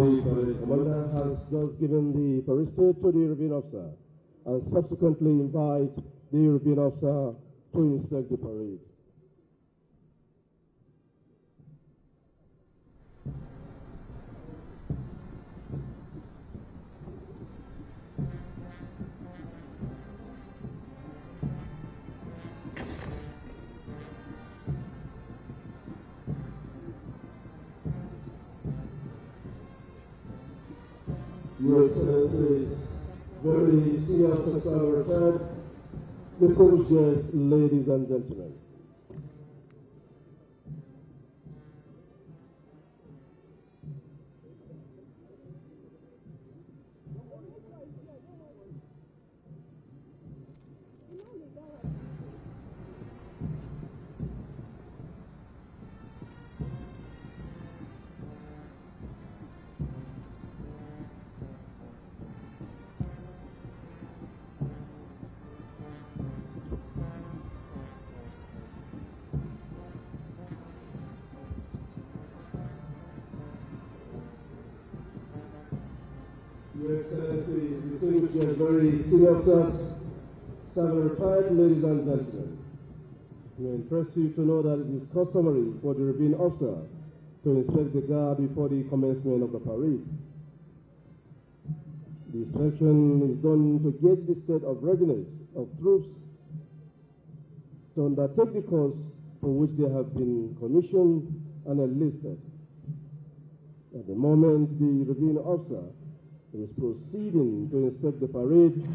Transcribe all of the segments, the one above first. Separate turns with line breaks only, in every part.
The parade commander has just given the parade to the European officer and subsequently invite the European officer to inspect the parade. Your Excellencies, very senior officers are retired, distinguished ladies and gentlemen. Your Excellency, distinguished very senior officers, semi-retired ladies and gentlemen, we impress you to know that it is customary for the European officer to inspect the guard before the commencement of the parade. The inspection is done to gauge the state of readiness of troops to undertake the course for which they have been commissioned and enlisted. At the moment, the European officer is proceeding to inspect the parade.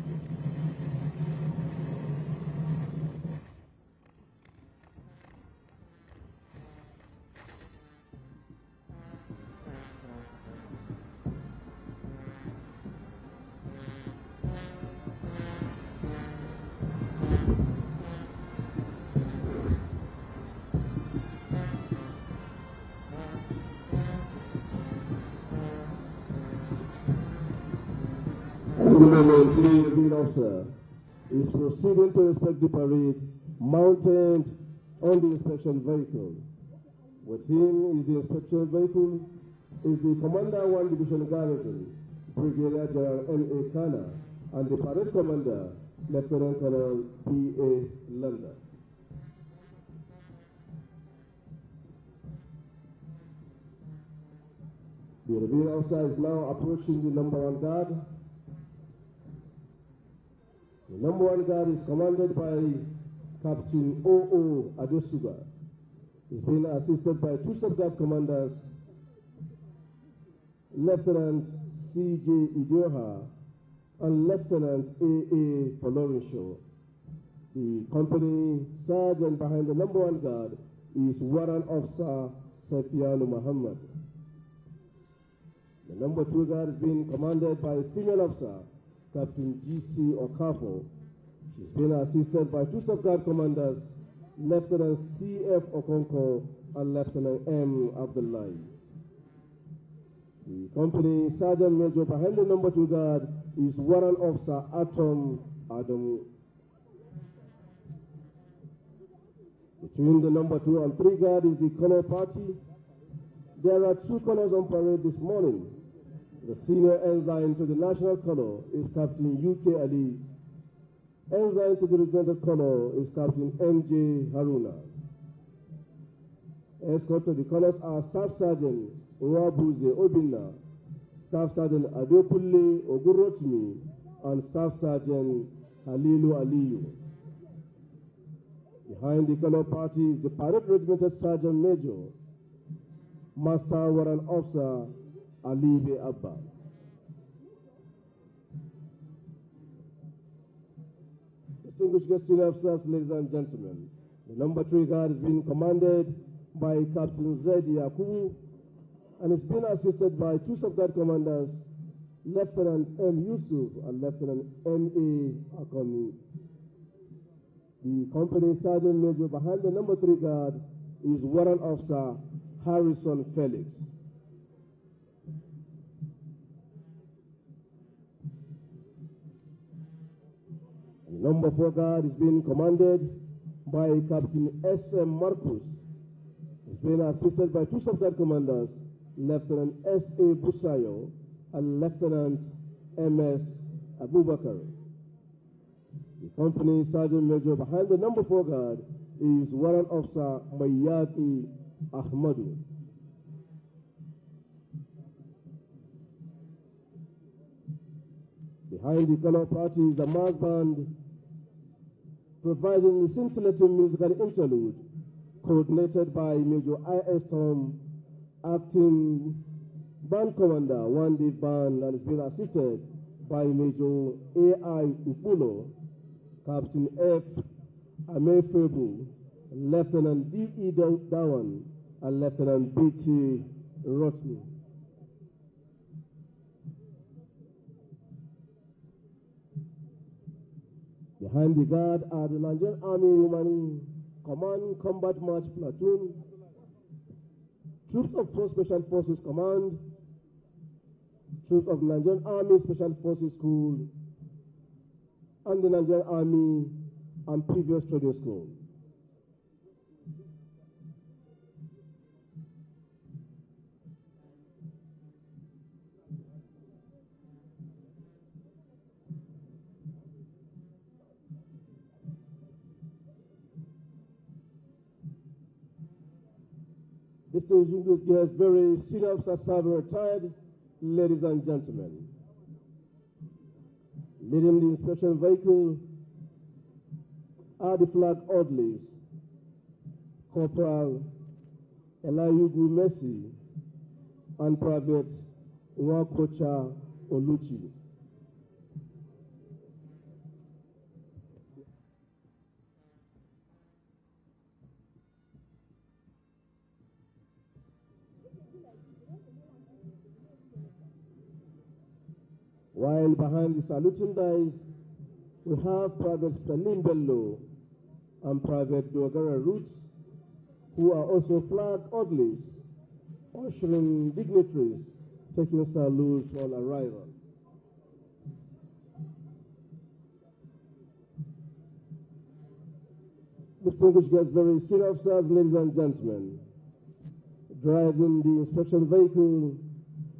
The European officer is proceeding to inspect the parade mounted on the inspection vehicle. With him is the inspection vehicle is the Commander 1 Division Garrison, Brigadier General N.A. Kana, and the parade commander, Lieutenant Colonel P.A. Landa. The European officer is now approaching the number 1 guard. The number 1 guard is commanded by Captain O.O. Adesuga. He's been assisted by 2 sub-guard commanders, Lieutenant C.J. Idoha and Lieutenant A.A. Folorisho. The company sergeant behind the number 1 guard is Warrant Officer Sefianu Muhammad. The number 2 guard is being commanded by a female officer, Captain G.C. Okafo. She's been assisted by 2 sub-guard commanders, Lieutenant C.F. Okonko and Lieutenant M. Abdullahi. The company sergeant major behind the number 2 guard is Warrant Officer Atom Adamu. Between the number 2 and 3 guard is the color party. There are 2 colors on parade this morning. The senior ensign to the national color is Captain U.K. Ali. Ensign to the regimental color is Captain M.J. Haruna. Escort to the colors are Staff Sergeant Nwabuze Obinna, Staff Sergeant Adeopulle Ogurotmi, and Staff Sergeant Halilu Aliyu. Behind the color party is the parade regimental Sergeant Major, Master Warrant Officer Alibe Abba. Distinguished guest senior officers, ladies and gentlemen, the number 3 guard is being commanded by Captain Zedi Yakubu and is being assisted by 2 sub-guard commanders, Lieutenant M. Yusuf and Lieutenant M.A. Akomi. The company sergeant major behind the number 3 guard is Warrant Officer Harrison Felix. The number 4 guard is being commanded by Captain S.M. Marcus. He's being assisted by 2 sub-guard commanders, Lieutenant S.A. Busayo, and Lieutenant M.S. Abubakar. The company sergeant major behind the number 4 guard is Warrant Officer Mayaki Ahmadu. Behind the color party is the mass band providing the scintillating musical interlude coordinated by Major I.S. Tom, acting band commander, one day band, and is being assisted by Major A.I. Upulo, Captain F. Amefebu, Lieutenant D.E. Dawan, and Lieutenant B.T. Rotmi. Behind the guard are the Nigerian Army Women Command Combat March Platoon, troops of 4 Special Forces Command, troops of Nigerian Army Special Forces School, and the Nigerian Army and previous training school. Distinguished guests, very senior officers, serving retired, ladies and gentlemen. Leading the inspection vehicle are the flag orderlies, Corporal Elayugu Messi and Private Nwakocha Oluchi. While behind the saluting dice, we have Private Salim Bello and Private Dogara Roots, who are also flag orderlies, ushering dignitaries, taking salutes on arrival. Distinguished guests, very senior officers, ladies and gentlemen, driving the inspection vehicle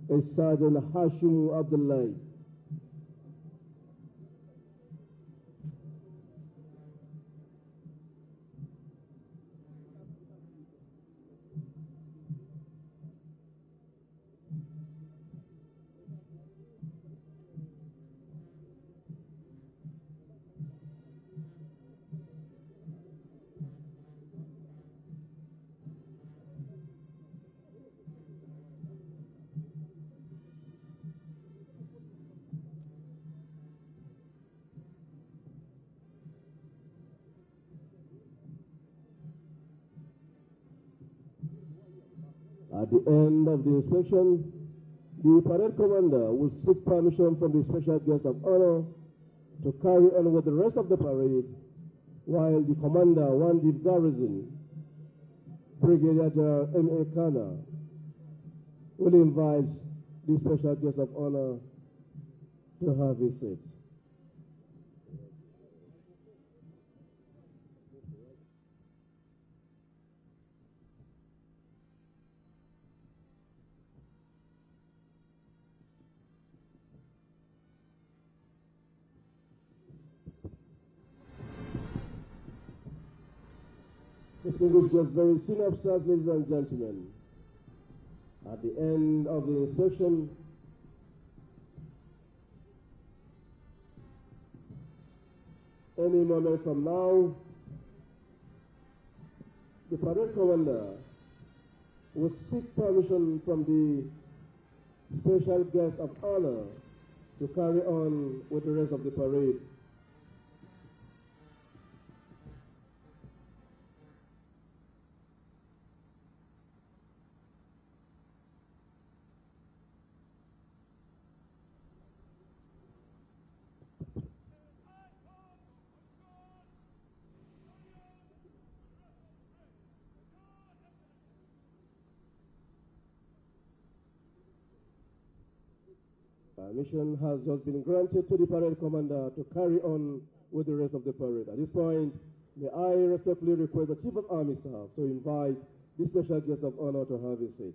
is Sergeant Hashimu Abdullahi. At the end of the inspection, the parade commander will seek permission from the special guest of honor to carry on with the rest of the parade, while the commander, one deep garrison, Brigadier General M.A. Kana, will invite the special guest of honor to have his seat. Distinguished guests, very senior officers, ladies and gentlemen, at the end of the inspection, any moment from now, the parade commander will seek permission from the special guest of honor to carry on with the rest of the parade. Permission has just been granted to the parade commander to carry on with the rest of the parade. At this point, may I respectfully request the Chief of Army Staff to invite the special guest of honor to have his seat.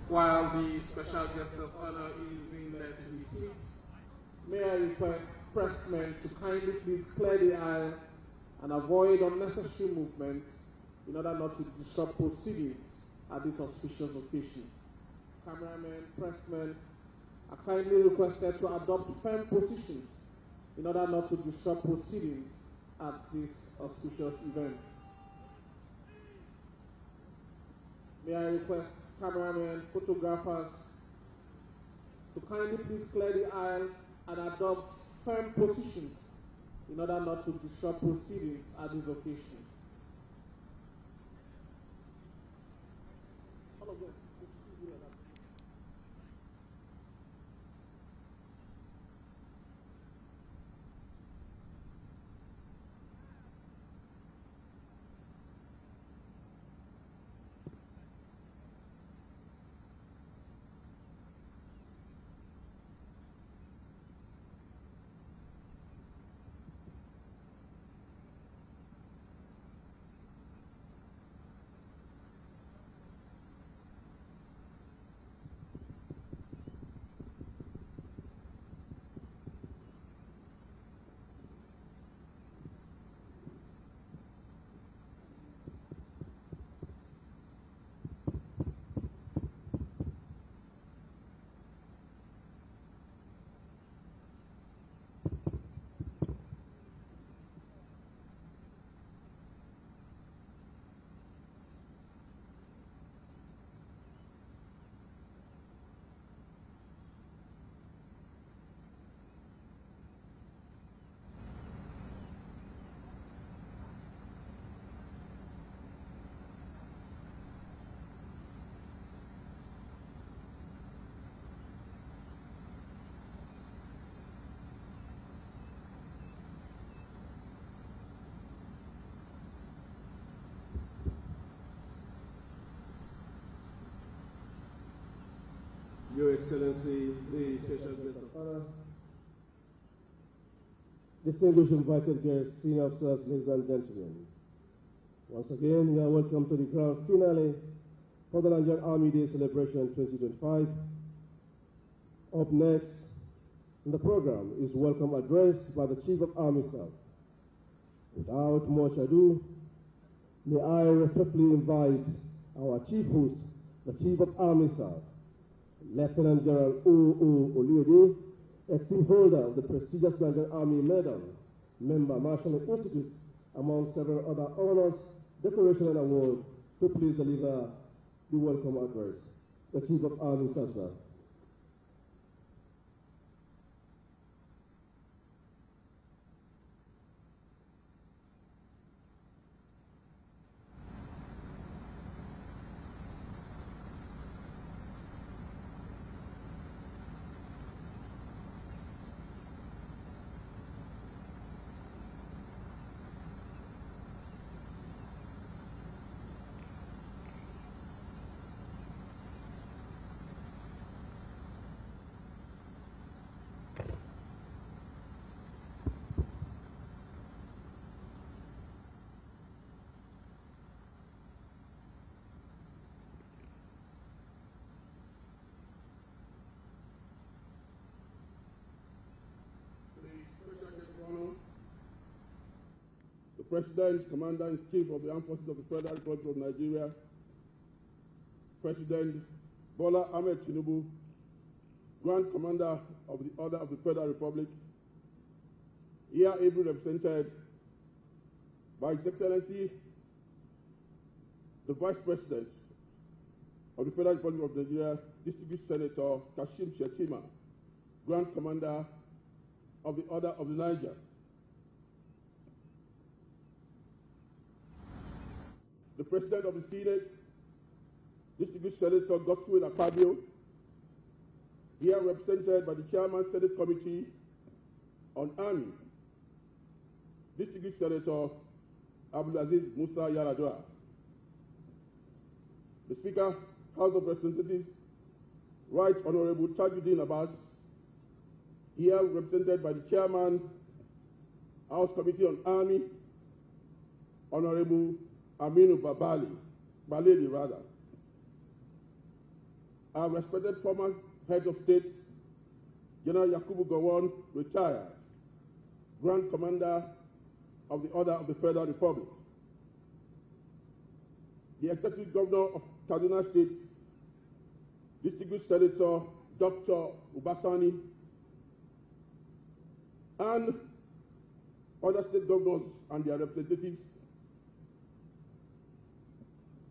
While the special guest of honor is being led to his seat, may I request pressmen to kindly please clear the aisle and avoid unnecessary movements in order not to disrupt proceedings at this auspicious occasion. Cameramen, pressmen are kindly requested to adopt firm positions in order not to disrupt proceedings at this auspicious event. May I request cameramen, photographers to kindly please clear the aisle and adopt firm positions in order not to disrupt proceedings at this occasion.
Your Excellency, the Special Guest of Honor, distinguished invited guests, senior officers, ladies and gentlemen. Once again, you are welcome to the grand finale for the Nigerian Army Day Celebration 2025. Up next in the program is welcome address by the Chief of Army Staff. Without much ado, may I respectfully invite our Chief Host, the Chief of Army Staff, Lieutenant General O.O. Oliode, esteemed holder of the prestigious Nigerian Army Medal, member Marshall Institute, among several other honors, decoration and awards, to please deliver the welcome address. The Chief of Army Staff, sir.
President, Commander-in-Chief of the Armed Forces of the Federal Republic of Nigeria, President Bola Ahmed Tinubu, Grand Commander of the Order of the Federal Republic, here ably represented by His Excellency, the Vice President of the Federal Republic of Nigeria, Distinguished Senator Kashim Shettima, Grand Commander of the Order of the Niger. The President of the Senate, Distinguished Senator Godswill Akpabio, here represented by the Chairman Senate Committee on Army, Distinguished Senator Abdulaziz Musa Yaradua. The Speaker, House of Representatives, Right Honorable Tajuddin Abbas, here represented by the Chairman, House Committee on Army, Honorable Aminu Baleli. our respected former head of state, General Yakubu Gowon, retired, Grand Commander of the Order of the Federal Republic, the Executive Governor of Kaduna State, Distinguished Senator Dr. Ubasani, and other state governors and their representatives,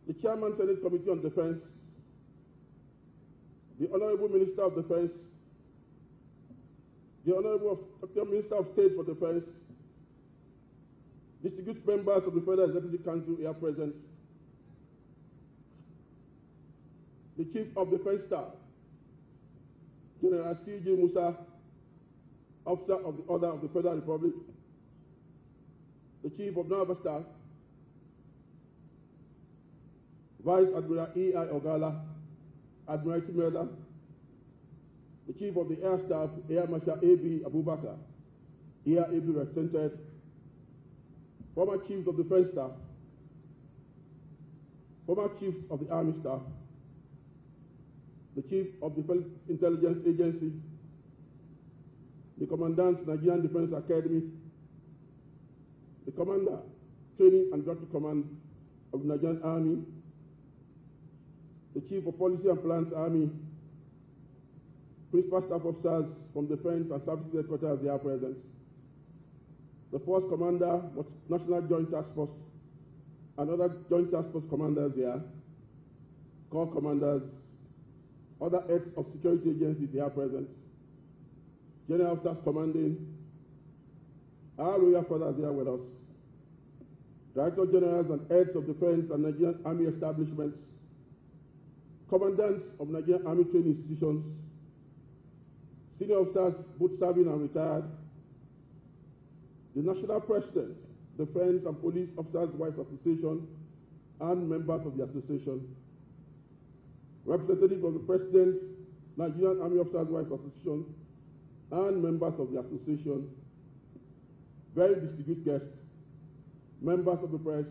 the Chairman, Senate Committee on Defense, the Honorable Minister of Defense, the Honorable Minister of State for Defense, distinguished members of the Federal Executive Council here present, the Chief of Defense Staff, General C.J. Musa, Officer of the Order of the Federal Republic, the Chief of Naval Staff, Vice Admiral E.I. Ogala, Admiralty Merda, the Chief of the Air Staff, Air Marshal A.B. Abubakar, here ably represented, former Chiefs of Defense Staff, former Chiefs of the Army Staff, the Chief of the Defense Intelligence Agency, the Commandant, Nigerian Defense Academy, the Commander, Training and Doctrine Command of the Nigerian Army, the Chief of Policy and Plans Army, Principal Staff Officers from Defense and Services Headquarters, they are present, the Force Commander, National Joint Task Force, and other Joint Task Force commanders here, Corps commanders, other heads of security agencies here present, General Officers Commanding, our royal fathers here with us, Director Generals and heads of defense and Nigerian Army establishments, commandants of Nigerian Army training institutions, senior officers both serving and retired, the National President, Defense and Police Officers' Wives Association, and members of the association, representatives of the President, Nigerian Army Officers' Wives Association, and members of the association, very distinguished guests, members of the press,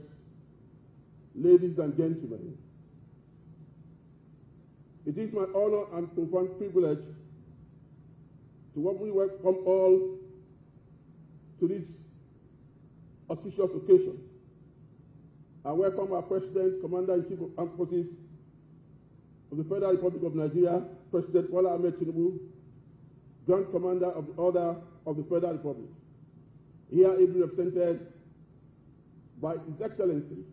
ladies and gentlemen. It is my honor and profound privilege to warmly welcome all to this auspicious occasion. I welcome our President, Commander-in-Chief of Armed Forces of the Federal Republic of Nigeria, President Bola Ahmed Tinubu, Grand Commander of the Order of the Federal Republic, here ably represented by His Excellency,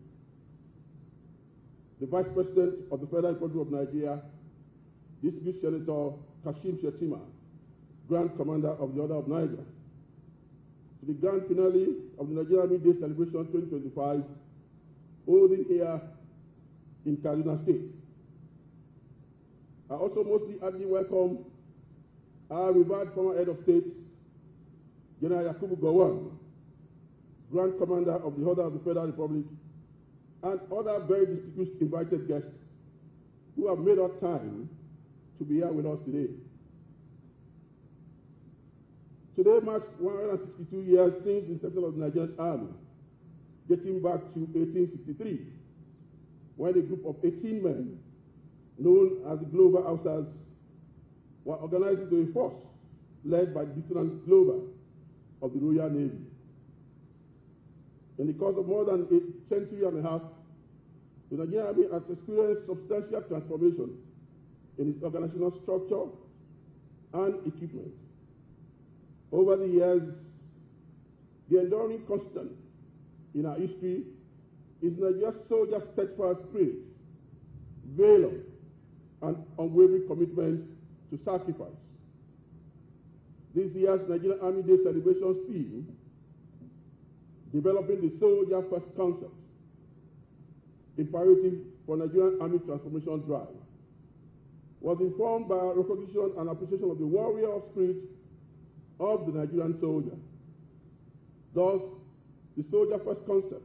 the Vice President of the Federal Republic of Nigeria, Distinguished Senator Kashim Shettima, Grand Commander of the Order of Niger, to the grand finale of the Nigerian Army Day Celebration 2025, holding here in Kaduna State. I also mostly heartily welcome our revered former head of state, General Yakubu Gowon, Grand Commander of the Order of the Federal Republic, and other very distinguished invited guests who have made up time to be here with us today. Today marks 162 years since the inception of the Nigerian Army, dating back to 1863, when a group of 18 men, known as the Glover Outsiders, were organized into a force led by Lieutenant Glover of the Royal Navy. In the course of more than a century and a half, the Nigerian Army has experienced substantial transformation in its organizational structure and equipment. Over the years, the enduring constant in our history is Nigeria's soldiers' steadfast spirit, valor, and unwavering commitment to sacrifice. This year's Nigerian Army Day celebration theme, developing the soldier first concept, imperative for Nigerian Army transformation drive, was informed by our recognition and appreciation of the warrior spirit of the Nigerian soldier. Thus, the soldier first concept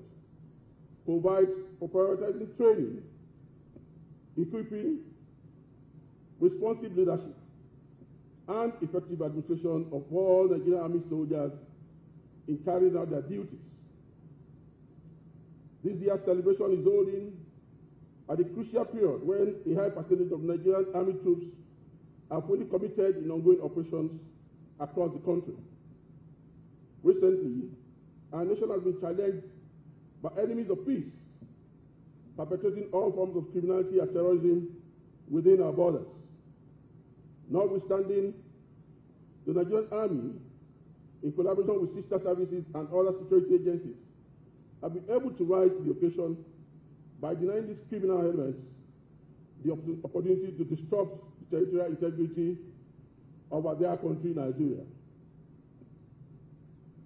provides for prioritizing training, equipping, responsive leadership, and effective administration of all Nigerian Army soldiers in carrying out their duties. This year's celebration is holding at a crucial period when a high percentage of Nigerian Army troops are fully committed in ongoing operations across the country. Recently, our nation has been challenged by enemies of peace, perpetrating all forms of criminality and terrorism within our borders. Notwithstanding, the Nigerian Army, in collaboration with sister services and other security agencies, have been able to rise to the occasion by denying these criminal elements the opportunity to disrupt the territorial integrity of our dear country, Nigeria.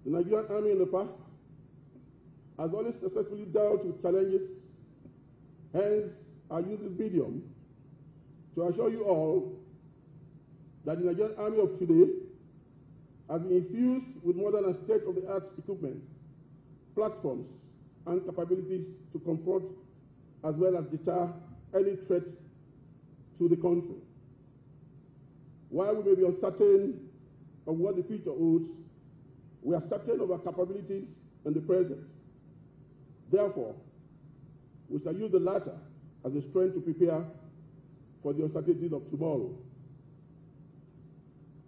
The Nigerian Army in the past has always successfully dealt with challenges. Hence, I use this medium to assure you all that the Nigerian Army of today has been infused with modern and state-of-the-art equipment, platforms, and capabilities to confront as well as deter any threat to the country. While we may be uncertain of what the future holds, we are certain of our capabilities in the present. Therefore, we shall use the latter as a strength to prepare for the uncertainties of tomorrow.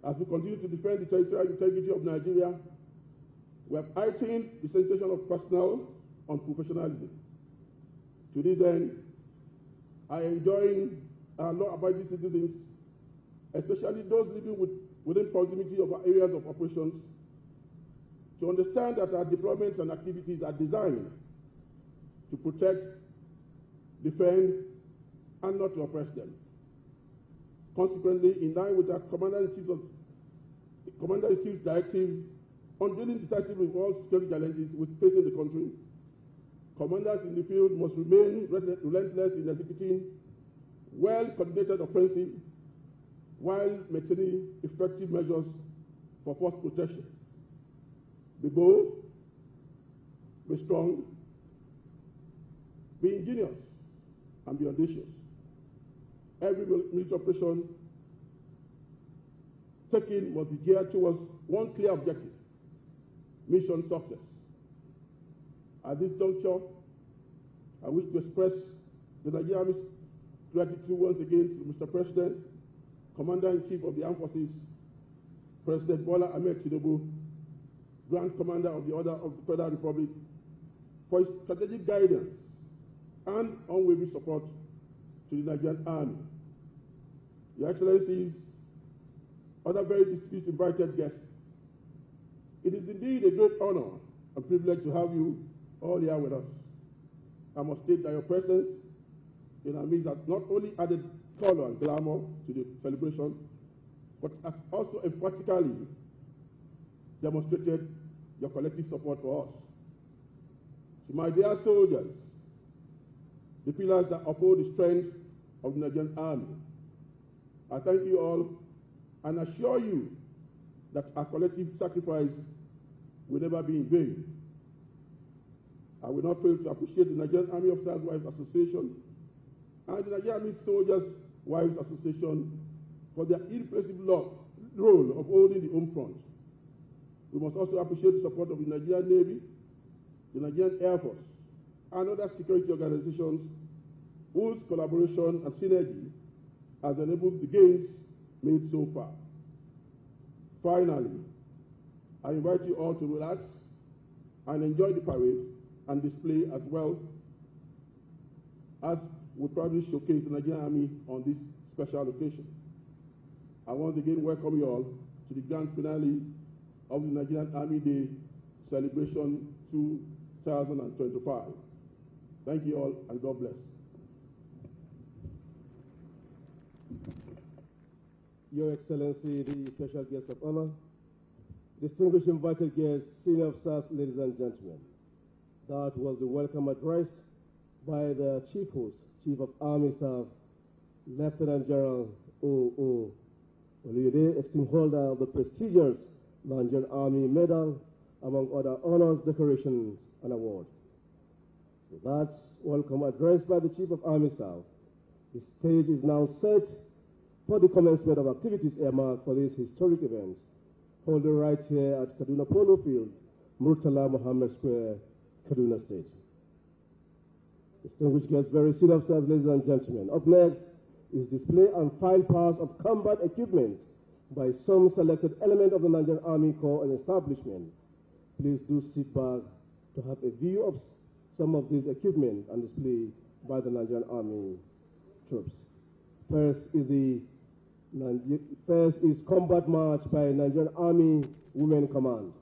As we continue to defend the territorial integrity of Nigeria, we have heightened the sensation of personal and professionalism. To this end, I enjoin our law-abiding citizens, especially those living within proximity of our areas of operations, to understand that our deployments and activities are designed to protect, defend, and not to oppress them. Consequently, in line with our Commander-in-Chief's directive on dealing decisively with all security challenges facing the country, commanders in the field must remain relentless in executing well-coordinated offensive while maintaining effective measures for force protection. Be bold, be strong, be ingenious, and be audacious. Every military operation taken must be geared towards one clear objective: mission success. At this juncture, I wish to express the Nigerian Army's gratitude once again to Mr. President, Commander-in-Chief of the Armed Forces, President Bola Ahmed Tinubu, Grand Commander of the Order of the Federal Republic, for his strategic guidance and unwavering support to the Nigerian Army. Your Excellencies, other very distinguished invited guests, it is indeed a great honor and privilege to have you all here with us. I must state that your presence in our midst has not only added color and glamour to the celebration, but has also emphatically demonstrated your collective support for us. To my dear soldiers, the pillars that uphold the strength of the Nigerian Army, I thank you all and assure you that our collective sacrifice will never be in vain. I will not fail to appreciate the Nigerian Army Officers' Wives Association and the Nigerian Army Soldiers' Wives Association for their irreplaceable role of holding the home front. We must also appreciate the support of the Nigerian Navy, the Nigerian Air Force, and other security organizations whose collaboration and synergy has enabled the gains made so far. Finally, I invite you all to relax and enjoy the parade and display as well as we proudly showcase the Nigerian Army on this special occasion. I once again welcome you all to the grand finale of the Nigerian Army Day celebration 2025. Thank you all and God bless.
Your Excellency, the special guest of honor, distinguished invited guests, senior officers, ladies and gentlemen. That was the welcome address by the Chief Host, Chief of Army Staff, Lieutenant General O.O. Oluyede, esteemed holder of the prestigious Nigerian Army Medal, among other honors, decorations, and awards. So that's welcome address by the Chief of Army Staff. The stage is now set for the commencement of activities earmarked for this historic event, holding right here at Kaduna Polo Field, Murtala Mohammed Square, Kaduna State. Distinguished guests, very senior officers, ladies and gentlemen. Up next is display and file parts of combat equipment by some selected element of the Nigerian Army Corps and establishment. Please do sit back to have a view of some of these equipment and display by the Nigerian Army troops. First is Combat March by Nigerian Army Women Command.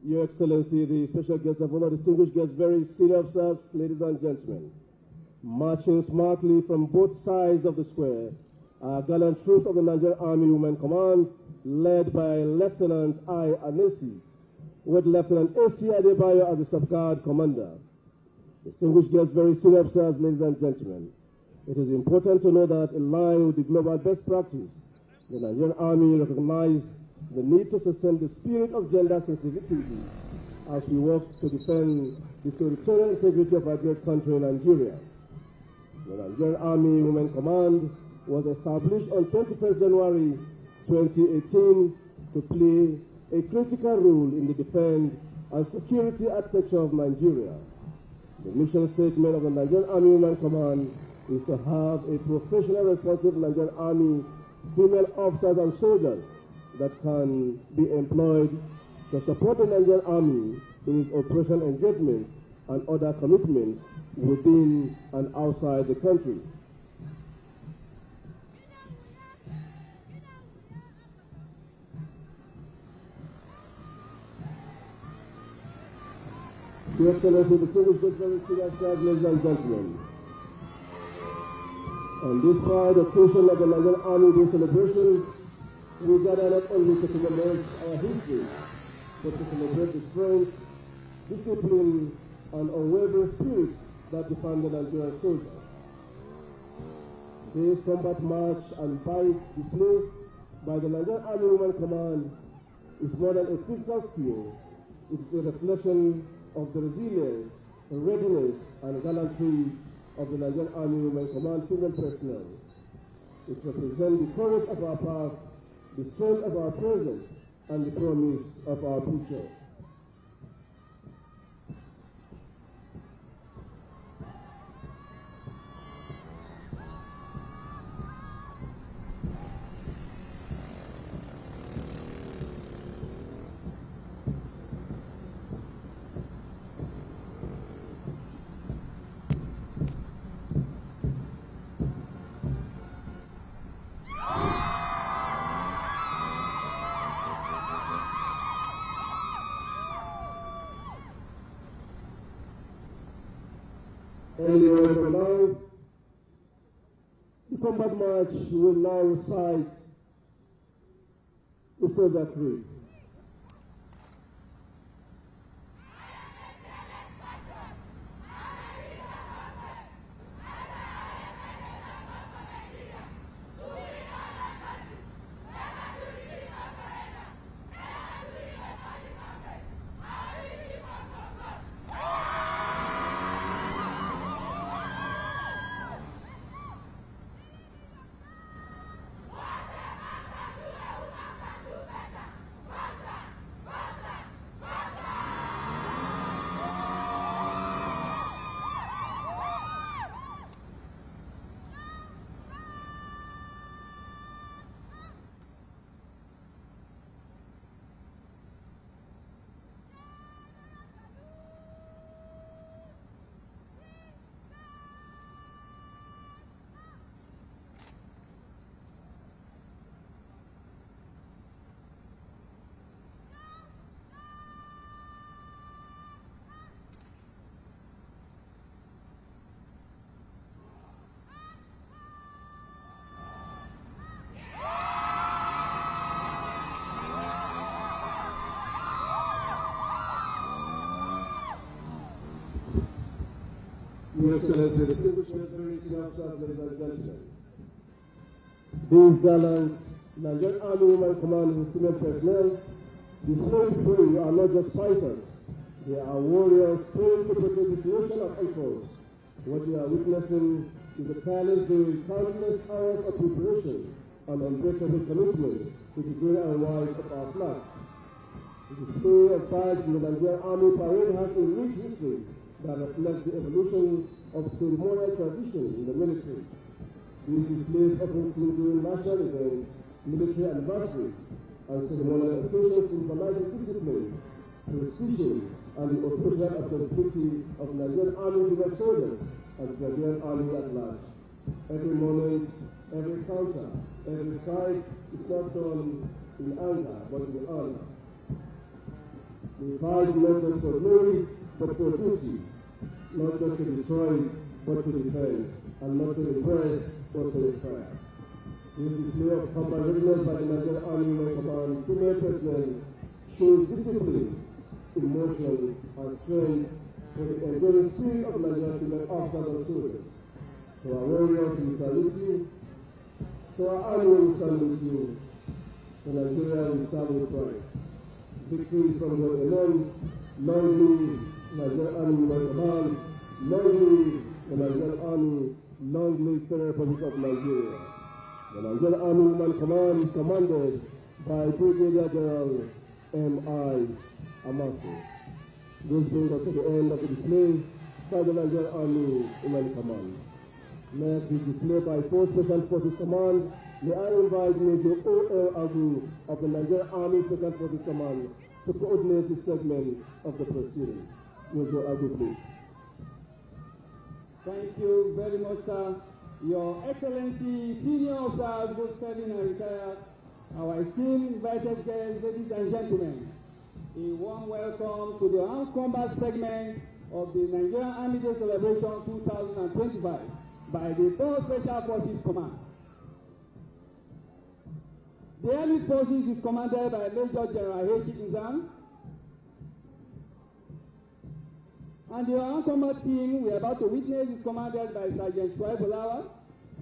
Your Excellency, the special guest of honor, distinguished guests, very senior officers, ladies and gentlemen. Marching smartly from both sides of the square are gallant troops of the Nigerian Army Women Command, led by Lieutenant I. Anesi, with Lieutenant A.C. Adebayo as the sub-guard commander. Distinguished guests, very senior officers, ladies and gentlemen. It is important to know that in line with the global best practice, the Nigerian Army recognized the need to sustain the spirit of gender sensitivity as we work to defend the territorial integrity of our great country, Nigeria. The Nigerian Army Women Command was established on 21st January 2018 to play a critical role in the defense and security architecture of Nigeria. The mission statement of the Nigerian Army Women Command is to have a professional, responsive Nigerian Army female officers and soldiers that can be employed to support the Nigerian Army in its operational engagement and other commitments within and outside the country. Your Excellency, the ladies and gentlemen, on this proud occasion of the Nigerian Army Day celebration, we gather not only to commemorate our history, but to celebrate the strength, discipline, and unwavering spirit that define the Nigerian soldier. Today's combat march and fight display by the Nigerian Army Women Command is more than a physical skill. It is a reflection of the resilience, the readiness, and gallantry of the Nigerian Army Women Command female personnel. It represents the courage of our past, the strength of our present, and the promise of our future. Earlier from now, the combat march will now recite the Soldier Creed. Your Excellency, distinguished guests, very senior officers, ladies and gentlemen. These gallant Nigerian Army Women Command and female personnel display before you are not just fighters. They are warriors trained to protect this nation at all costs. What you are witnessing is the tireless daily, countless hours of preparation and unbreakable commitment to the grey and white of our flag. The display of badge in the Nigerian Army Parade has a rich history that reflects the evolution of ceremonial tradition in the military. These displays often seen during national events, military anniversaries, and ceremonial occasions symbolize discipline, precision, and the operational accountability of Nigerian Army women soldiers and the Nigerian Army at large. Every moment, every counter, every fight is not done in anger, but in honor. We fight not just for glory, but for duty, not just to destroy, but to defend, and not to impress, but to inspire. This display of combat readiness by the Nigerian Army Women Command female personnel shows discipline, emotion, and strength for the enduring spirit of Nigerian female officers and soldiers. To our warriors, we salute you. To our army, we salute you. To Nigeria, we salute pride. Victory from God alone. Long live Nigerian Army Women Command. Long live the Nigerian Army. Long live the Republic of Nigeria. The Nigerian Army Women Command is commanded by Brigadier General M.I. Amasu. This brings us to the end of the display by the Nigerian Army Women Command. Next is displayed by 4th Special Forces Command. May I invite Major O.L. Agu of the Nigerian Army Special Forces Command to coordinate this segment of the proceedings. Major Agu, please.
Thank you very much, sir. Your Excellency, senior officers, both serving and retired, our esteemed invited guests, ladies and gentlemen, a warm welcome to the armed combat segment of the Nigerian Army Day Celebration 2025 by the 4th Special Forces Command. The Army Forces is commanded by Major General H. Nzam, and the armed combat team we are about to witness is commanded by Sergeant Shuaib Olawa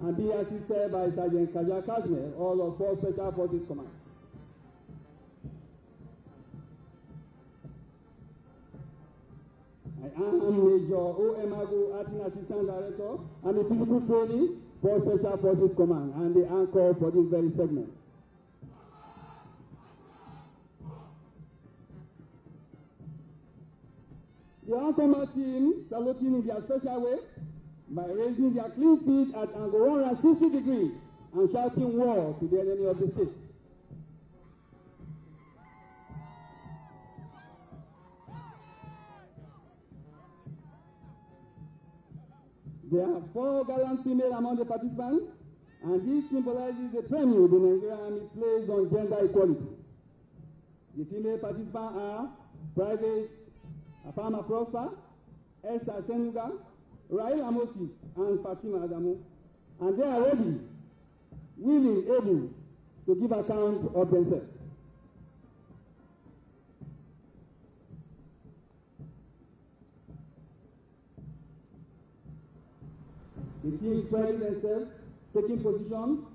and be assisted by Sergeant Kaja Kashmir, all of 4th Special Forces Command. I am Major O.M. Agu, Acting Assistant Director, and the Physical Training for Special Forces Command, and the anchor for this very segment. The armed combat team saluting in their special way by raising their clean feet at angle 160 degrees and shouting war to the enemy of the state. There are 4 gallant female among the participants, and this symbolizes the premium the Nigerian Army plays on gender equality. The female participants are Private Afama Prosper, Esther Senuga, Raila Moses, and Fatima Adamu, and they are ready, willing, able to give account of themselves. The team spreading themselves, taking position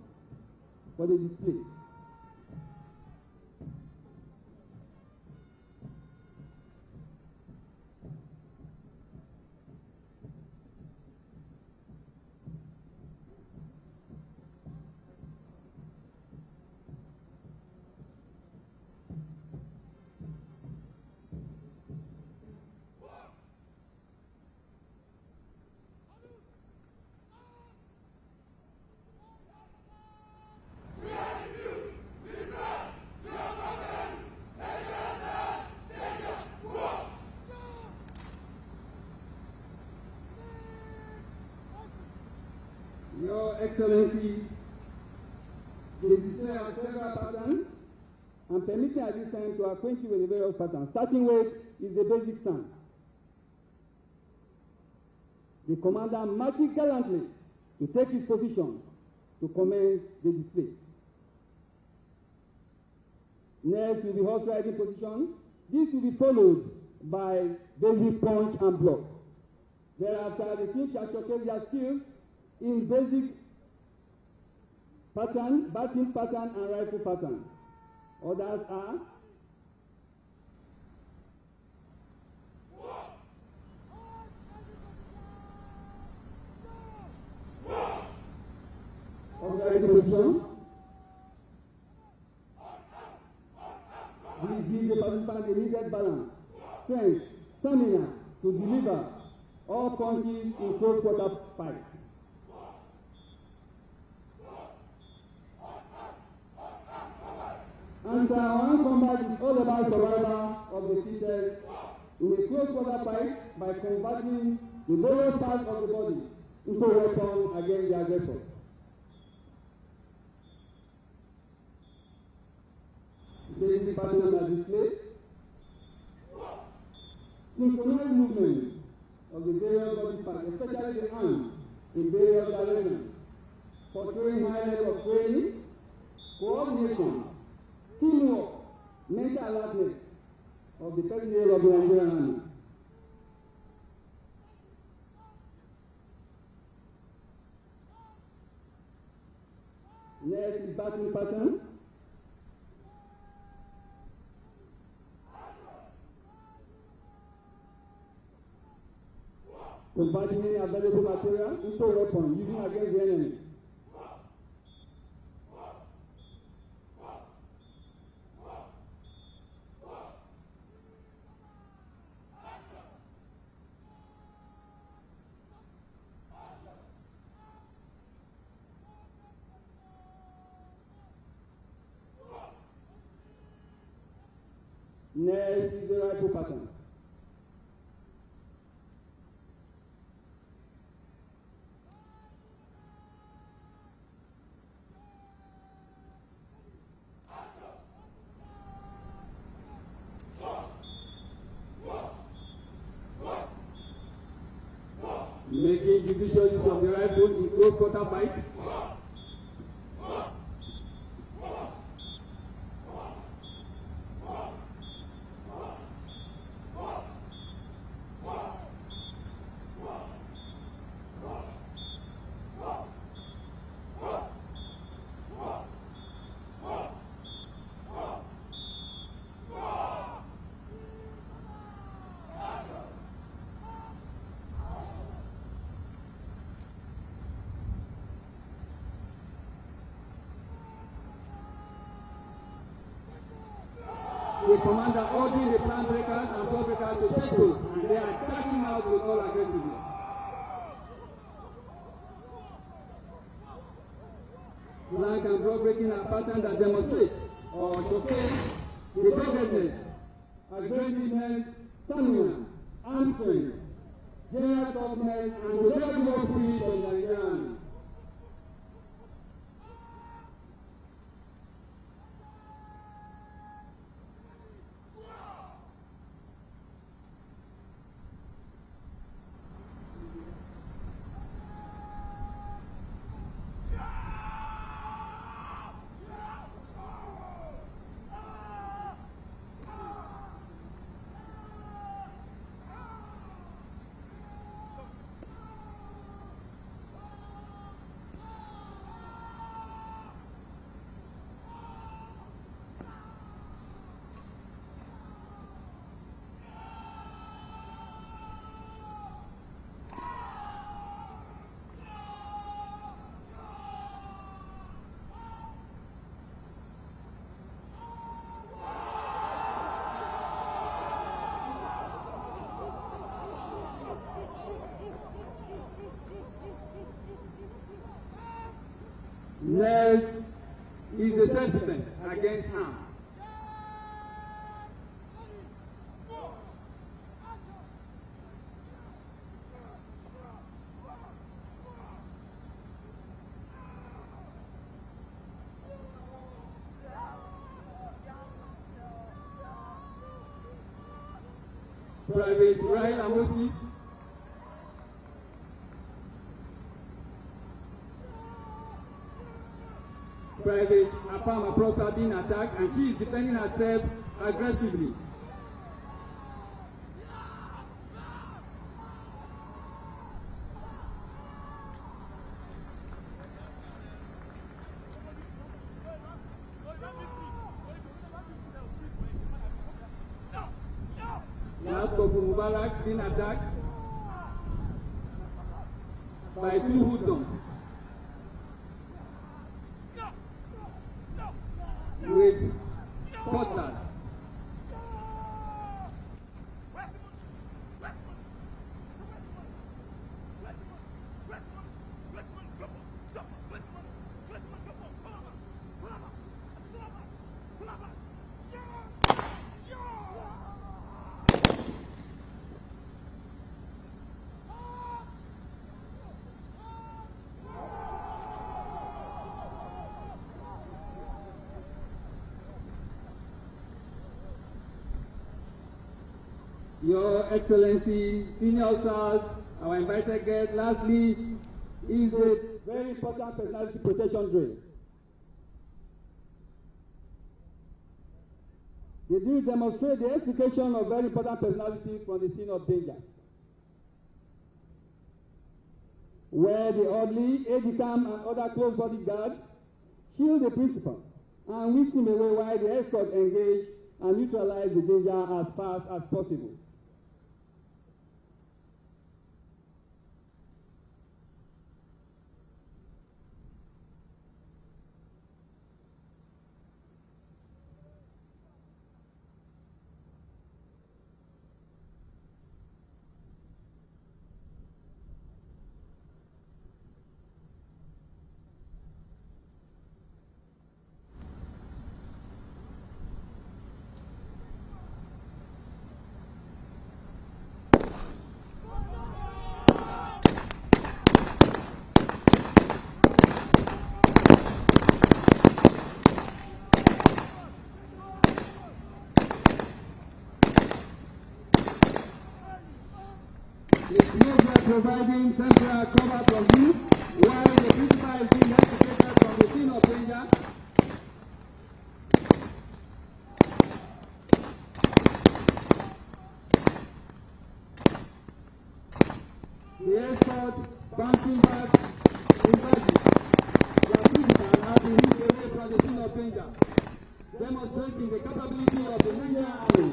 for the display. Your Excellency, the display has several patterns, and permit me at this time to acquaint you with the various patterns. Starting with is the basic stand. The commander marches gallantly to take his position to commence the display. Next will be horse riding position. This will be followed by basic punch and block. Thereafter, the team shall showcase their skills in basic pattern, batting pattern, and rifle pattern. Others are organized position. This gives the participant immediate balance, strength, stamina to deliver all punches in close quarter fight. And one combat is all about survival of the fittest in a close quarter fight by converting the various parts of the body into weapons against the aggressor. Basic patterns are displayed. Synchronized movement of the various body parts, especially the arms, in various directions, portraying high level of training, coordination, teamwork, mental alertness of the personnel of the Nigerian Army. Next is batting pattern. Converting any available material into a weapon using against the enemy. Next is the rifle pattern. Making judicial use of the rifle in close quarter fight. The commander ordering the plan breakers and block breakers to take those, and they are crashing out with all aggressiveness. Flank and block breaking are patterns that demonstrate or showcase the doggedness, aggressiveness, stamina, arm strength, general toughness, and the level of spirit of the Nigerian Army. Next is the self-defense against harm. Private Rahel Amosis, Private Apam Aprosa being attacked, and she is defending herself aggressively. Corp Mubarak being attacked by 2 hoodlums with cutlass. Your Excellency, senior officers, our invited guests, lastly, is a very important personality protection drill. The drill demonstrates the execution of very important personalities from the scene of danger, where the orderly, aide-de-camp, and other close body guards shield the principal and whisk him away while the escort engage and neutralize the danger as fast as possible. Providing temporary cover from you while the principal is being extricated from the scene of danger. The escort bouncing back in body. The principal has been moved away from the scene of danger, demonstrating the capability of the Nigerian Army.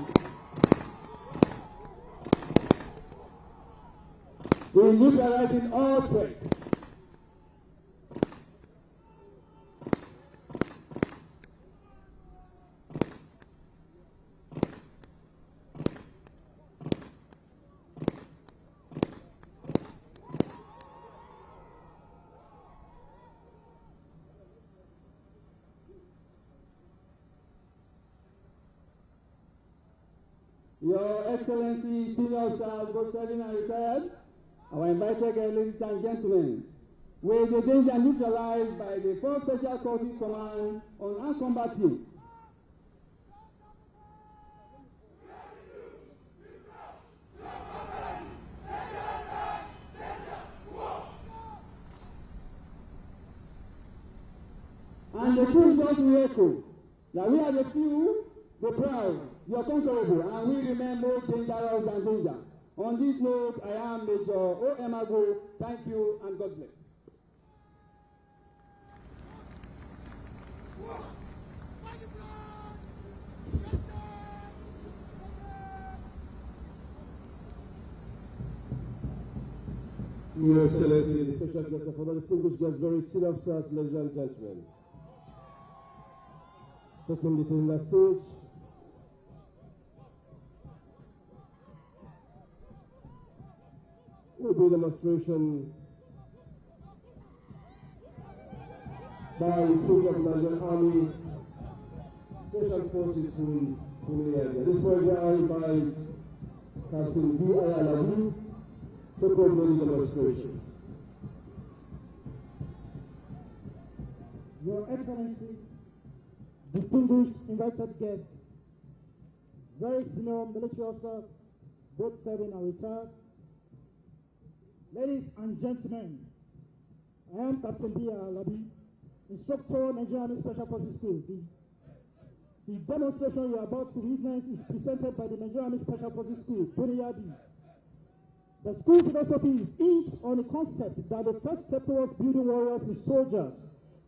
We neutralizing all threats. Your Excellency, senior officers, both serving and retired, our invited guests, ladies and gentlemen, with the danger neutralized by the 4th Special Forces Command on Armed Combat Team. And the truth does echo that we are the few, the proud, the unconquerable, and we remain more dangerous than danger. On this note, I am Major O. Emago. Thank you and God bless.
Your Excellency, the Special Guest of Honor, distinguished guests, very senior officers, ladies and gentlemen. Taking between the stage, will be a demonstration by the troops of the Nigerian Army, Special Forces in the area. This was where I invite Captain B. Ayalabu to coordinate the demonstration.
Your Excellency, distinguished invited guests, very senior military officers, both serving and retired, ladies and gentlemen, I am Captain B. Alabi, instructor, Nigerian Army Special Forces School. The demonstration you are about to witness is presented by the Nigerian Army Special Forces School, Buniyadi. The school philosophy is each on the concept that the first step towards building warriors with soldiers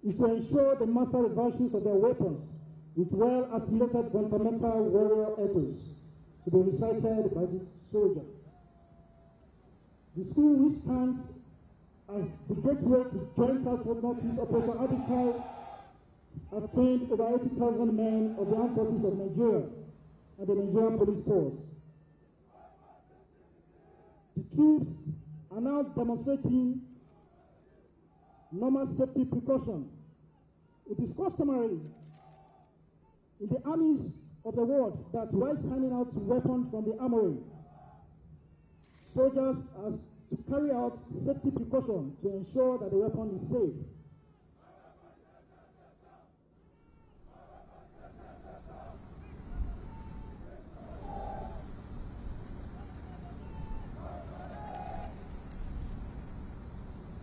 is to ensure the master virtues of their weapons with well-assimilated fundamental warrior ethos to be recited by the soldiers. The school, which stands as the gateway to joint South Northeast Operation Aviation, has trained over 80,000 men of the armed forces of Nigeria and the Nigerian Police Force. The troops are now demonstrating normal safety precautions. It is customary in the armies of the world that while handing out weapons from the armory, soldiers are to carry out safety precautions to ensure that the weapon is safe.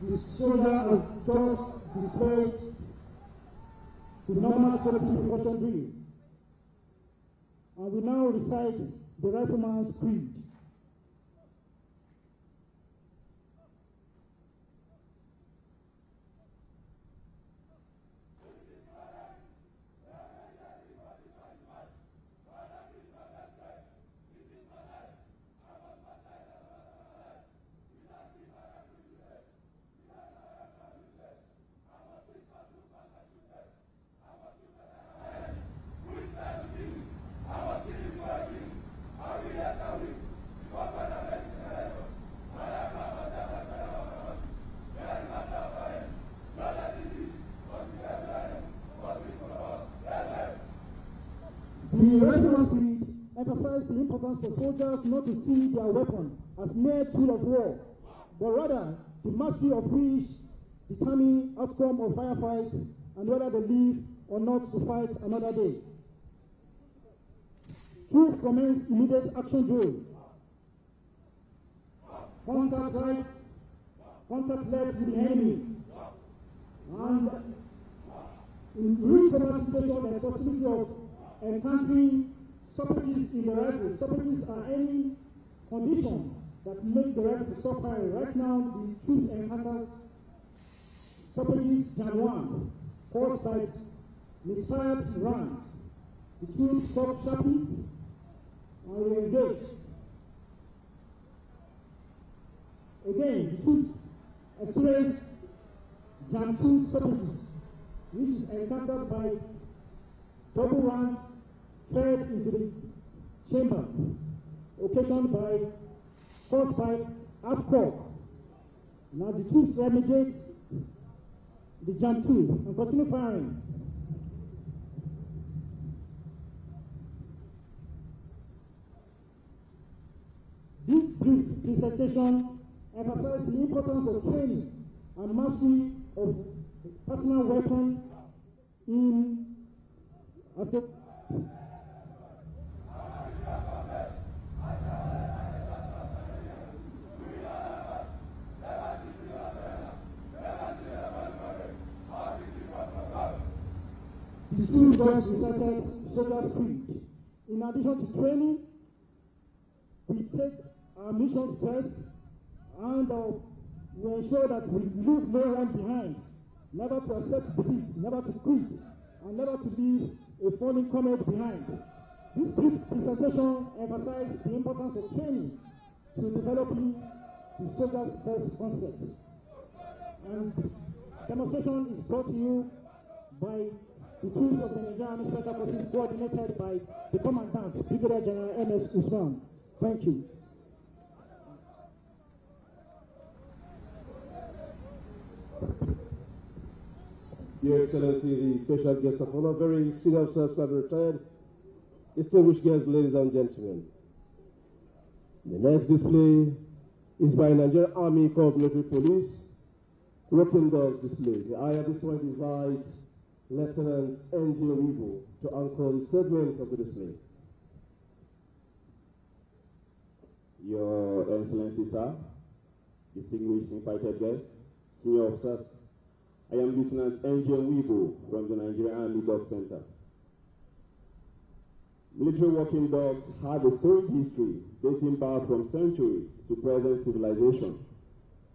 The soldier has just displayed the normal safety precaution drill, and we now recite the rifleman's creed. The rifleman's creed emphasizes the importance for soldiers not to see their weapon as mere tool of war, but rather the mastery of which determine outcome of firefights and whether they live or not to fight another day. Troops commence immediate action drill. Contact right, contact left with the enemy, and in real combat situation, there is possibility of encountering stoppages in the rifle. Stoppages are any condition that make the rifle stop firing. Right now, the troops encounters stoppages Jan 1, caused by misfired rounds. The troops stop sharply and we engage. Again, the troops experience Jan 2 stoppages, which is encountered by double rounds fed into the chamber, occasioned by caused by outcrop. Now the troops remediate the Jan 2 and continue firing. This brief presentation emphasizes the importance of training and mastery of personal weapon in as a the two guys recited soldiers' creed. In addition to training, we take our mission first and we ensure that we leave no one behind, never to accept defeat, never to quit, and never to leave a fallen comrade behind. This brief presentation emphasizes the importance of training to developing the soldiers' first concept. And demonstration is brought to you by the troops of the Nigerian Special Forces, coordinated by the Commandant, Brigadier General M.S. Usman. Thank you.
Your Excellency, the special guest of honor, very senior officers have retired, distinguished guests, ladies and gentlemen. The next display is by Nigerian Army Corp Military Police, Working Dogs display. I at this point invite Lieutenant N.J. Wibo to anchor the segment of the display.
Your Excellency, sir, distinguished invited guests, senior officers, I am Lieutenant N.J. Wibo from the Nigerian Army Dog Center. Military working dogs have a storied history dating back from centuries to present civilization,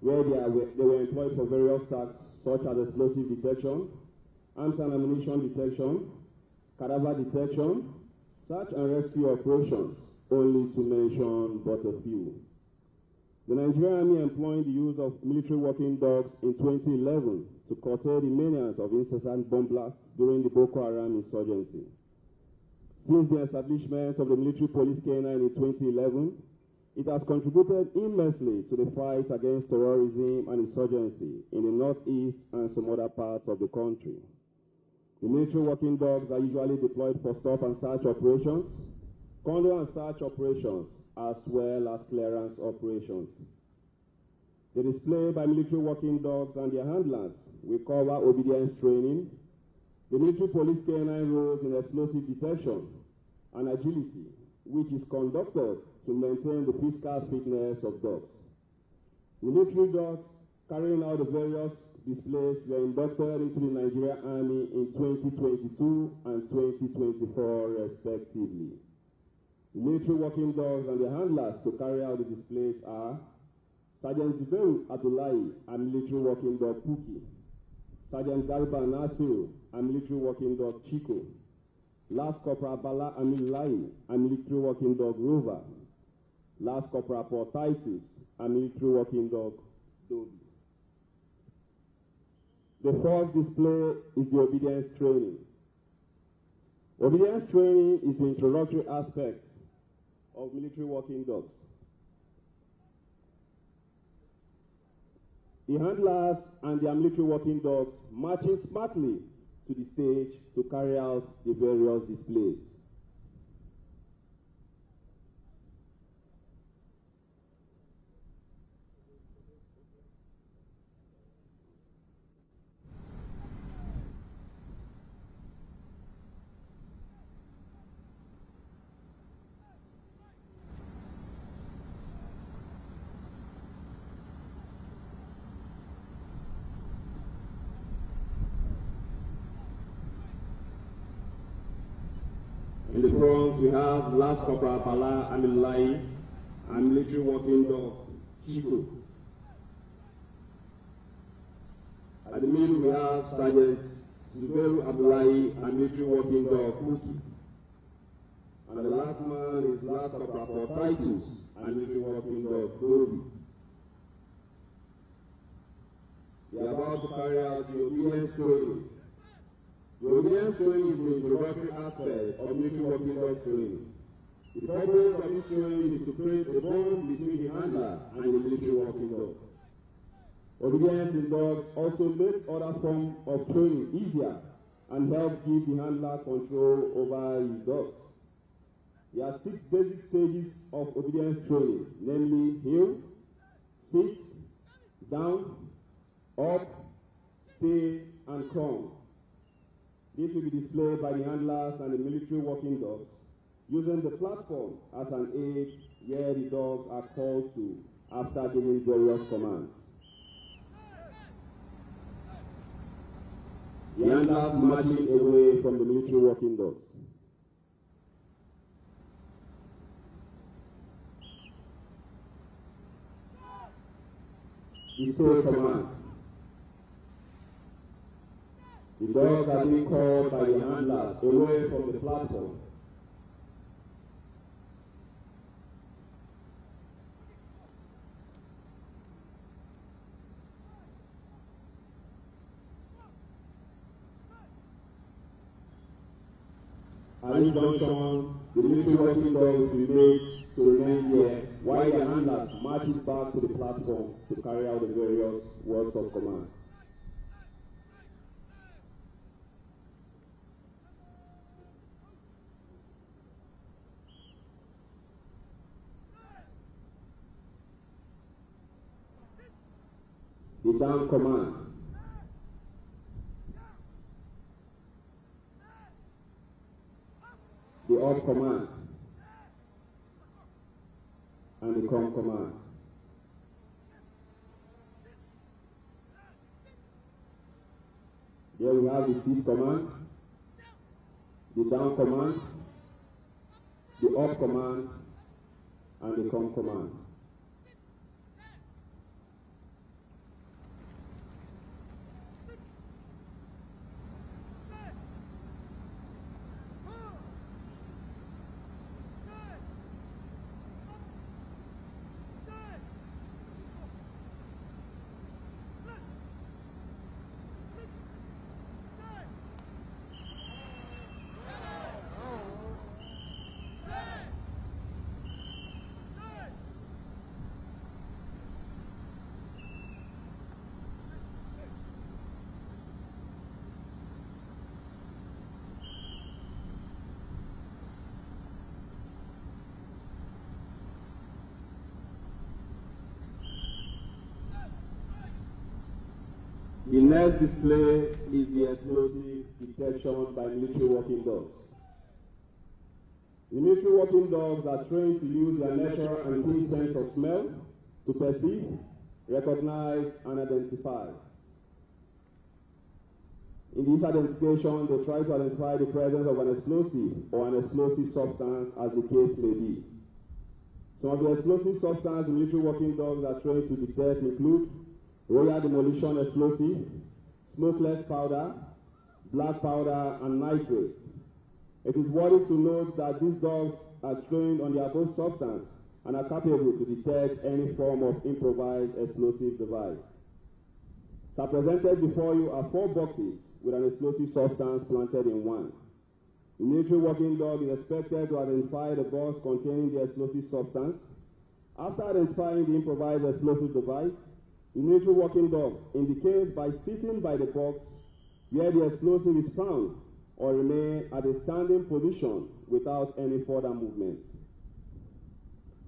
where they were employed for various tasks such as explosive detection, arms and ammunition detection, cadaver detection, search and rescue operations, only to mention but a few. The Nigerian Army employed the use of military working dogs in 2011 to curtail the menace of incessant bomb blasts during the Boko Haram insurgency. Since the establishment of the military police canine in 2011, it has contributed immensely to the fight against terrorism and insurgency in the northeast and some other parts of the country. The military working dogs are usually deployed for stop and search operations, condo and search operations, as well as clearance operations. The display by military working dogs and their handlers will cover obedience training, the military police canine roles in explosive detection and agility, which is conducted to maintain the physical fitness of dogs. The military dogs carrying out the various displays were inducted into the Nigerian Army in 2022 and 2024 respectively. The military working dogs and their handlers to carry out the displays are Sergeant Zuberu Abdullahi and military working dog Puki, Sergeant Garba Nasiru and military working dog Chico, Last Corporal Bala Amilai and military working dog Rover, Last Corporal Paul Titus and military working dog Dobby. The first display is the obedience training. Obedience training is the introductory aspect of military working dogs. The handlers and their military working dogs marching smartly to the stage to carry out the various displays. In the front, we have Last Corporal Bala Amilai and military working dog Chico. At the middle, we have Sergeant Zuberu Abdullahi and military working dog Puki. And the last man is Last Corporal Titus and military working dog Dobby. We are about to carry out the obedience training. The obedience training is the introductory aspect of military working dog training. The purpose of this training is to create a bond between the handler and the military working dog. Obedience in dogs also makes other forms of training easier and helps give the handler control over his dogs. There are 6 basic stages of obedience training, namely heel, sit, down, up, stay, and come. This will be displayed by the handlers and the military working dogs, using the platform as an aid where the dogs are called to after giving various commands. The handlers marching away from the military working dogs. The sole command. The dogs are being called by the handlers away from the platform. At this junction, the military working dogs will be made to remain here while the handlers marches back to the platform to carry out the various words of command. The down command. The up command. And the come command. Here we have the sit command, the down command, the up command, and the come command. next display is the explosive detection by military working dogs. The military working dogs are trained to use their natural and keen sense of smell to perceive, recognize, and identify. In this identification, they try to identify the presence of an explosive or an explosive substance, as the case may be. Some of the explosive substances the military working dogs are trained to detect include royal demolition explosive, smokeless powder, black powder, and nitrate. It is worthy to note that these dogs are trained on the above substance and are capable to detect any form of improvised explosive device. So presented before you are 4 boxes with an explosive substance planted in one. The military working dog is expected to identify the box containing the explosive substance. After identifying the improvised explosive device, the military working dog indicates by sitting by the box where the explosive is found or remain at a standing position without any further movement.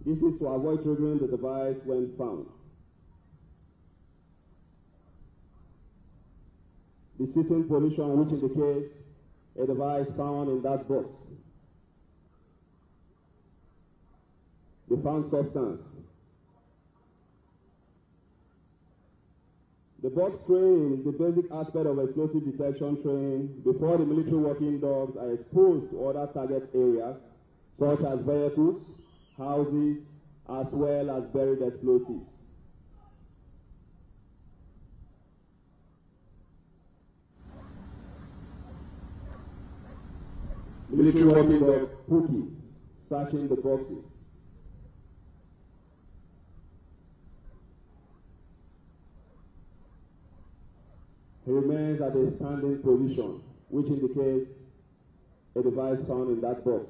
This is to avoid triggering the device when found. The sitting position, which indicates a device found in that box. The found substance. The box training is the basic aspect of explosive detection training before the military working dogs are exposed to other target areas, such as vehicles, houses, as well as buried explosives. Military working dog Pookie, searching the boxes. He remains at a standing position, which indicates a device found in that box.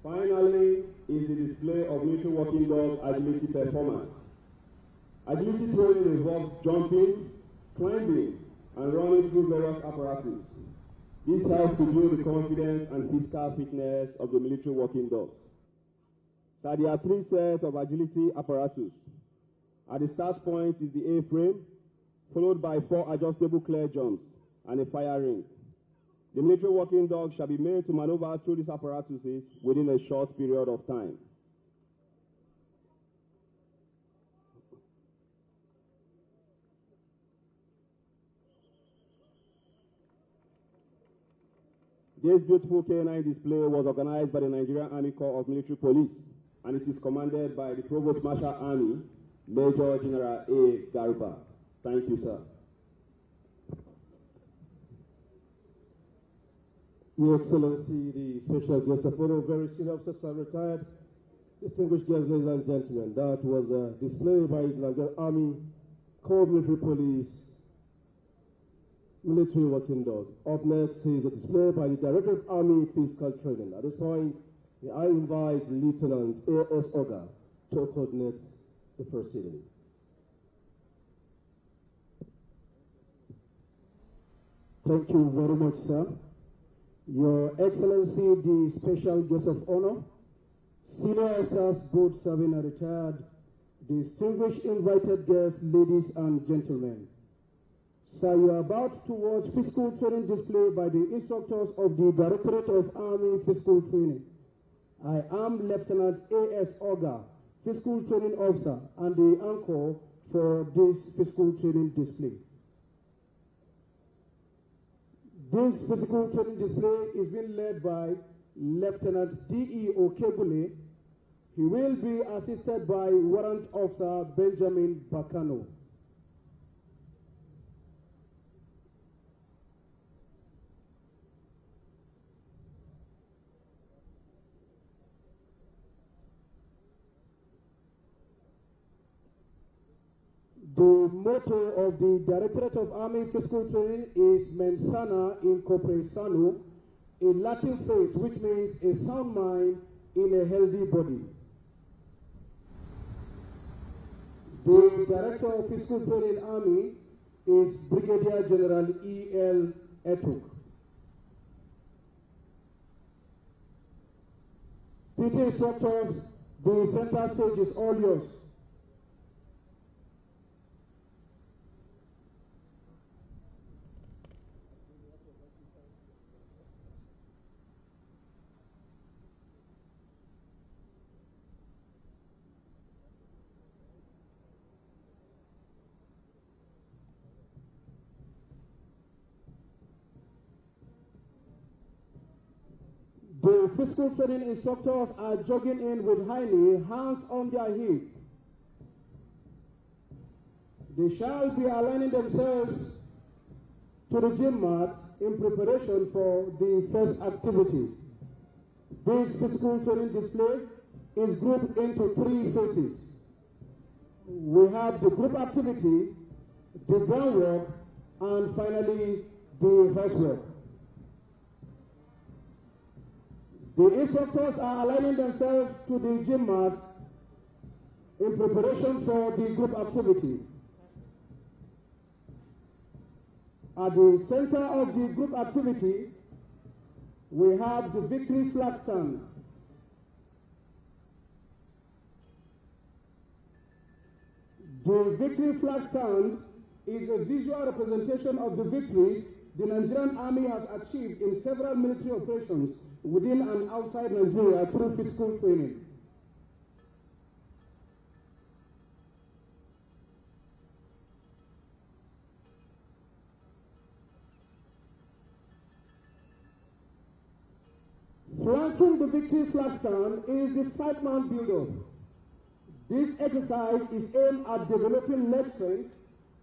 Finally, is the display of military working dog agility performance. Agility training involves jumping, climbing, and running through various apparatus. This helps to build the confidence and physical fitness of the military working dogs. So there are 3 sets of agility apparatus. At the start point is the A-frame, followed by 4 adjustable clear jumps and a fire ring. The military working dog shall be made to maneuver through these apparatuses within a short period of time. This beautiful K9 display was organized by the Nigerian Army Corps of Military Police, and it is commanded by the Provost Marshal Army, Major General A. Garba. Thank you, sir.
Your Excellency, the Special Guest of Honor, very senior officers are retired. Distinguished guests, ladies and gentlemen, that was a display by the Nigerian Army, Corps of Military Police, military working dog. Up next is a display by the Director of Army Physical Training. At this point, I invite Lieutenant A.S. Oga to coordinate the proceeding.
Thank you very much, sir. Your Excellency, the Special Guest of Honor, senior officers both serving and retired, distinguished invited guests, ladies and gentlemen. Sir, you are about to watch physical training display by the instructors of the Directorate of Army Physical Training. I am Lieutenant A.S. Oga, Physical Training Officer, and the anchor for this physical training display. This physical training display is being led by Lieutenant D.E. Okebule. He will be assisted by Warrant Officer Benjamin Bakano.
The motto of the Directorate of Army Physical Training is Mens Sana in Corpore Sano, a Latin phrase which means a sound mind in a healthy body. The Director of Physical Training Army is Brigadier General E.L. Etuk. PT instructors, the center stage is all yours. The physical training instructors are jogging in with high knee, hands on their hip. They shall be aligning themselves to the gym mat in preparation for the first activity. This physical training display is grouped into 3 phases. We have the group activity, the groundwork, and finally the horsework. The instructors are aligning themselves to the gym mat in preparation for the group activity. At the center of the group activity, we have the victory flag stand. The victory flag stand is a visual representation of the victories the Nigerian Army has achieved in several military operations within and outside Nigeria through physical training. Flanking the victory flag stand is the 5-man build-up. This exercise is aimed at developing leg strength,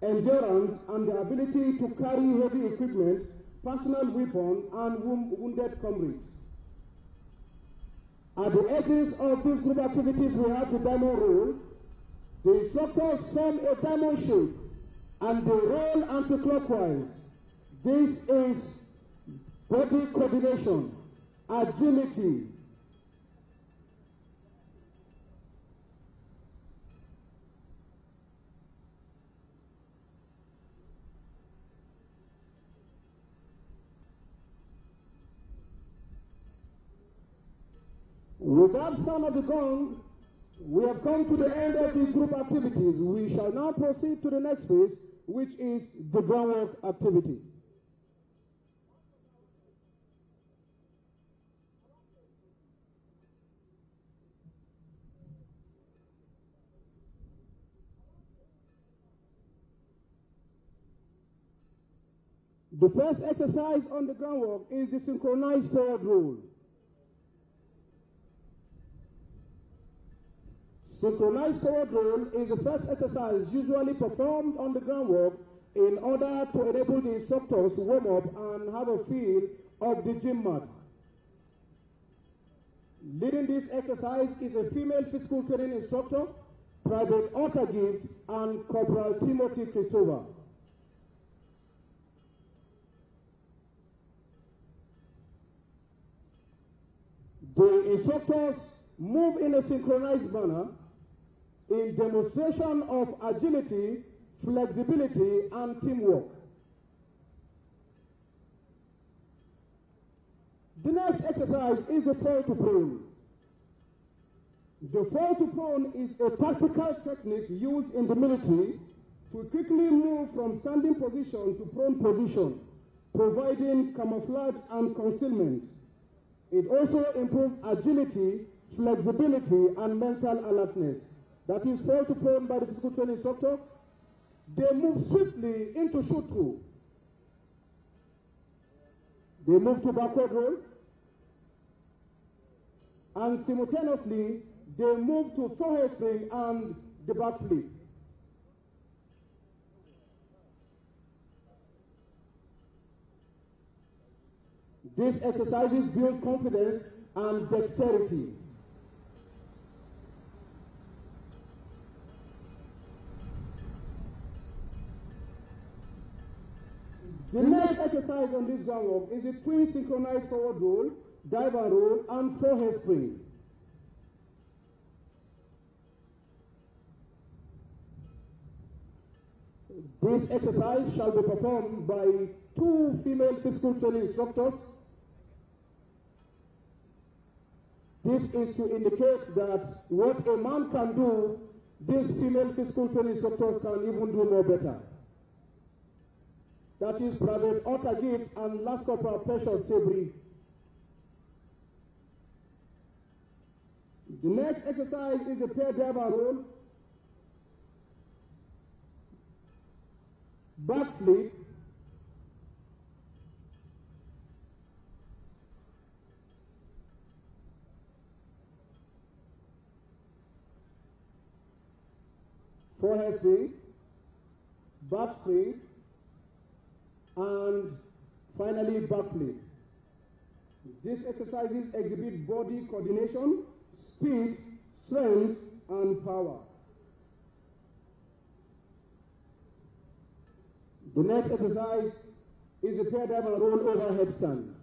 endurance, and the ability to carry heavy equipment, personal weapon, and wounded comrades. At the edges of these group activities, we have the diamond roll. The instructors form a diamond shape and they roll anti-clockwise. This is body coordination, agility. With that sound of the gong, we have come to the end of the group activities. We shall now proceed to the next phase, which is the groundwork activity. The first exercise on the groundwork is the synchronized forward roll. Synchronized forward roll is the first exercise usually performed on the groundwork in order to enable the instructors to warm up and have a feel of the gym mat. Leading this exercise is a female physical training instructor, Private Otter Gift, and Corporal Timothy Christopher. The instructors move in a synchronized manner in demonstration of agility, flexibility, and teamwork. The next exercise is the fall to prone. The fall to prone is a tactical technique used in the military to quickly move from standing position to prone position, providing camouflage and concealment. It also improves agility, flexibility, and mental alertness. That is fall to prone by the physical training instructor. They move swiftly into shoot through. They move to backward roll. And simultaneously, they move to forehead spring and the back flip. These exercises build confidence and dexterity. The next exercise on this groundwork is a twin synchronized forward roll, dive and roll, and forehead spring. This exercise shall be performed by 2 female physical training instructors. This is to indicate that what a man can do, these female physical training instructors can even do more better. That is Private Otter Gift and Last Corporal Precious Sabri. The next exercise is a pair dive and roll, back flip, forehead swing, back swing, and finally back flip. These exercises exhibit body coordination, speed, strength, and power. The next exercise is a pair dive and roll over headstand.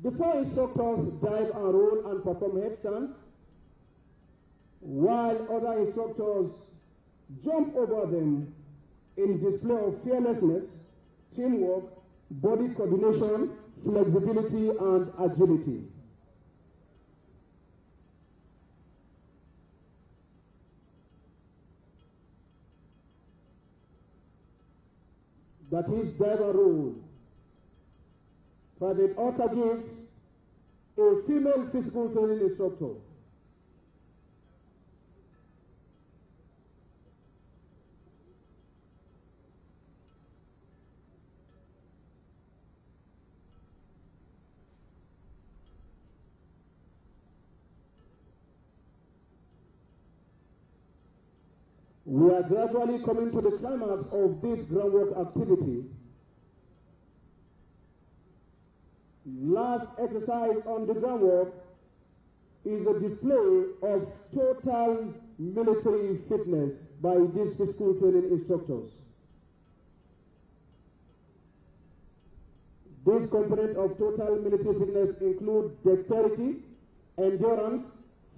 The 4 instructors dive and roll and perform headstand, while other instructors jump over them in display of fearlessness, teamwork, body coordination, flexibility, and agility. That is dive and roll. Private Otter gives a female physical training instructor. We are gradually coming to the climax of this groundwork activity. Last exercise on the groundwork is a display of total military fitness by these physical training instructors. This component of total military fitness include dexterity, endurance,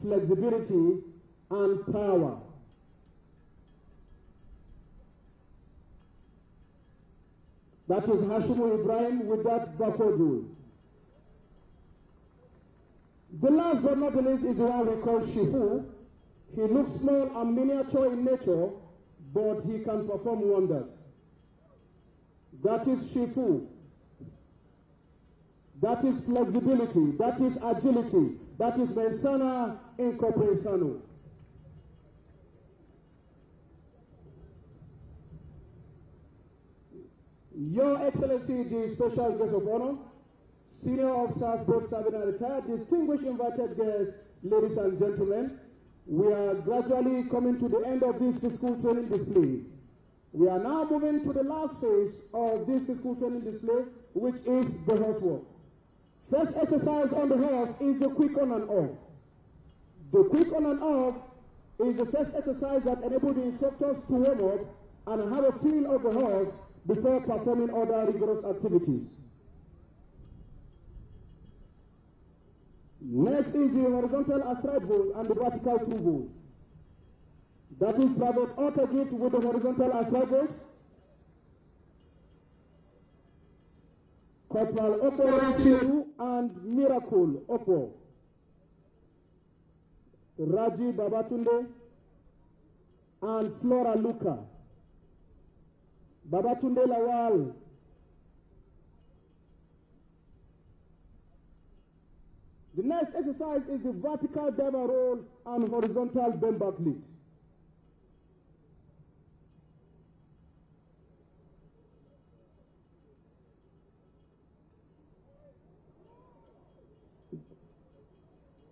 flexibility, and power. That is Hashimu Ibrahim with that backward rule. The last but not the least is the one we call Shifu. He looks small and miniature in nature, but he can perform wonders. That is Shifu. That is flexibility. That is agility. That is Mensana Incorporation. Your Excellency, the Special Guest of Honor, Senior Officers, both serving and retired, distinguished invited guests, ladies and gentlemen, we are gradually coming to the end of this physical training display. We are now moving to the last phase of this physical training display, which is the horse walk. First exercise on the horse is the quick on and off. The quick on and off is the first exercise that enables the instructors to warm up and have a feel of the horse before performing other rigorous activities. Next is the horizontal astride hold and the vertical through hold. That is Private Otter Gift with the horizontal astride hold. Corporal Opo and Miracle Opo. Raji Babatunde and Flora Luka. Babatunde Lawal. The next exercise is the vertical dive and roll and horizontal bend back lift.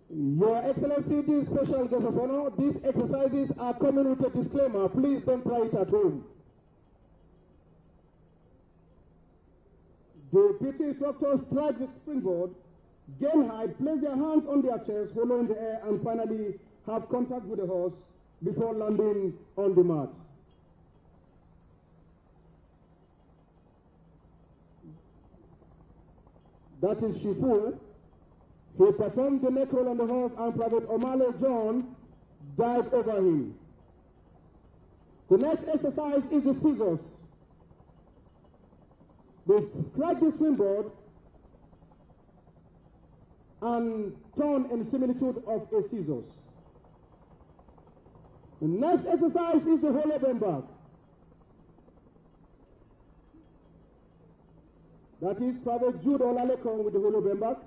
Your Excellency, the Special Guest of Honor, these exercises are coming with a disclaimer. Please don't try it at home. The PT instructors strike the springboard, gain height, place their hands on their chest, follow in the air, and finally have contact with the horse before landing on the mat. That is Shifu. He performed the neck roll on the horse, and Private Omale John dived over him. The next exercise is the scissors. They strike the swingboard and turn in similitude of a scissors. The next exercise is the hollow bemba. That is Private Jude Olalekong with the hollow bemba.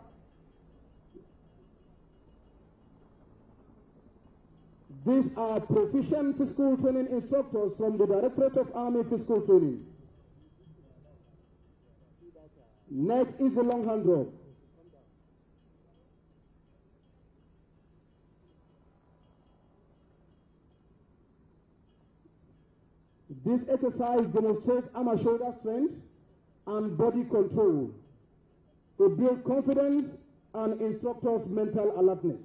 These are proficient physical training instructors from the Directorate of Army Physical Training. Next is the long hand drop. This exercise demonstrates arm and shoulder strength and body control to build confidence and instructors' mental alertness.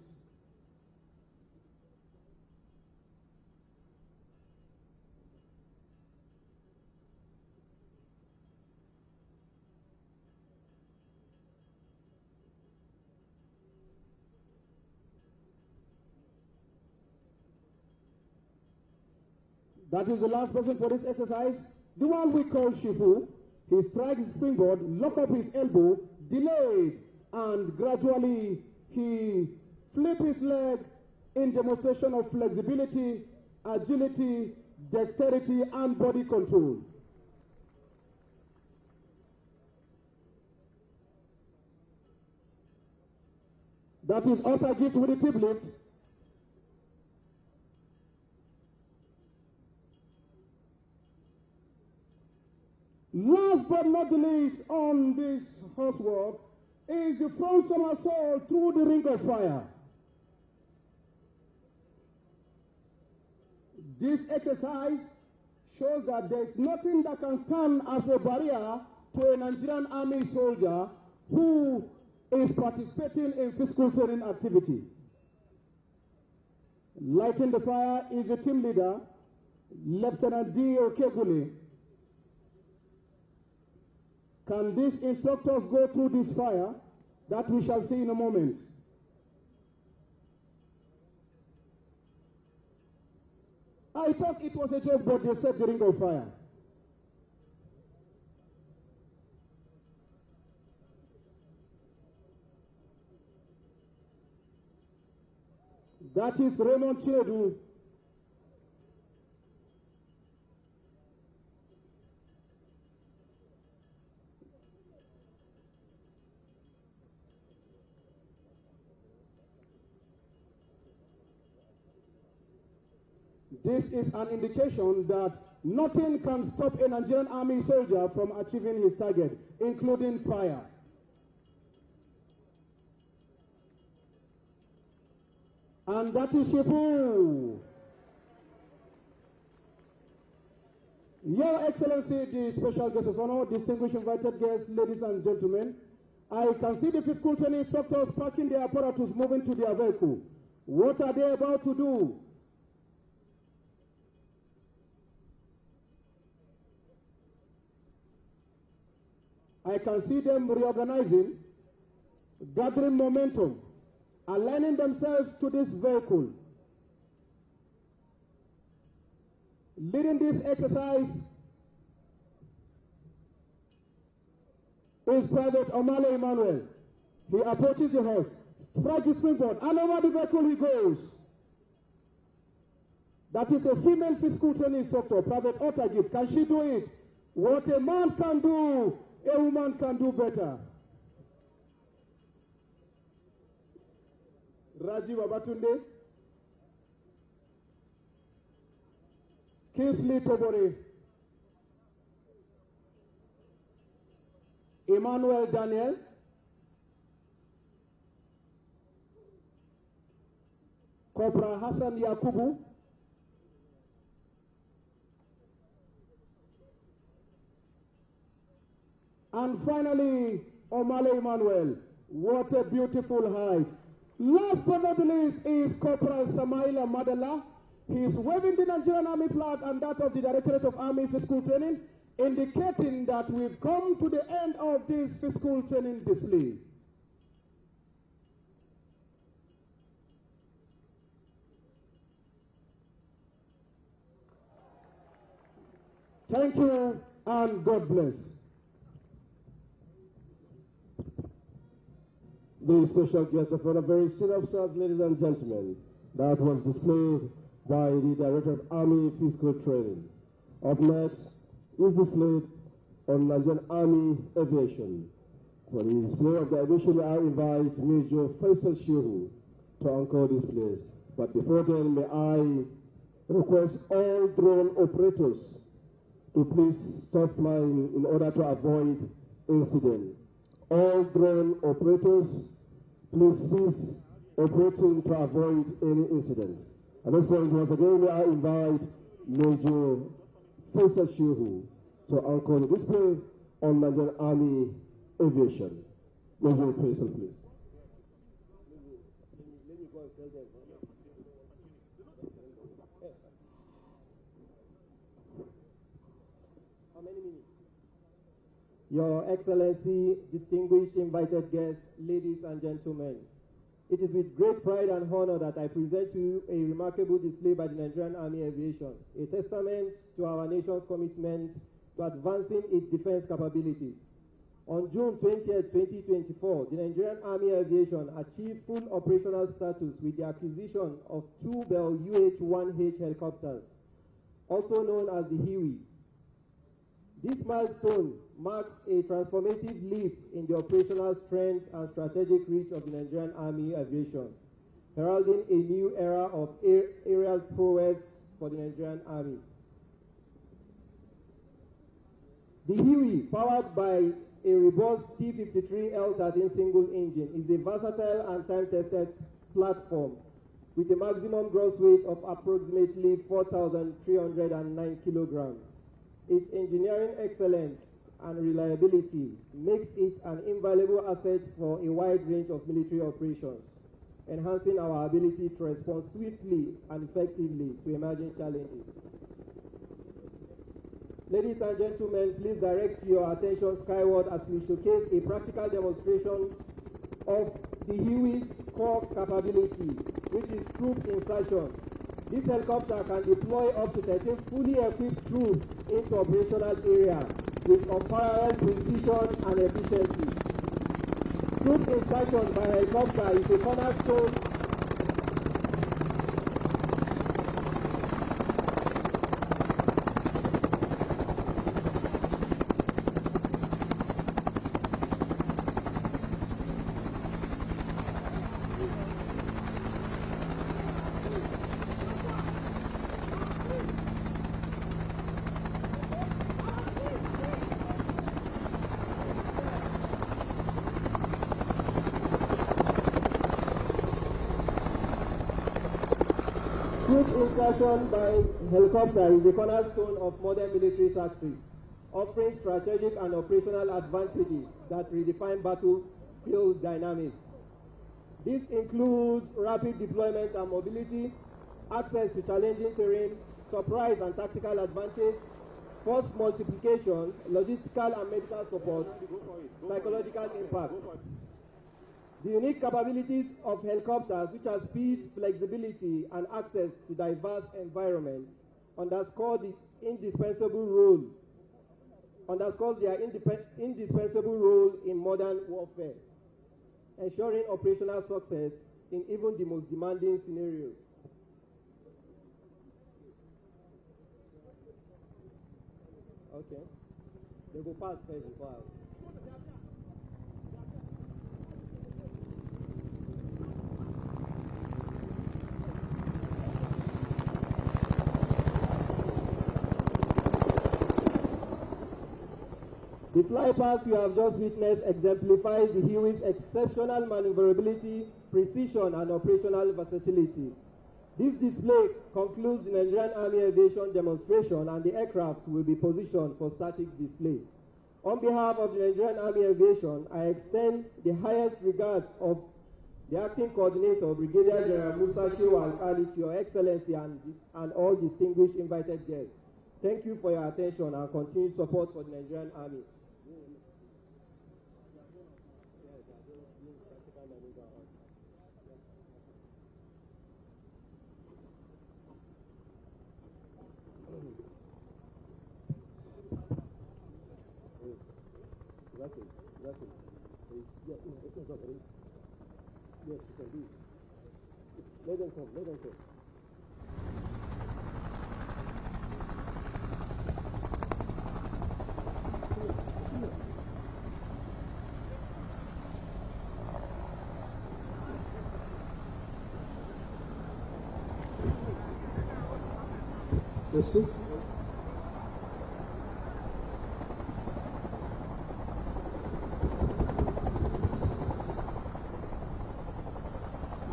That is the last person for this exercise, the one we call Shifu. He strikes his springboard, lock up his elbow, delayed, and gradually he flips his leg in demonstration of flexibility, agility, dexterity, and body control. That is upper gift with the tip lift. Last but not the least on this horse walk is the front somersault through the ring of fire. This exercise shows that there is nothing that can stand as a barrier to a Nigerian Army soldier who is participating in physical training activity. Lighting the fire is the team leader, Lieutenant D. Okegule. Can these instructors go through this fire? That we shall see in a moment. I thought it was a joke, but they set the ring of fire. That is Raymond Chedu. This is an indication that nothing can stop a Nigerian Army soldier from achieving his target, including fire. And that is Shifu. Your Excellency, the Special Guest of Honor, distinguished invited guests, ladies and gentlemen, I can see the physical training instructors parking their apparatus moving to their vehicle. What are they about to do? I can see them reorganizing, gathering momentum, aligning themselves to this vehicle. Leading this exercise is Private Omale Emmanuel. He approaches the horse, strikes the springboard, and over the vehicle he goes. That is a female physical training instructor, Private Otagip. Can she do it? What a man can do, a woman can do better. Rajiv Abatunde, Kingsley Tobore, Emmanuel Daniel, Corporal Hassan Yakubu, and finally, Omale Emmanuel. What a beautiful height. Last but not least is Corporal Samaila Madala. He is waving the Nigerian Army flag and that of the Directorate of Army Physical Training, indicating that we've come to the end of this physical training display. Thank you and God bless.
The special guest of honor, very senior officers, ladies and gentlemen, that was displayed by the Director of Army Physical Training. Up next is displayed on Nigerian Army Aviation. For the display of the aviation, I invite Major Faisal Shehu to anchor this place. But before then, may I request all drone operators to please stop flying in order to avoid incident. All drone operators, please cease operating to avoid any incident. At this point, once again, may I invite Major Faisal Shehu to anchor the display on Nigerian Army Aviation. Major Faisal, please.
How many minutes? Your Excellency, distinguished invited guests, ladies and gentlemen, it is with great pride and honor that I present to you a remarkable display by the Nigerian Army Aviation, a testament to our nation's commitment to advancing its defense capabilities. On June 20th, 2024, the Nigerian Army Aviation achieved full operational status with the acquisition of 2 Bell UH-1H helicopters, also known as the Huey. This milestone marks a transformative leap in the operational strength and strategic reach of the Nigerian Army Aviation, heralding a new era of aerial prowess for the Nigerian Army. The Huey, powered by a robust T-53 L-13 single engine, is a versatile and time-tested platform with a maximum gross weight of approximately 4,309 kilograms. Its engineering excellence and reliability makes it an invaluable asset for a wide range of military operations, enhancing our ability to respond swiftly and effectively to emerging challenges. Ladies and gentlemen, please direct your attention skyward as we showcase a practical demonstration of the Huey's core capability, which is troop insertion. This helicopter can deploy up to 13 fully equipped troops into operational area with unparalleled precision and efficiency. Troop insertion by helicopter is a cornerstone Troop insertion by helicopter is the cornerstone of modern military tactics, offering strategic and operational advantages that redefine battlefield dynamics. This includes rapid deployment and mobility, access to challenging terrain, surprise and tactical advantage, force multiplication, logistical and medical support, psychological impact. The unique capabilities of helicopters, which are speed, flexibility, and access to diverse environments, underscore their indispensable role in modern warfare, ensuring operational success in even the most demanding scenarios. Okay. They go fast first before I... The fly past you have just witnessed exemplifies the Huey's exceptional maneuverability, precision, and operational versatility. This display concludes the Nigerian Army Aviation demonstration, and the aircraft will be positioned for static display. On behalf of the Nigerian Army Aviation, I extend the highest regards of The acting coordinator, Brigadier General Musa Shehu Al-Ali, to Your Excellency and all distinguished invited guests. Thank you for your attention and continued support for the Nigerian Army.
Yes, you can do it. Let them come, let them come. Let's see.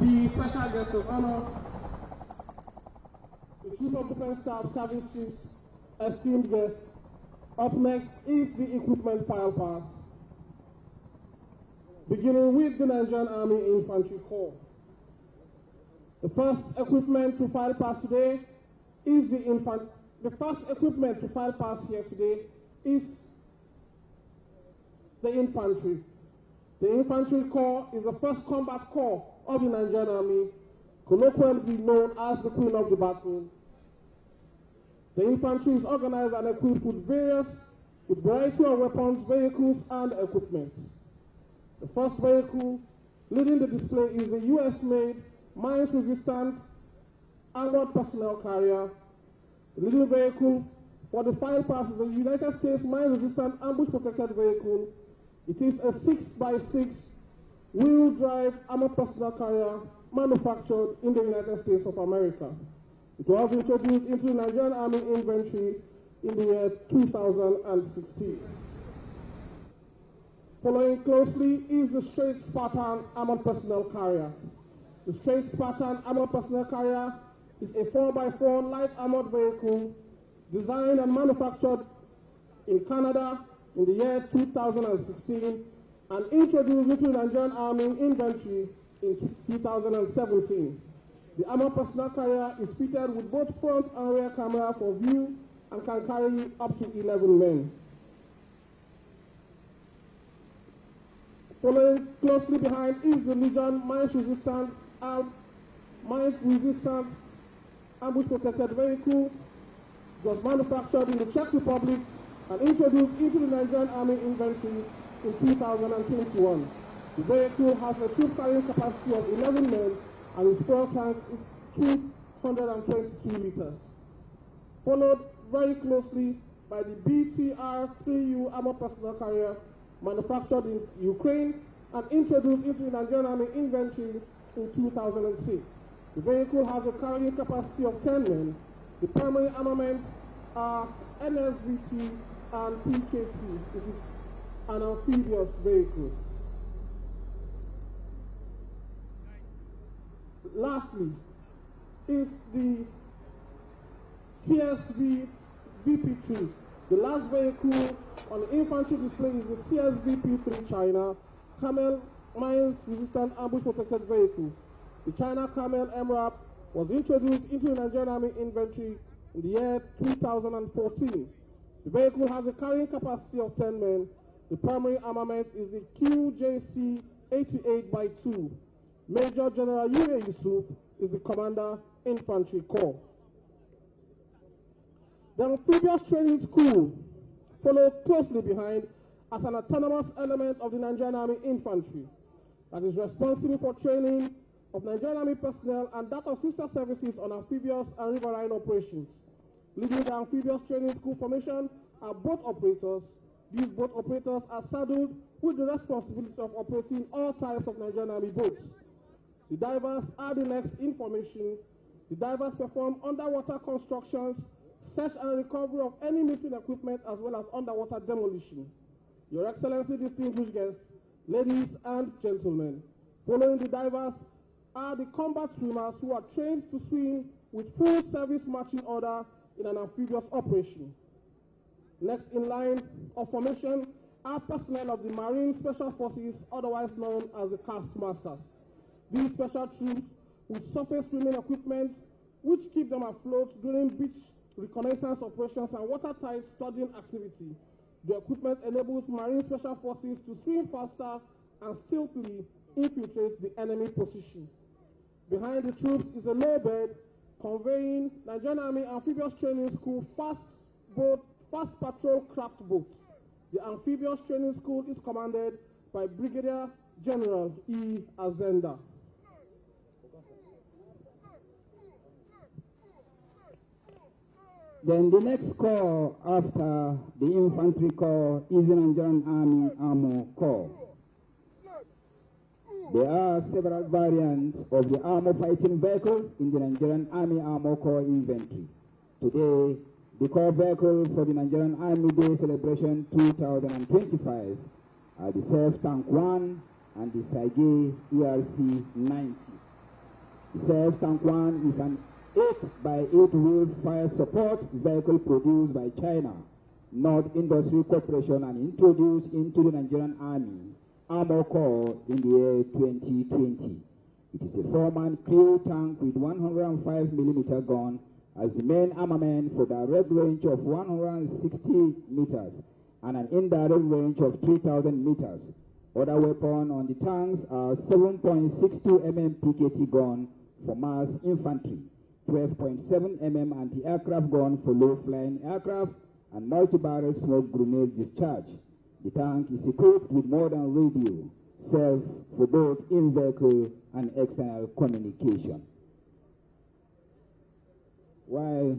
The special guest of honor, the Chief of Defense Staff Service Chiefs, esteemed guests. Up next is the equipment file pass, beginning with the Nigerian Army Infantry Corps. The first equipment to file pass today is the first equipment to file pass here today is the infantry. The Infantry Corps is the first combat corps of the Nigerian Army, colloquially known as the Queen of the Battle. The infantry is organized and equipped with variety of weapons, vehicles, and equipment. The first vehicle leading the display is the US-made mines-resistant armored personnel carrier. The leading vehicle for the file pass is the United States mine-resistant ambush-protected vehicle. It is a 6x6 wheel-drive armored personnel carrier manufactured in the United States of America. It was introduced into the Nigerian Army Infantry in the year 2016. Following closely is the Straight Spartan armored personnel carrier. The Straight Spartan armored personnel carrier is a 4x4 light armored vehicle designed and manufactured in Canada in the year 2016 and introduced into the Nigerian Army Infantry in 2017. The armored personnel carrier is fitted with both front and rear camera for view and can carry up to 11 men. Following closely behind is the Legion mines-resistant ambush-protected vehicle. It was manufactured in the Czech Republic and introduced into the Nigerian Army Infantry in 2021. The vehicle has a troop carrying capacity of 11 men and its fuel tank is 222 liters. Followed very closely by the BTR-3U armored personnel carrier manufactured in Ukraine and introduced into the Nigerian Army Infantry in 2006. The vehicle has a carrying capacity of 10 men. The primary armaments are NSVT and PKT. It is an amphibious vehicle. Lastly is the CSV VP3. The last vehicle on the infantry display is the CSVP3 China Camel mines-resistant ambush-protected vehicle. The China Camel MRAP was introduced into the Nigerian Army Infantry in the year 2014. The vehicle has a carrying capacity of 10 men. The primary armament is the QJC-88x2. Major General Yure Yusuf is the Commander, Infantry Corps. The Amphibious Training School follows closely behind as an autonomous element of the Nigerian Army Infantry that is responsible for training of Nigerian Army personnel and that of sister services on amphibious and riverine operations. Leading the Amphibious Training School formation are boat operators. These boat operators are saddled with the responsibility of operating all types of Nigerian Army boats. The divers are the next in formation. The divers perform underwater constructions, search and recovery of any missing equipment, as well as underwater demolition. Your Excellency, distinguished guests, ladies and gentlemen, following the divers are the combat swimmers who are trained to swim with full service marching order in an amphibious operation. Next in line of formation are personnel of the Marine Special Forces, otherwise known as the Cast Masters. These special troops with surface swimming equipment which keep them afloat during beach reconnaissance operations and watertight studying activity. The equipment enables Marine Special Forces to swim faster and stealthily infiltrate the enemy position. Behind the troops is a low bed conveying Nigerian Army Amphibious Training School fast patrol craft boat. The Amphibious Training School is commanded by Brigadier General E. Azenda.
Then the next corps after the Infantry Corps is the Nigerian Army Armor Corps. There are several variants of the armor fighting vehicle in the Nigerian Army Armor Corps Infantry. Today, the core vehicle for the Nigerian Army Day Celebration 2025 are the Self Tank 1 and the Sage ERC-90. The Self Tank 1 is an 8x8-wheel fire support vehicle produced by China, North Industry Corporation, and introduced into the Nigerian Army Armor Corps in the year 2020. It is a 4-man crew tank with 105mm gun as the main armament for direct range of 160 meters and an indirect range of 3,000 meters. Other weapons on the tanks are 7.62mm PKT gun for mass infantry, 12.7mm anti-aircraft gun for low-flying aircraft, and multi-barrel smoke grenade discharge. The tank is equipped with modern radio, served for both in-vehicle and external communication. While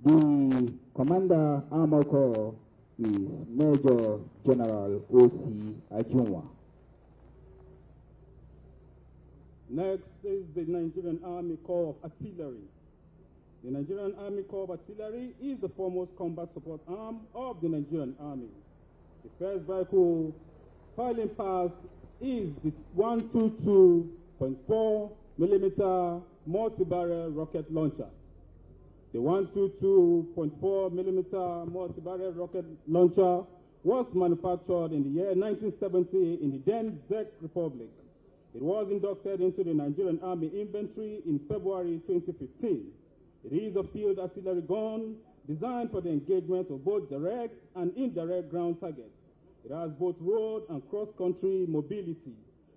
the Commander Armor Corps is Major General O.C. Ajunwa.
Next is the Nigerian Army Corps of Artillery. The Nigerian Army Corps of Artillery is the foremost combat support arm of the Nigerian Army. The first vehicle filing past is the 122.4mm multi-barrel rocket launcher. The 122.4mm multi-barrel rocket launcher was manufactured in the year 1970 in the then Czech Republic. It was inducted into the Nigerian Army Infantry in February 2015. It is a field artillery gun designed for the engagement of both direct and indirect ground targets. It has both road and cross-country mobility.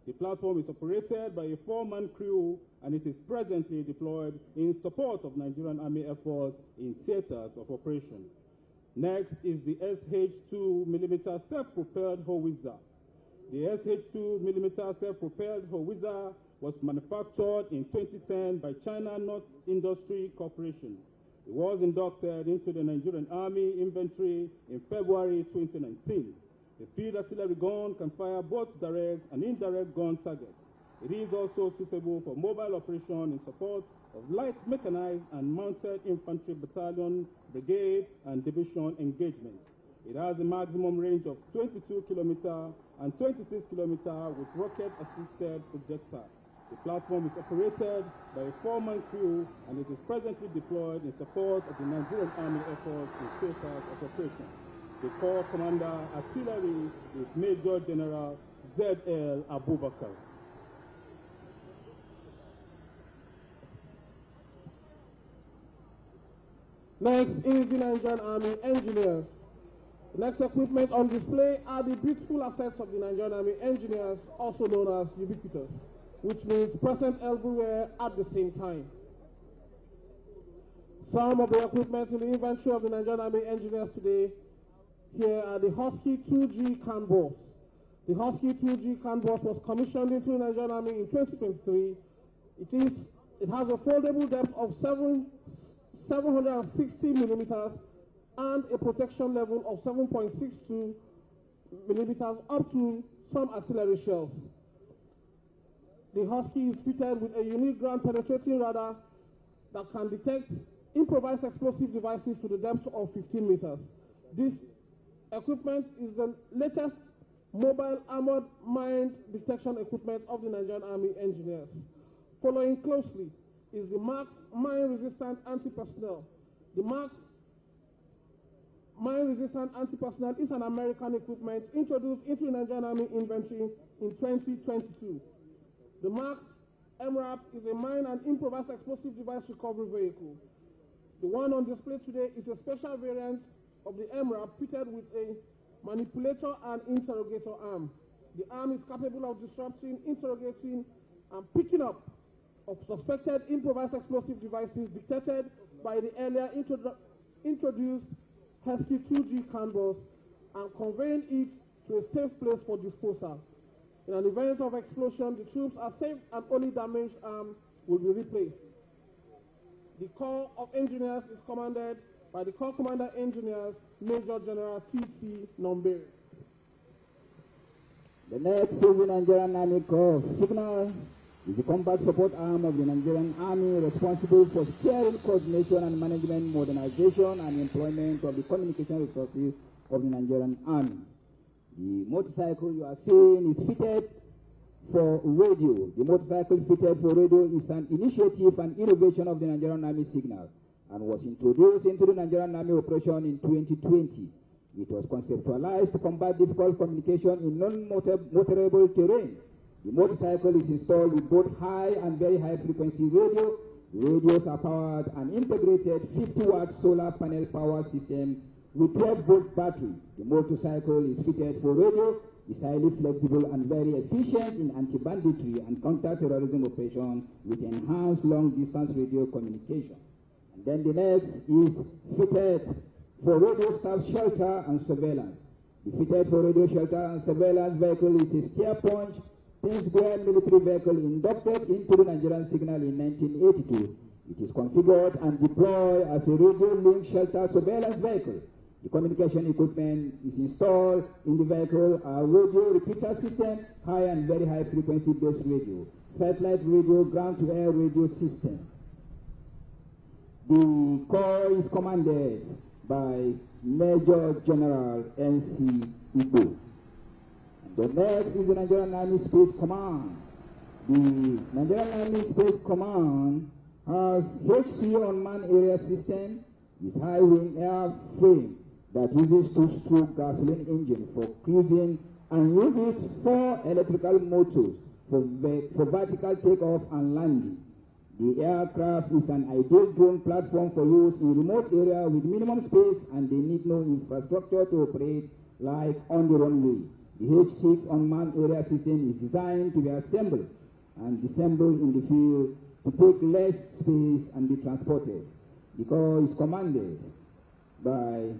The platform is operated by a 4-man crew, and it is presently deployed in support of Nigerian Army efforts in theaters of operation. Next is the SH-2mm self-propelled howitzer. The SH-2mm self-propelled howitzer was manufactured in 2010 by China North Industry Corporation. It was inducted into the Nigerian Army Infantry in February 2019. The field artillery gun can fire both direct and indirect gun targets. It is also suitable for mobile operation in support of light mechanized and mounted infantry battalion, brigade, and division engagements. It has a maximum range of 22 km and 26 km with rocket-assisted projectile. The platform is operated by a 4-man crew, and it is presently deployed in support of the Nigerian Army efforts in theaters of operation. The Corps Commander Artillery is Major General Z.L. Abubakar.
Next is the Nigerian Army Engineers. The next equipment on display are the beautiful assets of the Nigerian Army Engineers, also known as ubiquitous, which means present everywhere at the same time. Some of the equipment in the inventory of the Nigerian Army Engineers today. Here are the Husky 2G canvas. The Husky 2G canvas was commissioned into the Nigerian Army in 2023. It has a foldable depth of 760 millimeters and a protection level of 7.62 millimeters up to some artillery shells. The Husky is fitted with a unique ground penetrating radar that can detect improvised explosive devices to the depth of 15 meters. This equipment is the latest mobile armored mine detection equipment of the Nigerian Army Engineers. Following closely is the MAX mine-resistant anti-personnel. The MAX mine-resistant anti-personnel is an American equipment introduced into the Nigerian Army Infantry in 2022. The MAX MRAP is a mine and improvised explosive device recovery vehicle. The one on display today is a special variant of the MRAP fitted with a manipulator and interrogator arm. The arm is capable of disrupting, interrogating, and picking up of suspected improvised explosive devices detected by the earlier introduced Husky 2G canvas and conveying it to a safe place for disposal. In an event of explosion, the troops are safe and only damaged arm will be replaced. The Corps of Engineers is commanded by the Corps Commander Engineers, Major General T.C. Nombere.
The next is the Nigerian Army Corps. Signal is the combat support arm of the Nigerian Army responsible for steering, coordination, and management, modernization, and employment of the communication resources of the Nigerian Army. The motorcycle you are seeing is fitted for radio. The motorcycle fitted for radio is an initiative and innovation of the Nigerian Army Signal and was introduced into the Nigerian Army operation in 2020. It was conceptualized to combat difficult communication in non-motorable terrain. The motorcycle is installed with both high and very high frequency radio. The radios are powered and integrated 50-watt solar panel power system with 12-volt battery. The motorcycle is fitted for radio, is highly flexible and very efficient in anti-banditry and counter-terrorism operation with enhanced long-distance radio communication. And then the next is fitted for radio staff shelter and surveillance. The fitted for radio shelter and surveillance vehicle is a steer-punch, 10-square military vehicle inducted into the Nigerian Signal in 1982. It is configured and deployed as a radio link shelter surveillance vehicle. The communication equipment is installed in the vehicle, a radio repeater system, high and very high frequency based radio, satellite radio, ground-to-air radio system. The Corps is commanded by Major General N.C. Igbo. The next is the Nigerian Army Space Command. The Nigerian Army Space Command has HC unmanned area system, is high-wing airframe that uses two-stroke gasoline engine for cruising and uses 4 electrical motors for vertical takeoff and landing. The aircraft is an ideal drone platform for use in remote areas with minimum space, and they need no infrastructure to operate like on the runway. The H6 unmanned area system is designed to be assembled and disassembled in the field to take less space and be transported. The Corps is commanded by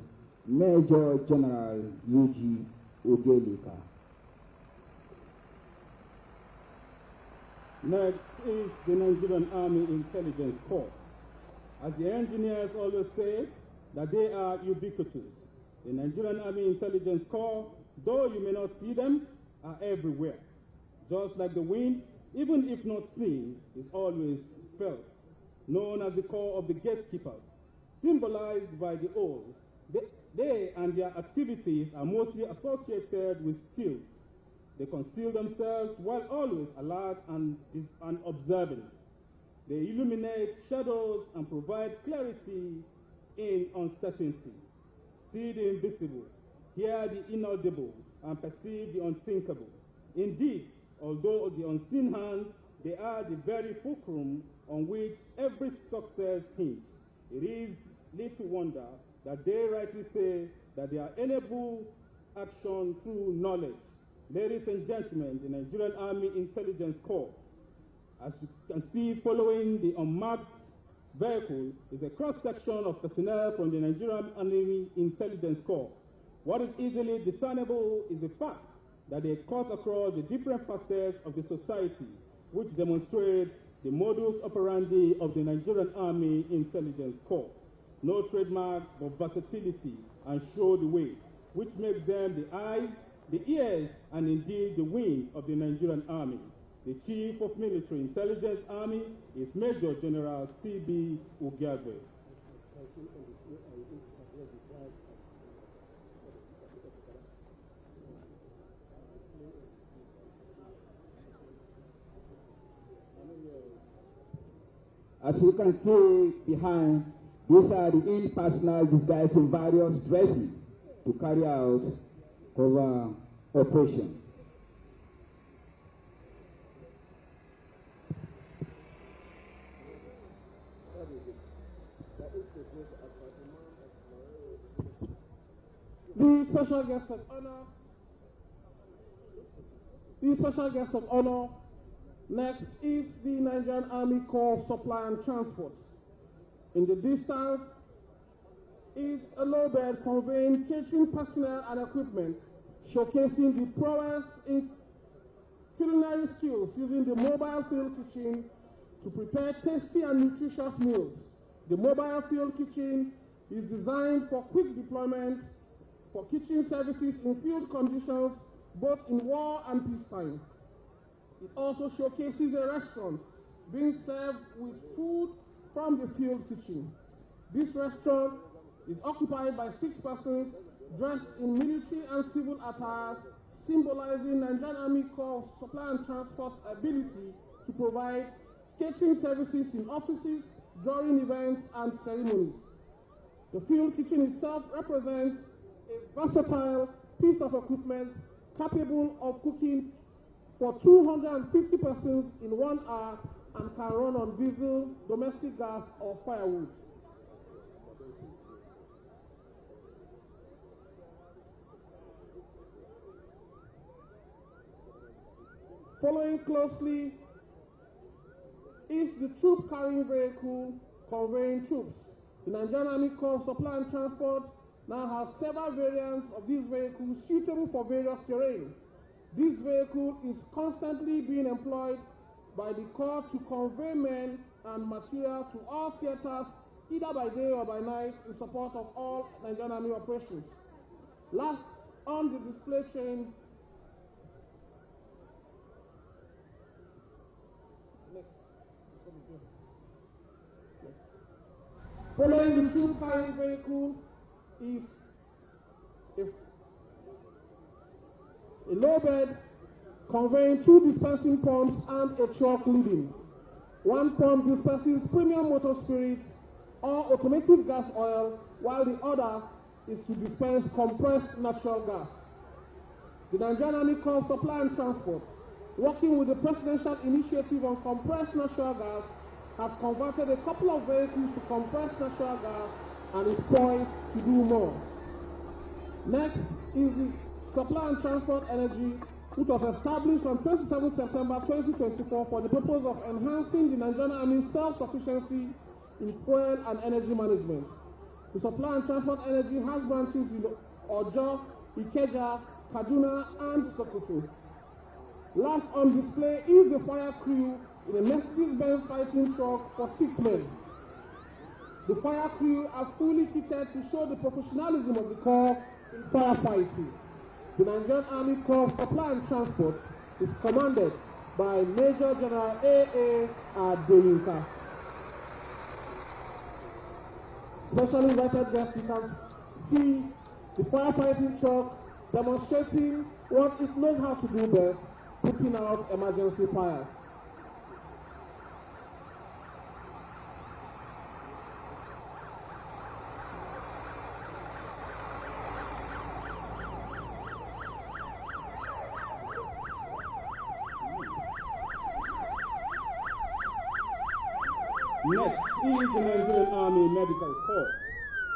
Major General U.G. Ogelika.
Next is the Nigerian Army Intelligence Corps. As the engineers always say, that they are ubiquitous. The Nigerian Army Intelligence Corps, though you may not see them, are everywhere. Just like the wind, even if not seen, is always felt. Known as the Corps of the Gatekeepers, symbolized by the owl, they and their activities are mostly associated with skills. They conceal themselves while always alert and observant. They illuminate shadows and provide clarity in uncertainty. See the invisible, hear the inaudible, and perceive the unthinkable. Indeed, although the unseen hand, they are the very fulcrum on which every success hinges. It is little wonder that they rightly say that they are enable action through knowledge. Ladies and gentlemen, the Nigerian Army Intelligence Corps, as you can see following the unmarked vehicle, is a cross-section of personnel from the Nigerian Army Intelligence Corps. What is easily discernible is the fact that they cut across the different facets of the society, which demonstrates the modus operandi of the Nigerian Army Intelligence Corps. No trademarks but versatility, and show the way, which makes them the eyes, the ears, and indeed the wing of the Nigerian Army. The Chief of Military Intelligence Army is Major General C.B. Ugiagwe.
As you can see behind, these are the in-personnel disguised in various dresses to carry out cover operation.
special guest of honor, next is the Nigerian Army Corps Supply and Transport. In the distance is a low-bed conveying catering personnel and equipment, showcasing the prowess in culinary skills using the mobile field kitchen to prepare tasty and nutritious meals. The mobile field kitchen is designed for quick deployment for kitchen services in field conditions, both in war and peacetime. It also showcases a restaurant being served with food from the field kitchen. This restaurant is occupied by 6 persons dressed in military and civil attire, symbolizing Nigerian Army Corps Supply and Transport's ability to provide catering services in offices, during events and ceremonies. The field kitchen itself represents a versatile piece of equipment capable of cooking for 250 persons in 1 hour and can run on diesel, domestic gas or firewood. Following closely is the troop carrying vehicle conveying troops. The Nigerian Army Corps Supply and Transport now has several variants of these vehicles suitable for various terrain. This vehicle is constantly being employed by the Corps to convey men and material to all theaters, either by day or by night, in support of all Nigerian Army operations. Last on the display chain, following the troop carrying vehicle is a low bed conveying 2 dispensing pumps and a truck leading. 1 pump dispenses premium motor spirits or automatic gas oil, while the other is to dispense compressed natural gas. The Nigerian Army Corps Supply and Transport, working with the Presidential Initiative on Compressed Natural Gas, has converted a couple of vehicles to compressed natural gas and is poised to do more. Next is the Supply and Transport Energy, which was established on 27 September 2024 for the purpose of enhancing the Nigerian Army's self-sufficiency in fuel and energy management. The Supply and Transport Energy has branches in Ojo, Ikeja, Kaduna, and Sokoto. Last on display is the fire crew in a Mercedes-Benz fighting truck for 6 men. The fire crew are fully fitted to show the professionalism of the Corps in firefighting. The Nigerian Army Corps Supply and Transport is commanded by Major General A.A. Adeynka. Special invited guests, you can see the firefighting truck demonstrating what it knows how to do best, putting out emergency fires.
Next is the Nigerian Army Medical Corps.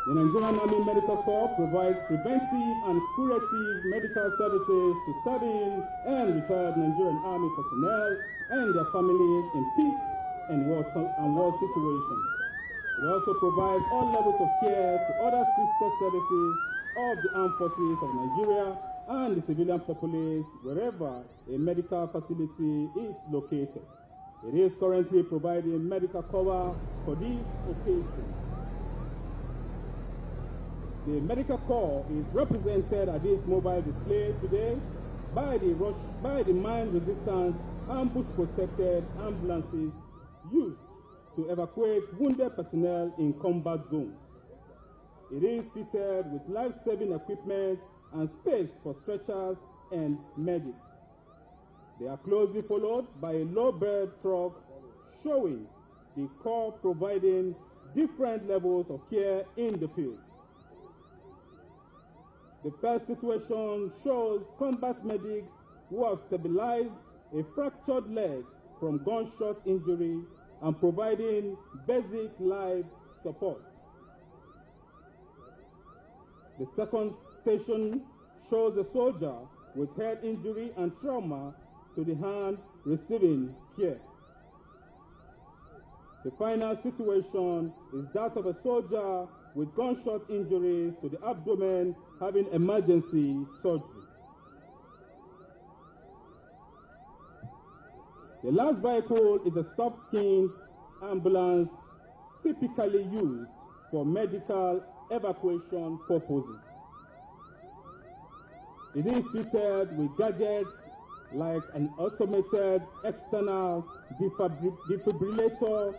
The Nigerian Army Medical Corps provides preventive and curative medical services to serving and retired Nigerian Army personnel and their families in peace and war situations. It also provides all levels of care to other sister services of the armed forces of Nigeria and the civilian populace wherever a medical facility is located. It is currently providing medical cover for this occasion. The Medical Corps is represented at this mobile display today by the mine-resistant, ambush-protected ambulances used to evacuate wounded personnel in combat zones. It is fitted with life-saving equipment and space for stretchers and medics. They are closely followed by a low-bed truck showing the Corps providing different levels of care in the field. The first situation shows combat medics who have stabilized a fractured leg from gunshot injury and providing basic life support. The second station shows a soldier with head injury and trauma to the hand receiving care. The final situation is that of a soldier with gunshot injuries to the abdomen having emergency surgery. The last vehicle is a soft-skinned ambulance typically used for medical evacuation purposes. It is fitted with gadgets like an automated external defibrillator,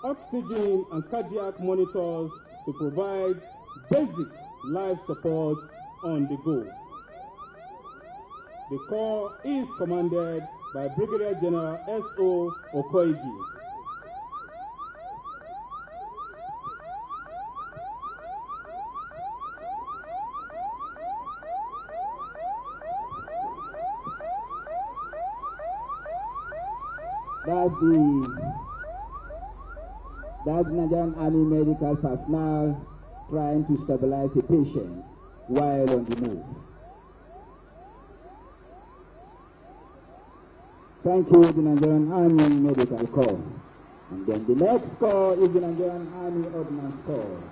oxygen and cardiac monitors to provide basic life support on the go. The corps is commanded by Brigadier General S.O. Okoigi.
That's Nigerian Army medical personnel trying to stabilize a patient while on the move. Thank you, the Nigerian Army Medical Corps. And then the next corps is the Nigerian Army Ordnance Corps.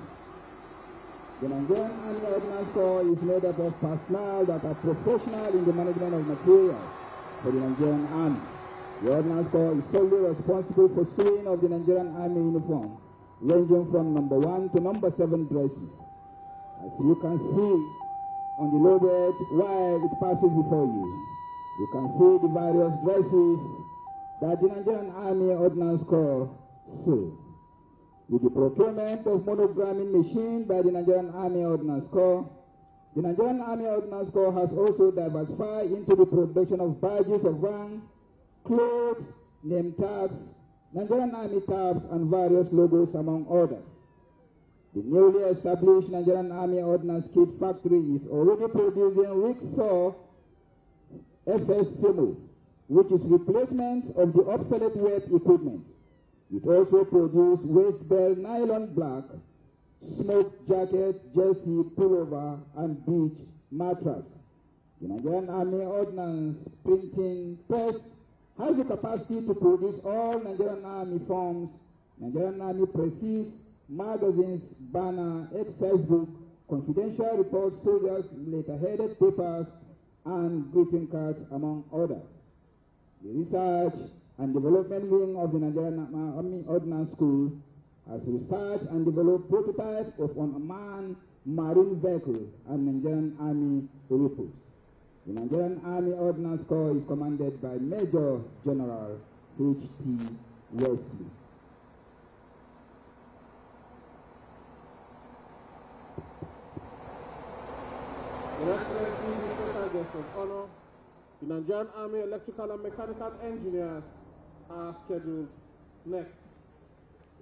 The Nigerian Army Ordnance Corps is made up of personnel that are professional in the management of materials for the Nigerian Army. The Ordnance Corps is solely responsible for sewing of the Nigerian Army uniform, ranging from number 1 to number 7 dresses. As you can see on the low bed while it passes before you, you can see the various dresses that the Nigerian Army Ordnance Corps sew. With the procurement of monogramming machine by the Nigerian Army Ordnance Corps, the Nigerian Army Ordnance Corps has also diversified into the production of badges of rank, clothes, name tags, Nigerian Army tabs, and various logos, among others. The newly established Nigerian Army Ordnance Kit Factory is already producing Ricksaw FS Simo, which is replacement of the obsolete web equipment. It also produces waist belt nylon black, smoke jacket, jersey, pullover, and beach mattress. The Nigerian Army Ordnance Printing Press has the capacity to produce all Nigerian Army forms, Nigerian Army presses, magazines, banner, exercise book, confidential reports, soldiers, letterheaded papers, and greeting cards, among others. The Research and Development Wing of the Nigerian Army Ordnance School has researched and developed prototypes of unmanned marine vehicle and Nigerian Army rifles. The Nigerian Army Ordnance Corps is commanded by Major General H.T. Wesley.
Your Excellency, Mr. Guest of Honor, the Nigerian Army Electrical and Mechanical Engineers are scheduled next.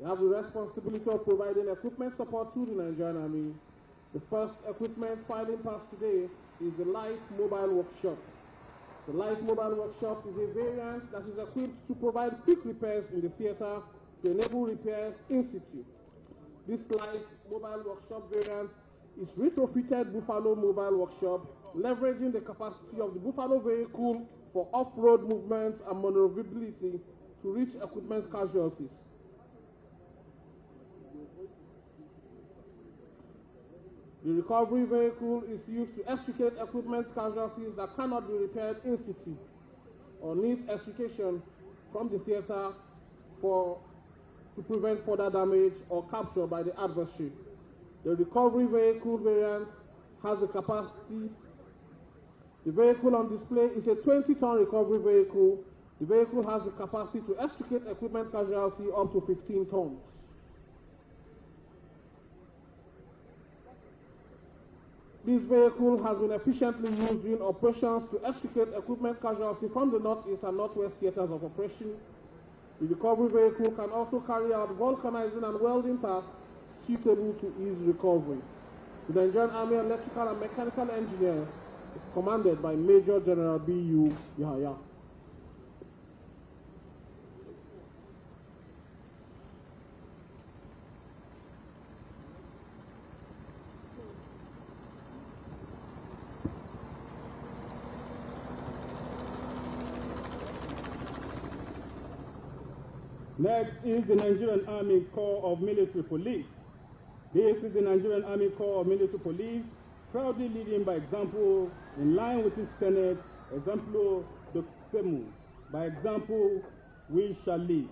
They have the responsibility of providing equipment support to the Nigerian Army. The first equipment filing pass today is the Light Mobile Workshop. The Light Mobile Workshop is a variant that is equipped to provide quick repairs in the theater to enable repairs in situ. This Light Mobile Workshop variant is retrofitted Buffalo Mobile Workshop, leveraging the capacity of the Buffalo vehicle for off-road movement and maneuverability to reach equipment casualties. The recovery vehicle is used to extricate equipment casualties that cannot be repaired in situ or needs extrication from the theater to prevent further damage or capture by the adversary. The recovery vehicle variant has the capacity. The vehicle on display is a 20-ton recovery vehicle. The vehicle has the capacity to extricate equipment casualty up to 15 tons. This vehicle has been efficiently used in operations to extricate equipment casualty from the northeast and northwest theaters of operation. The recovery vehicle can also carry out vulcanizing and welding tasks suitable to ease recovery. The Nigerian Army Electrical and Mechanical Engineer is commanded by Major General B.U. Yahya.
Next is the Nigerian Army Corps of Military Police. This is the Nigerian Army Corps of Military Police, proudly leading by example in line with its tenet, exemplo doctemus. By example, we shall lead.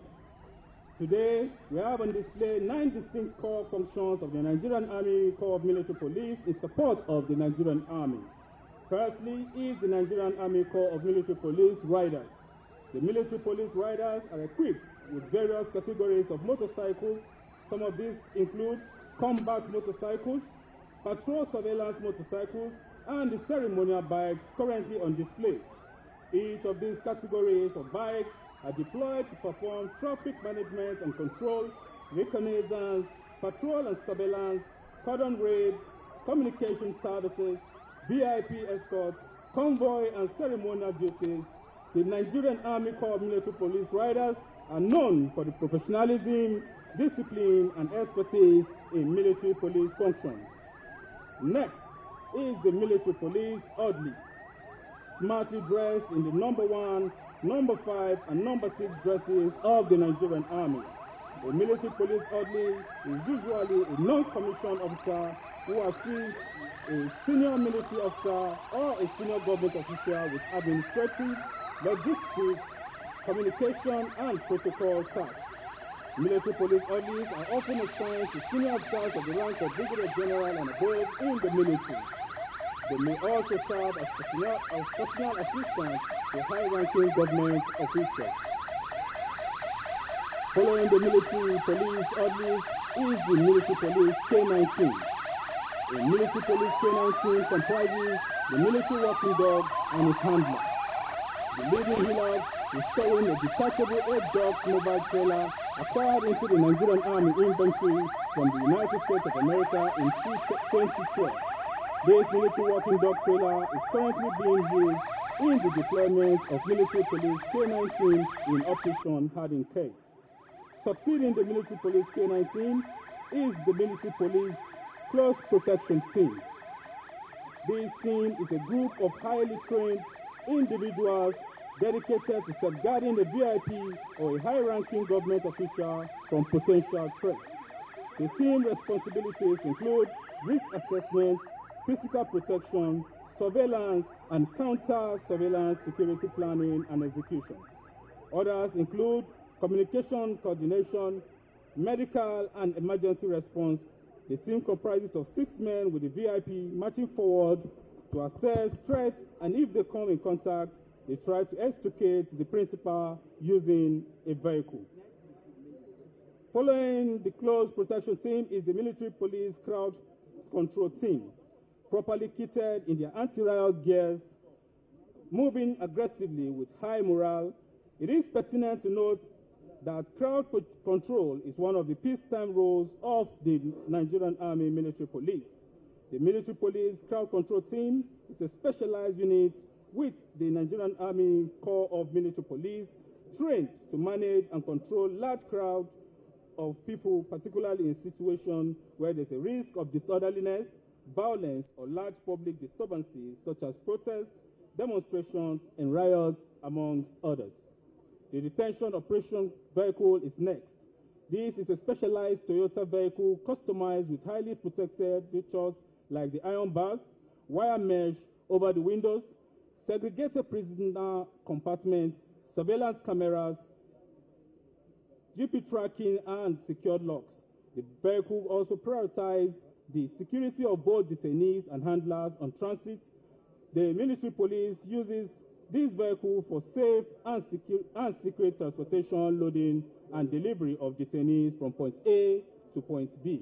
Today, we have on display 9 distinct core functions of the Nigerian Army Corps of Military Police in support of the Nigerian Army. Firstly is the Nigerian Army Corps of Military Police Riders. The military police riders are equipped with various categories of motorcycles. Some of these include combat motorcycles, patrol surveillance motorcycles, and the ceremonial bikes currently on display. Each of these categories of bikes are deployed to perform traffic management and control, reconnaissance, patrol and surveillance, cordon raids, communication services, VIP escorts, convoy and ceremonial duties. The Nigerian Army Corps of Military Police Riders are known for the professionalism, discipline, and expertise in military police functions. Next is the military police orderlies, smartly dressed in the number 1, number 5, and number 6 dresses of the Nigerian Army. A military police orderly is usually a non-commissioned officer who assists a senior military officer or a senior government official with administrative, logistics, communication, and protocol tasks. Military police orderlies are often assigned to senior officers of the rank of brigadier general and above in the military. They may also serve as personal assistants to high-ranking government officials. Following the military police orderlies is the military police K-19. A military police K-19 comprises the military working dog and its handler. The leading hillock is showing a detachable 8-dog mobile trailer acquired into the Nigerian Army Infantry from the United States of America in 2012. This military working dog trailer is currently being used in the deployment of military police K-19 in Operation Hardin K. Succeeding the military police K-19 is the military police close protection team. This team is a group of highly trained individuals dedicated to safeguarding a VIP or a high-ranking government official from potential threats. The team responsibilities include risk assessment, physical protection, surveillance, and counter-surveillance security planning and execution. Others include communication coordination, medical and emergency response. The team comprises of 6 men with the VIP marching forward to assess threats, and if they come in contact, they try to extricate the principal using a vehicle. Following the close protection team is the military police crowd control team, properly kitted in their anti-riot gears, moving aggressively with high morale. It is pertinent to note that crowd control is one of the peacetime roles of the Nigerian Army Military Police. The military police crowd control team is a specialized unit with the Nigerian Army Corps of Military Police trained to manage and control large crowds of people, particularly in situations where there's a risk of disorderliness, violence, or large public disturbances such as protests, demonstrations, and riots, amongst others. The detention operation vehicle is next. This is a specialized Toyota vehicle customized with highly protected features like the iron bars, wire mesh over the windows, segregated prisoner compartments, surveillance cameras, GP tracking, and secured locks. The vehicle also prioritizes the security of both detainees and handlers on transit. The military police uses this vehicle for safe and secret transportation, loading, and delivery of detainees from point A to point B.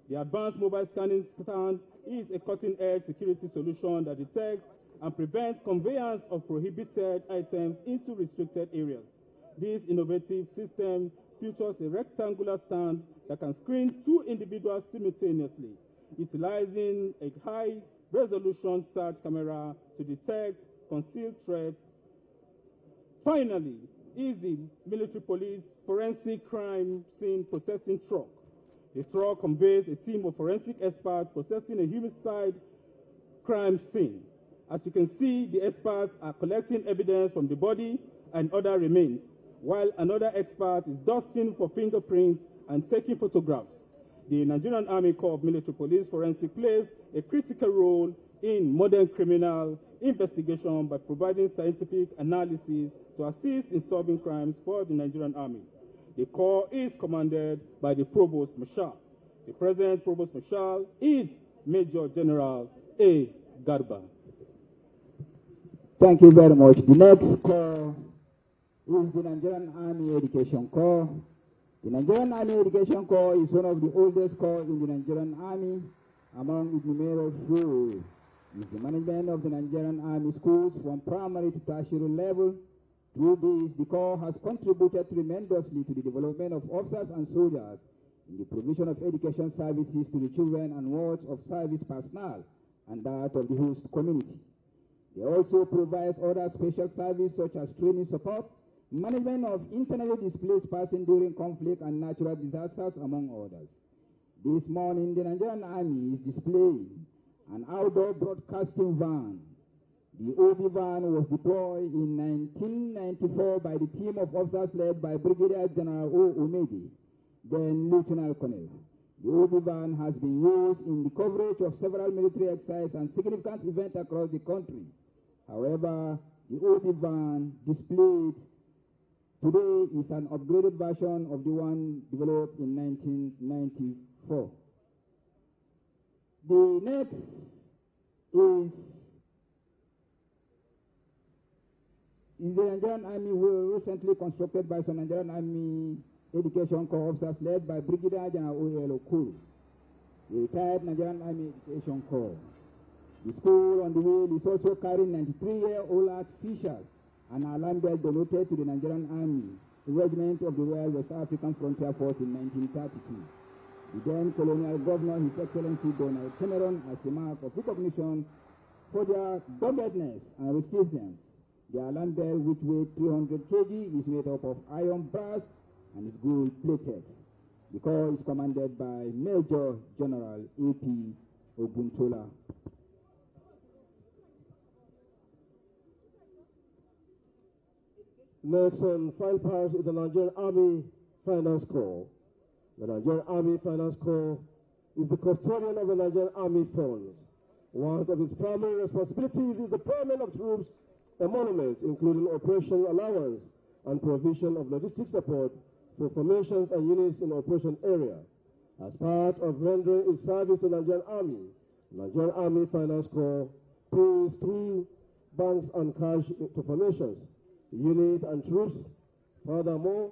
The advanced mobile scanning stand is a cutting-edge security solution that detects and prevents conveyance of prohibited items into restricted areas. This innovative system features a rectangular stand that can screen 2 individuals simultaneously, utilizing a high-resolution search camera to detect concealed threats. Finally, is the military police forensic crime scene processing truck. The truck conveys a team of forensic experts processing a homicide crime scene. As you can see, the experts are collecting evidence from the body and other remains. while another expert is dusting for fingerprints and taking photographs. The Nigerian Army Corps of Military Police Forensic plays a critical role in modern criminal investigation by providing scientific analysis to assist in solving crimes for the Nigerian Army. The Corps is commanded by the Provost Marshal. The present Provost Marshal is Major General A. Garba.
Thank you very much. The next corps is the Nigerian Army Education Corps. The Nigerian Army Education Corps is one of the oldest corps in the Nigerian Army. Among its numerous roles is the management of the Nigerian Army schools from primary to tertiary level. Through this, the Corps has contributed tremendously to the development of officers and soldiers in the provision of education services to the children and wards of service personnel and that of the host community. They also provide other special services such as training support, management of internally displaced persons during conflict and natural disasters, among others. This morning, the Nigerian Army is displaying an outdoor broadcasting van. The OB van was deployed in 1994 by the team of officers led by Brigadier General O. Umedi, then Lieutenant Colonel. The OB van has been used in the coverage of several military exercises and significant events across the country. However, the OB van displayed today is an upgraded version of the one developed in 1994. The next is the Nigerian Army, were recently constructed by some Nigerian Army Education Corps officers led by Brigadier General O.L. Okuru, the retired Nigerian Army Education Corps. The school on the wheel is also carrying 93-year-old archficial and alarm bell donated to the Nigerian Army, the regiment of the Royal West African Frontier Force in 1932. The then colonial governor, His Excellency Donald Cameron, as a mark of recognition for their doggedness and resistance. The alarm bell, which weighs 300 kg, is made up of iron brass and is gold-plated. The corps is commanded by Major General A.P. Oguntola.
Next on file pass is the Nigerian Army Finance Corps. The Nigerian Army Finance Corps is the custodian of the Nigerian Army funds. One of its primary responsibilities is the payment of troops emoluments, including operation allowance and provision of logistic support for formations and units in operation area. As part of rendering its service to the Nigerian Army, Nigerian Army Finance Corps pays through banks and cash to formations, units and troops. Furthermore,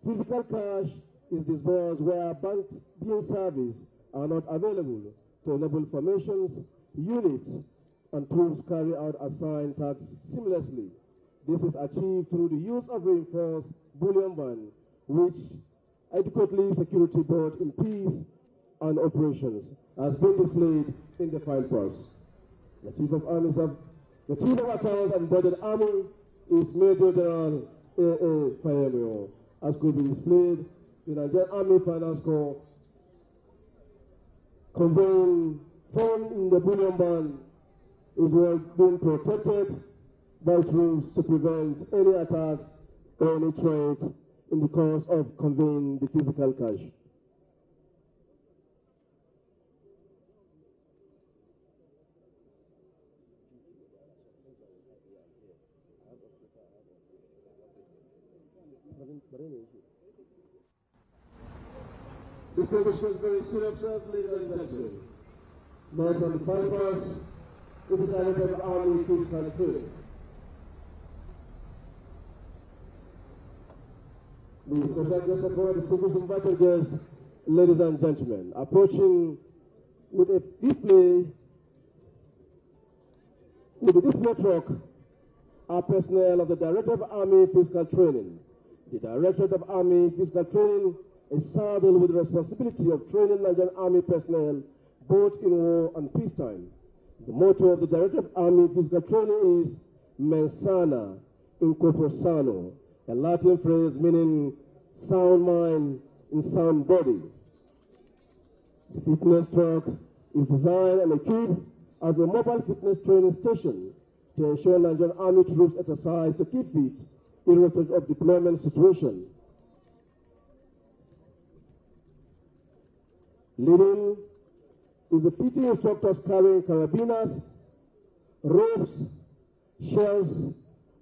physical cash is disbursed where banks being serviced are not available to enable formations, units, and troops carry out assigned tasks seamlessly. This is achieved through the use of reinforced bullion van, which adequately security both in peace and operations, has been displayed in the file pass. The Chief of Accounts and Budget Army is Major General A.A. Fayemio, as could be displayed in the Nigerian Army Finance Corps, conveying funds in the bullion van is being protected by troops to prevent any attacks or any threat in the course of conveying the physical cash. Distinguished very senior officers, ladies and gentlemen, next on the file pass, it is Director of Army Physical Training. The special guest of honor, distinguished invited guests, ladies and gentlemen, approaching with a display, with the display truck, are personnel of the Directorate of Army Physical Training. The Directorate of Army Physical Training is saddled with the responsibility of training Nigerian Army personnel both in war and peacetime. The motto of the Directorate of Army Physical Training is Mens sana in corpore sano, a Latin phrase meaning sound mind in sound body. The fitness truck is designed and equipped as a mobile fitness training station to ensure Nigerian Army troops exercise to keep fit irrespective of deployment situation. Leading is the PT instructors carrying carabiners, ropes, shells,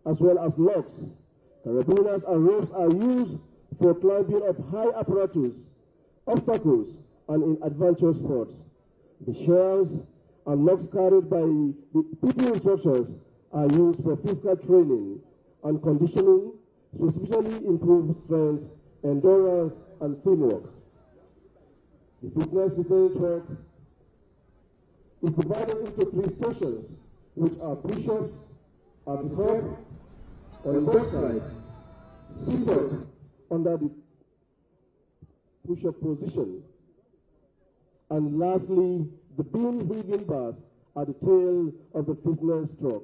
as well as locks. Carabiners and ropes are used for climbing up high apparatus, obstacles, and in adventure sports. The shells and locks carried by the PT instructors are used for physical training and conditioning, specifically improve strength, endurance, and teamwork. The fitness training track is divided into 3 sections, which are push-ups at the top, on the left side, sit-up under the push-up position, and lastly, the beam heaving bars at the tail of the fitness truck.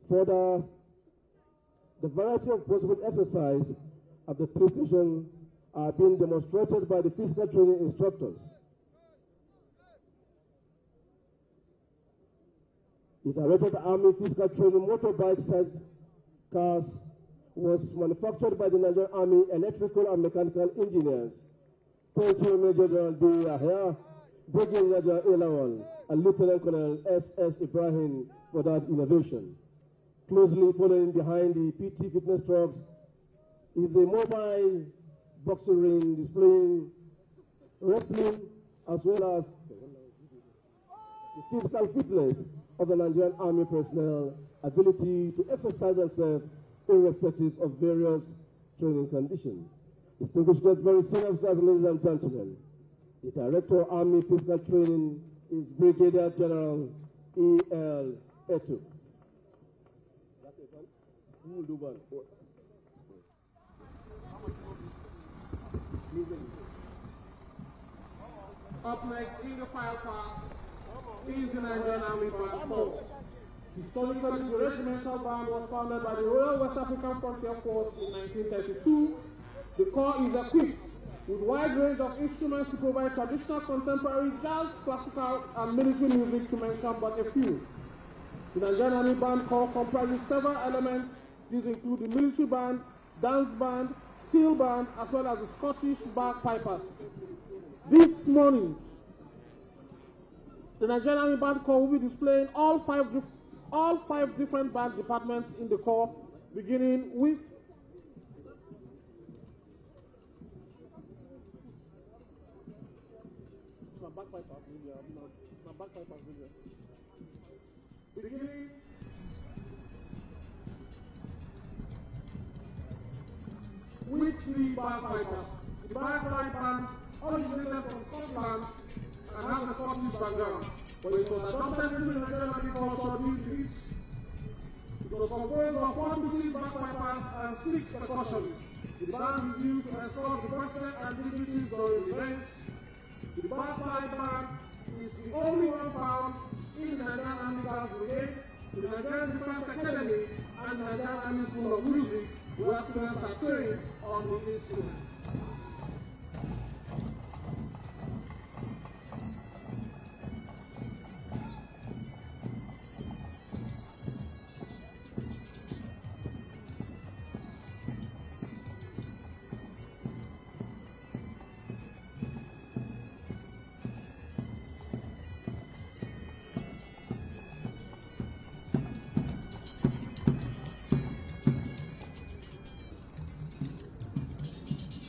Further, the variety of possible exercise at the 3 stations are being demonstrated by the physical training instructors. The Directed Army Physical Training motorbike size cars was manufactured by the Nigerian Army Electrical and Mechanical Engineers. Thank you, Major General B. Yahya, Brigadier General Elawan, and Lieutenant Colonel S.S. Ibrahim for that innovation. Closely following behind the PT fitness trucks is a mobile boxing ring displaying wrestling as well as the physical fitness of the Nigerian Army personnel, ability to exercise themselves irrespective of various training conditions. Distinguished guests, very senior officers, ladies and gentlemen, the Director of Army Physical Training is Brigadier General E.L. Etu. Who will do one?
Up next in the file pass is the Nigerian Army Band Corps. Historically, the regimental band was founded by the Royal West African Frontier Force in 1932. The Corps is equipped with a wide range of instruments to provide traditional, contemporary, jazz, classical, and military music, to mention but a few. The Nigerian Army Band Corps comprises several elements. These include the military band, dance band, steel band, as well as the Scottish bagpipers. This morning, the Nigerian Army Band Corps will be displaying all five different band departments in the Corps, beginning with the bagpipers. The bagpipe band originated from Scotland and has a Scottish background, but it was adopted into the Nigerian agriculture due to its. It was composed of 4 to 6 bagpipers and 6 percussionists. The band is used to escort the president and dignitaries during events. The bagpipe band is the only one found in the Nigerian Army Guards Brigade, the Nigerian Defense Academy, and the Nigerian Army School of Music, where students are trained on the instruments.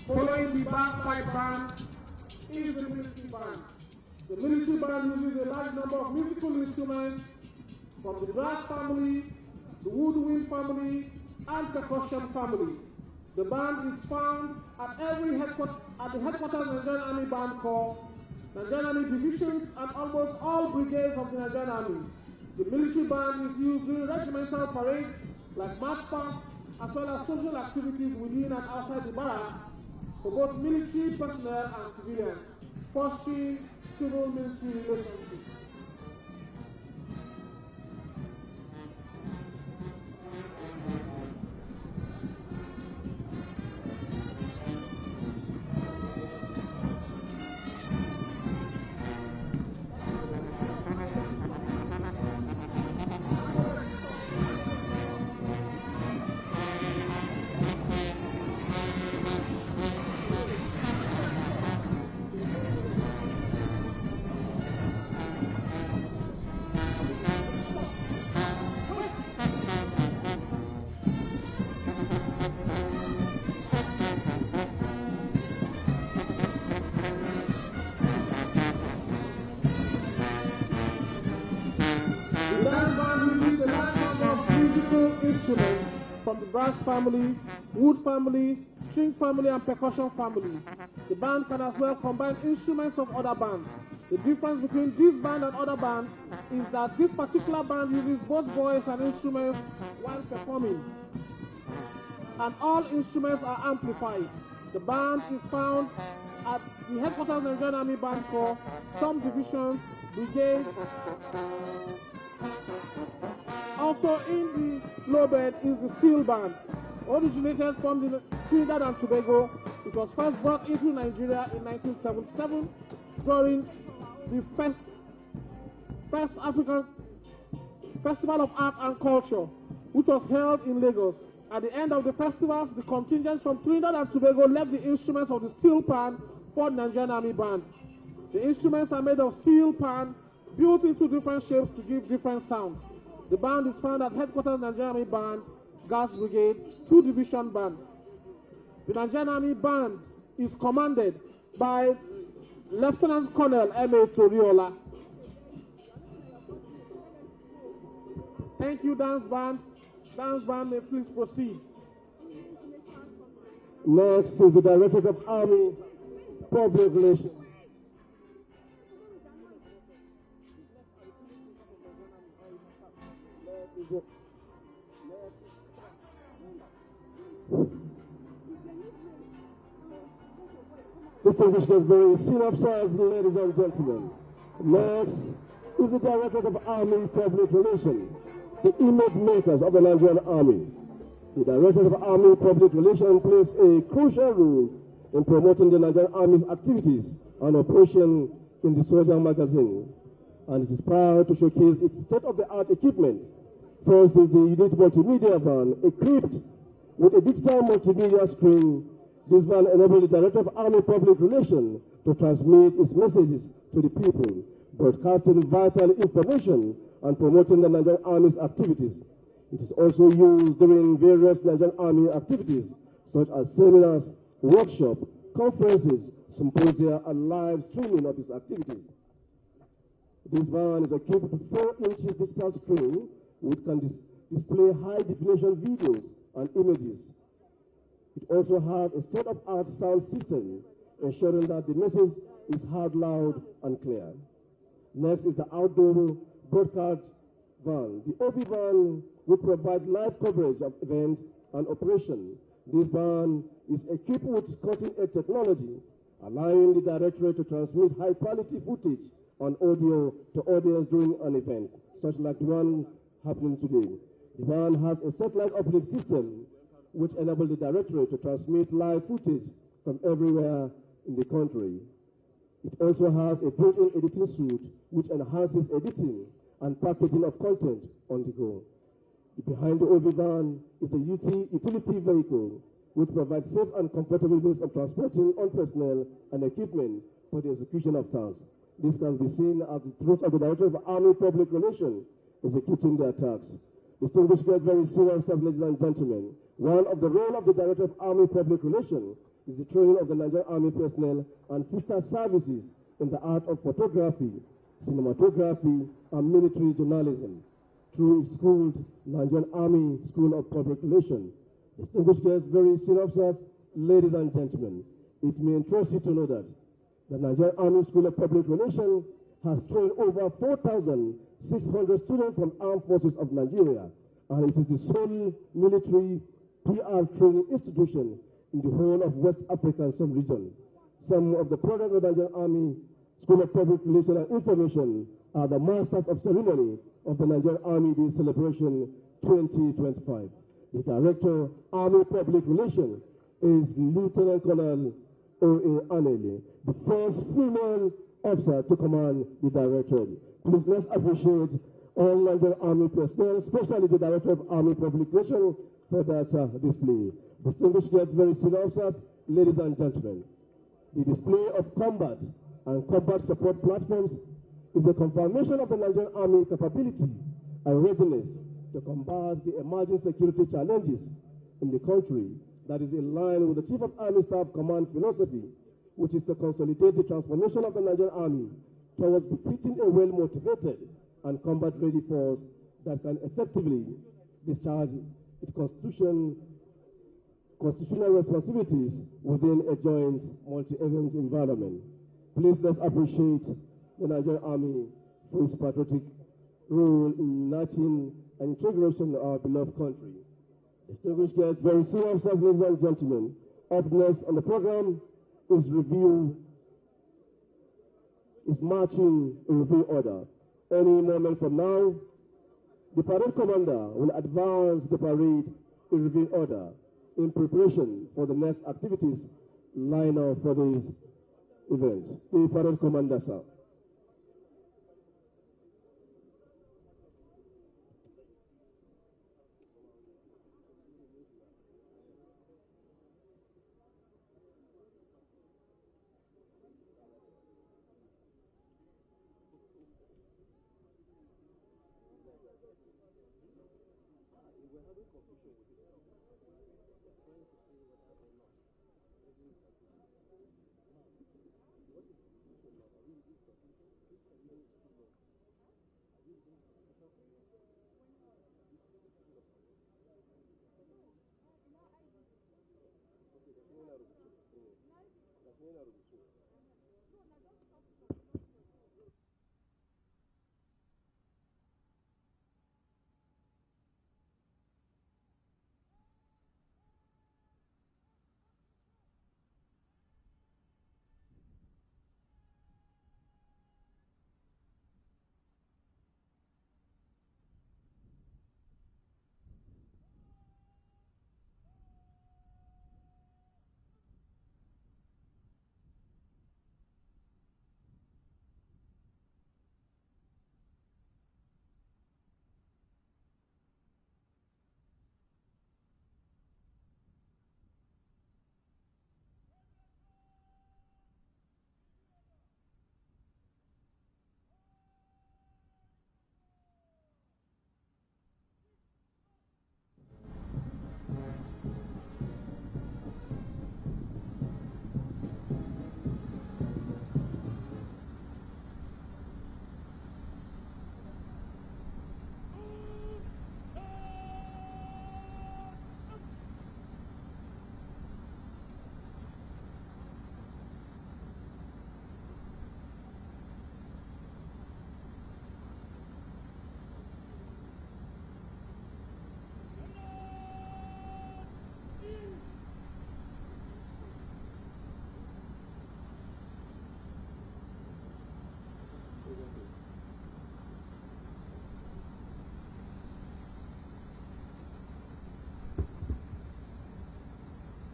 Following the bagpipe band is the military band. The military band uses a large number of musical instruments from the brass family, the woodwind family, and percussion family. The band is found at the headquarters of the Nigerian Army Band Corps, Nigerian Army divisions, and almost all brigades of the Nigerian Army. The military band is used during regimental parades like march pasts, as well as social activities within and outside the barracks, for both military personnel and civilians, fostering civil-military relationships. instruments from the brass family, wood family, string family, and percussion family. The band can as well combine instruments of other bands. The difference between this band and other bands is that this particular band uses both voice and instruments while performing, and all instruments are amplified. The band is found at the headquarters of the Nigerian Army Band Corps, some divisions, brigades. Also in the low bed is the steel band. Originated from the Trinidad and Tobago, it was first brought into Nigeria in 1977 during the first African Festival of Art and Culture, which was held in Lagos. At the end of the festivals, the contingents from Trinidad and Tobago left the instruments of the steel pan for the Nigerian Army Band. The instruments are made of steel pan, built into different shapes to give different sounds. The band is found at headquarters of the Nigerian Army Band, Gas Brigade, 2 Division Band. The Nigerian Army Band is commanded by Lieutenant Colonel M.A. Toriola. Thank you, Dance Band. Dance Band, may please proceed.
Next is the Director of Army Public Relations. Distinguished guests, very senior officers, ladies and gentlemen. Next is the Director of Army Public Relations, the image makers of the Nigerian Army. The Director of Army Public Relations plays a crucial role in promoting the Nigerian Army's activities and operation in the Soldier magazine, and it is proud to showcase its state-of-the-art equipment. First is the unique multimedia van, equipped with a digital multimedia screen. This van enables the Director of Army Public Relations to transmit its messages to the people, broadcasting vital information and promoting the Nigerian Army's activities. It is also used during various Nigerian Army activities, such as seminars, workshops, conferences, symposia, and live streaming of its activities. This van is equipped with 4-inch digital screen, which can display high-definition videos and images. It also has a state-of-the-art sound system, ensuring that the message is heard loud and clear. Next is the outdoor broadcast van. The OB van will provide live coverage of events and operations. This van is equipped with cutting-edge technology, allowing the Directorate to transmit high-quality footage and audio to audience during an event, such like the one happening today. The van has a satellite uplink system which enables the Directorate to transmit live footage from everywhere in the country. It also has a built-in editing suite which enhances editing and packaging of content on the go. Behind the OV van is the utility vehicle, which provides safe and comfortable means of transporting on personnel and equipment for the execution of tasks. This can be seen as the truth of the Director of Army Public Relations executing the attacks. Distinguished guests, very senior officers, ladies and gentlemen, one of the roles of the Director of Army Public Relations is the training of the Nigerian Army personnel and sister services in the art of photography, cinematography, and military journalism through its schooled Nigerian Army School of Public Relations. Distinguished guests, very senior officers, ladies and gentlemen, it may interest you to know that the Nigerian Army School of Public Relations has trained over 4,600 students from armed forces of Nigeria, and it is the sole military PR training institution in the whole of West Africa and some region. Some of the products of the Nigerian Army School of Public Relations and Information are the Masters of Ceremony of the Nigerian Army Day Celebration 2025. The Director, Army Public Relations, is Lieutenant Colonel O.A. Anele, the first female officer to command the Directorate. Please, let's appreciate all Nigerian Army personnel, especially the Director of Army Public Relations, for that display. Distinguished guests, very senior officers, ladies and gentlemen, the display of combat and combat support platforms is a confirmation of the Nigerian Army capability and readiness to combat the emerging security challenges in the country that is in line with the Chief of Army Staff Command philosophy, which is to consolidate the transformation of the Nigerian Army towards bequeathing a well-motivated and combat-ready force that can effectively discharge its constitutional responsibilities within a joint multi-event environment. Please let's appreciate the Nigerian Army for its patriotic role in uniting and integration of our beloved country. Distinguished guests, very senior officers, ladies and gentlemen, up next on the program is marching in review order. Any moment from now, the parade commander will advance the parade in review order in preparation for the next activities lined up for this event. The parade commander, sir.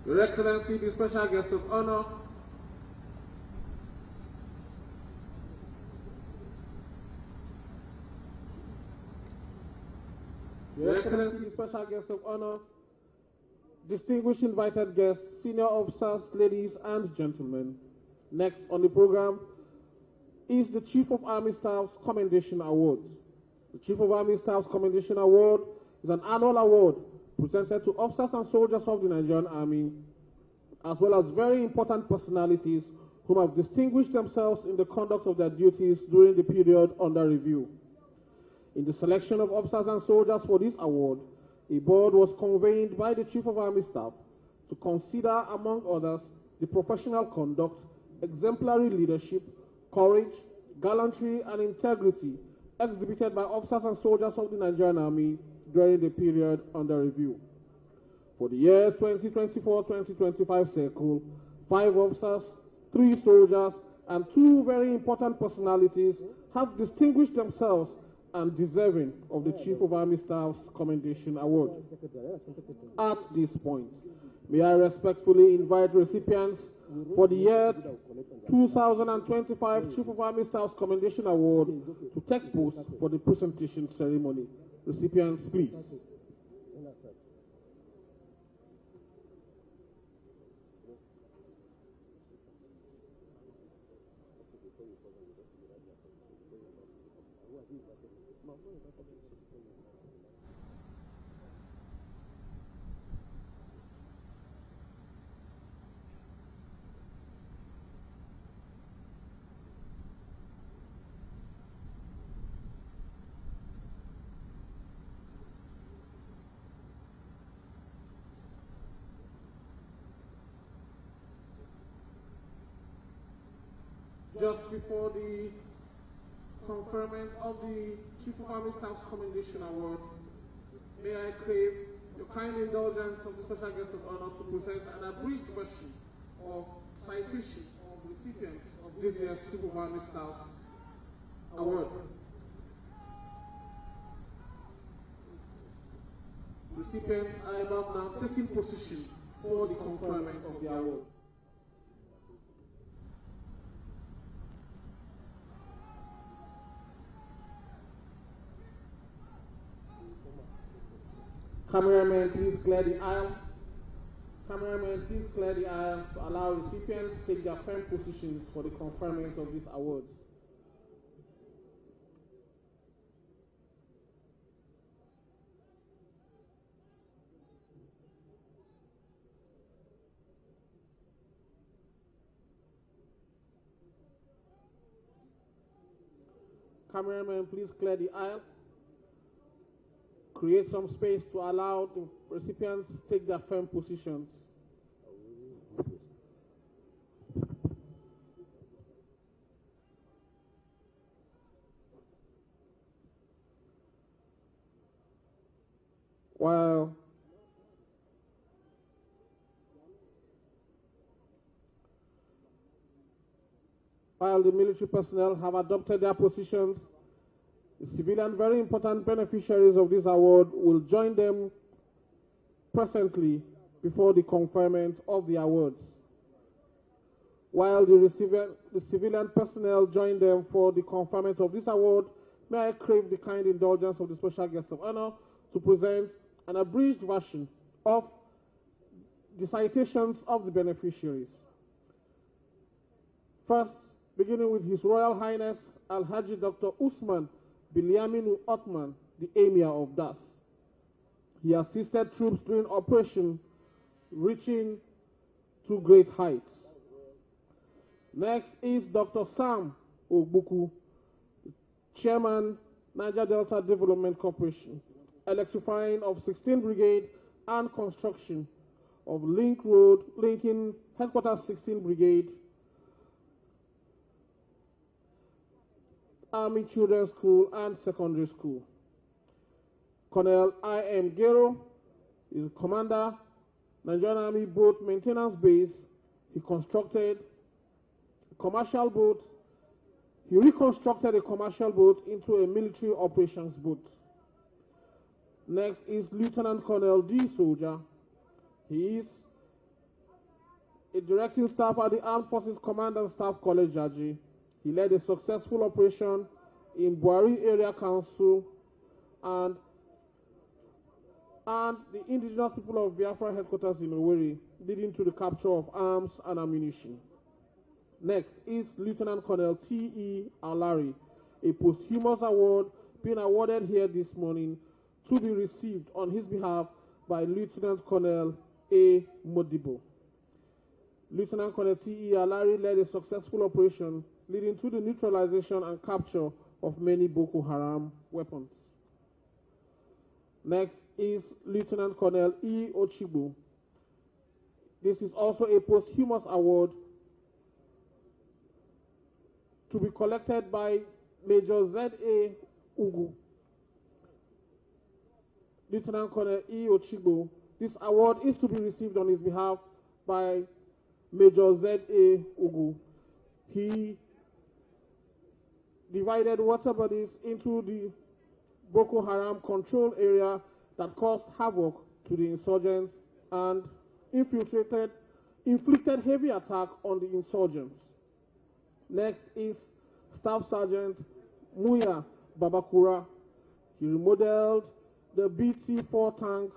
Your Excellency, the special guest of honor, Your Excellency, special guest of honor, distinguished invited guests, senior officers, ladies and gentlemen. Next on the program is the Chief of Army Staff's Commendation Award. The Chief of Army Staff's Commendation Award is an annual award presented to officers and soldiers of the Nigerian Army, as well as very important personalities who have distinguished themselves in the conduct of their duties during the period under review. In the selection of officers and soldiers for this award, a board was convened by the Chief of Army Staff to consider, among others, the professional conduct, exemplary leadership, courage, gallantry, and integrity exhibited by officers and soldiers of the Nigerian Army during the period under review. For the year 2024-2025 cycle, 5 officers, 3 soldiers, and 2 very important personalities have distinguished themselves and deserving of the Chief of Army Staff's Commendation Award. At this point, may I respectfully invite recipients for the year 2025 Chief of Army Staff's Commendation Award to take post for the presentation ceremony. Recipients, please. just before the conferment of the Chief of Army Staff's Commendation Award, may I crave your kind indulgence of the special guest of honor to present an abridged version of citation of recipients of this year's Chief of Army Staff's Award. Recipients are above now taking position for the conferment of the award. Cameramen, please clear the aisle. Cameramen, please clear the aisle to allow recipients to take their firm positions for the conferment of these awards. Cameramen, please clear the aisle. Create some space to allow the recipients to take their firm positions. While the military personnel have adopted their positions, the civilian, very important beneficiaries of this award will join them presently before the conferment of the awards. While the civilian personnel join them for the conferment of this award, may I crave the kind indulgence of the special guest of honor to present an abridged version of the citations of the beneficiaries. First, beginning with His Royal Highness Alhaji Dr. Usman Bilyaminu Othman, the Emir of Das. He assisted troops during Operation Reaching to Great Heights. Next is Dr. Sam Ogbuku, Chairman, Niger Delta Development Corporation, electrifying of 16th Brigade and construction of Link Road, linking Headquarters 16th Brigade, Army Children's School and Secondary School. Colonel I.M. Gero is Commander, Nigerian Army Boat Maintenance Base. He constructed a commercial boat. He reconstructed a commercial boat into a military operations boat. Next is Lieutenant Colonel D. Soldier. He is a directing staff at the Armed Forces Command and Staff College, Jaji. He led a successful operation in Buari Area Council and the indigenous people of Biafra headquarters in Owerri, leading to the capture of arms and ammunition. Next is Lieutenant Colonel T.E. Alari, a posthumous award being awarded here this morning to be received on his behalf by Lieutenant Colonel A. Modibo. Lieutenant Colonel T.E. Alari led a successful operation leading to the neutralization and capture of many Boko Haram weapons. Next is Lieutenant Colonel E. Ochibo. This is also a posthumous award to be collected by Major Z.A. Ugu. Lieutenant Colonel E. Ochibo. This award is to be received on his behalf by Major Z.A. Ugu. He divided water bodies into the Boko Haram control area that caused havoc to the insurgents and infiltrated inflicted heavy attack on the insurgents. Next is Staff Sergeant Muya Babakura. He remodeled the BT-4 tank,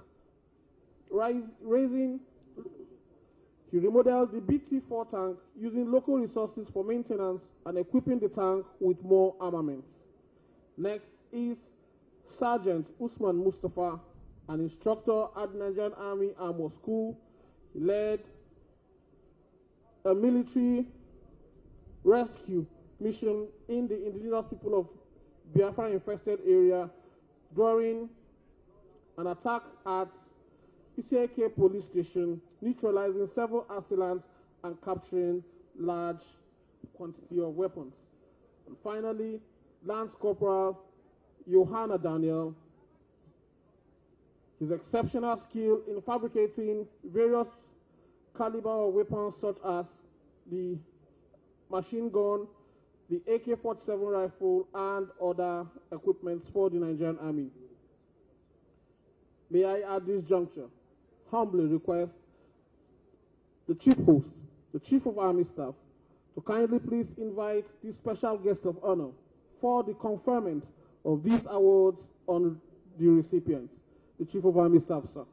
He remodeled the BT-4 tank using local resources for maintenance and equipping the tank with more armaments. Next is Sergeant Usman Mustafa, an instructor at Nigerian Army Armor School. He led a military rescue mission in the indigenous people of Biafra infested area during an attack at Isieke police station, neutralizing several assailants and capturing large quantity of weapons. And finally, Lance Corporal Johanna Daniel, his exceptional skill in fabricating various caliber of weapons such as the machine gun, the AK-47 rifle, and other equipment for the Nigerian Army. May I, at this juncture, humbly request the Chief Host, the Chief of Army Staff, to kindly please invite the special guest of honor for the conferment of these awards on the recipients. The Chief of Army Staff, sir.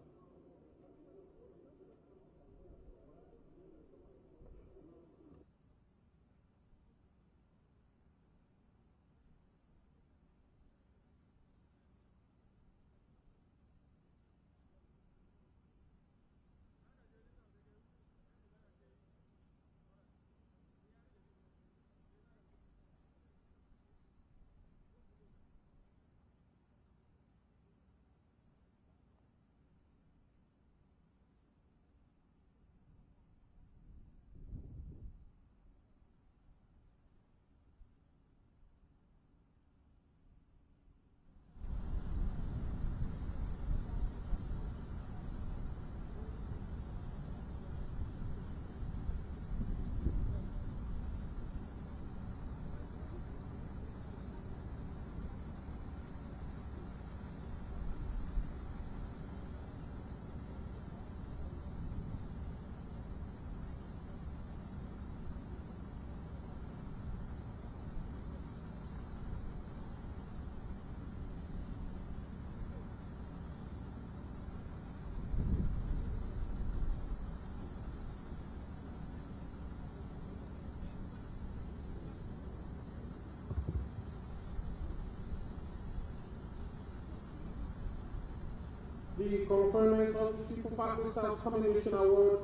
The conferment of the Chief of Army Staff's Commendation Award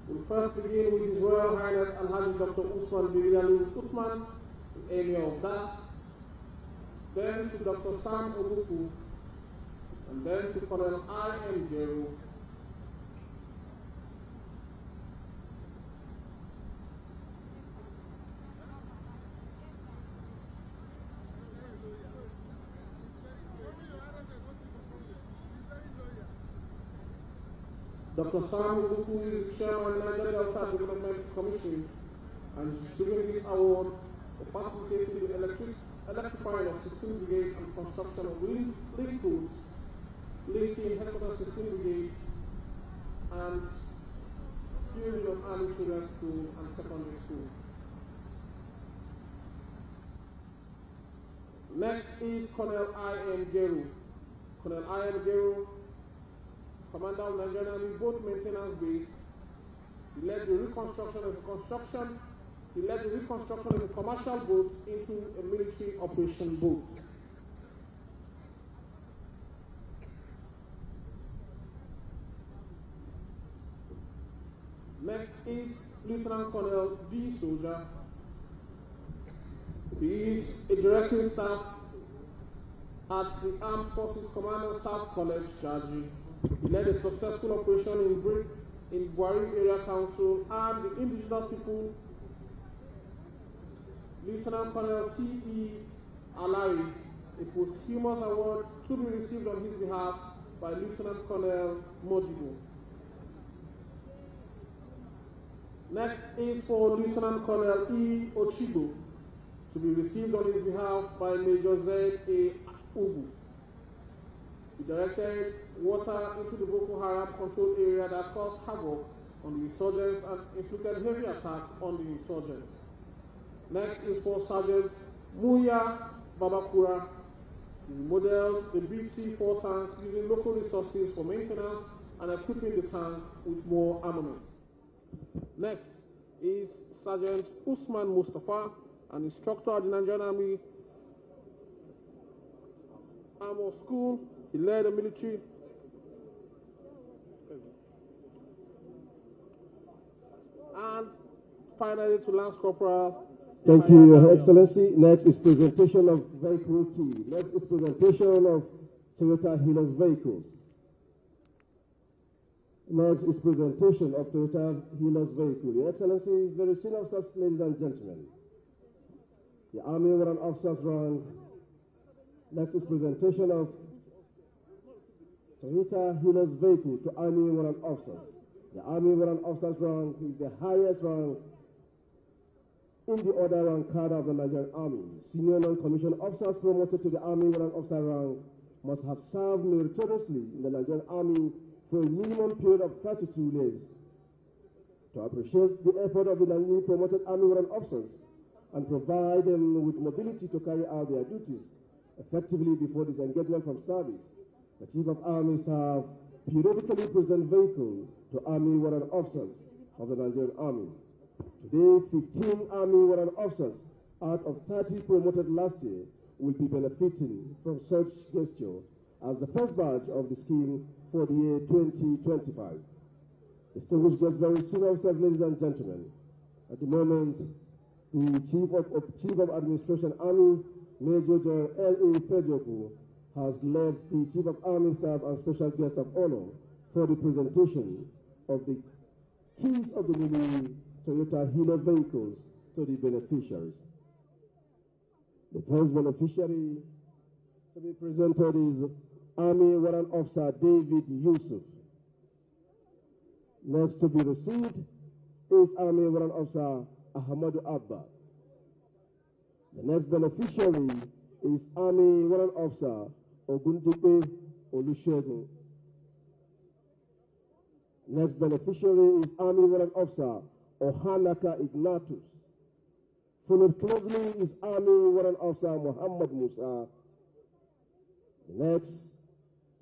will first begin with His Royal Highness Alhaji Dr. Usman Birialu Usman, the Emir of Das, then to Dr. Sam Obuku, and then to Colonel I.M. Jeru. Dr. Sam Obuku is Chairman of the Nigeria Delta Development Commission and is giving this award for participating in the electrifying of 16 Brigade and construction of link roads linking headquarters 16 Brigade and building of Army Children's School and Secondary School. Next is Colonel I.M. Jeru. Colonel I.M. Jeru, Commander of Nigerian Army Boat Maintenance Base. He led the reconstruction of the commercial boats into a military operation boat. Next is Lieutenant Colonel D. Soldier. He is a directing staff at the Armed Forces Command South College, Shaji. He led a successful operation in Buhari Area Council and the indigenous people. Lieutenant Colonel T.E. Alari, a posthumous award to be received on his behalf by Lieutenant Colonel Modibo. Next is for Lieutenant Colonel E. Ochigo, to be received on his behalf by Major Z. A. Ugu. He directed water into the Boko Haram controlled area that caused havoc on the insurgents and inflicted heavy attack on the insurgents. Next is for Sergeant Muya Babakura. He models the BC-4 tank using local resources for maintenance and equipping the tank with more armament. Next is Sergeant Usman Mustafa, an instructor at the Nigerian Army Armor School. He led the military. And finally to Lance Corporal.
Thank you, Your Excellency. Next is presentation of vehicle key. Next is presentation of Toyota Hilux vehicles. Next is presentation of Toyota Hilux vehicle. Your Excellency, very senior officers, ladies and gentlemen, the Army Warrant Officers rank. Next is presentation of Toyota Hilux vehicle to Army Warrant Officers. The Army Warrant Officers rank is the highest rank in the order rank cadre of the Nigerian Army. Senior non-commissioned officers promoted to the Army Warrant Officer rank must have served meritoriously in the Nigerian Army for a minimum period of 32 days. To appreciate the effort of the newly promoted Army Warrant Officers and provide them with mobility to carry out their duties effectively before disengagement from service, the Chief of Army Staff periodically presents vehicles to Army Warrant Officers of the Nigerian Army. Today, 15 Army Warrant Officers out of 30 promoted last year will be benefiting from such gesture as the first batch of the scheme for the year 2025. Distinguished guests, very senior officers, ladies and gentlemen, at the moment, the Chief of Administration Army, Major General L.A. Fejoku, has led the Chief of Army Staff and Special Guest of Honor for the presentation of the keys of the new Toyota Hilux vehicles to the beneficiaries. The first beneficiary to be presented is Army Warrant Officer David Yusuf. Next to be received is Army Warrant Officer Ahmadu Abba. The next beneficiary is Army Warrant Officer Ogundipe Olusegun. Next beneficiary is Army Warrant Officer Ohanaka Ignatius. Followed closely is Army Warrant Officer Muhammad Musa. The next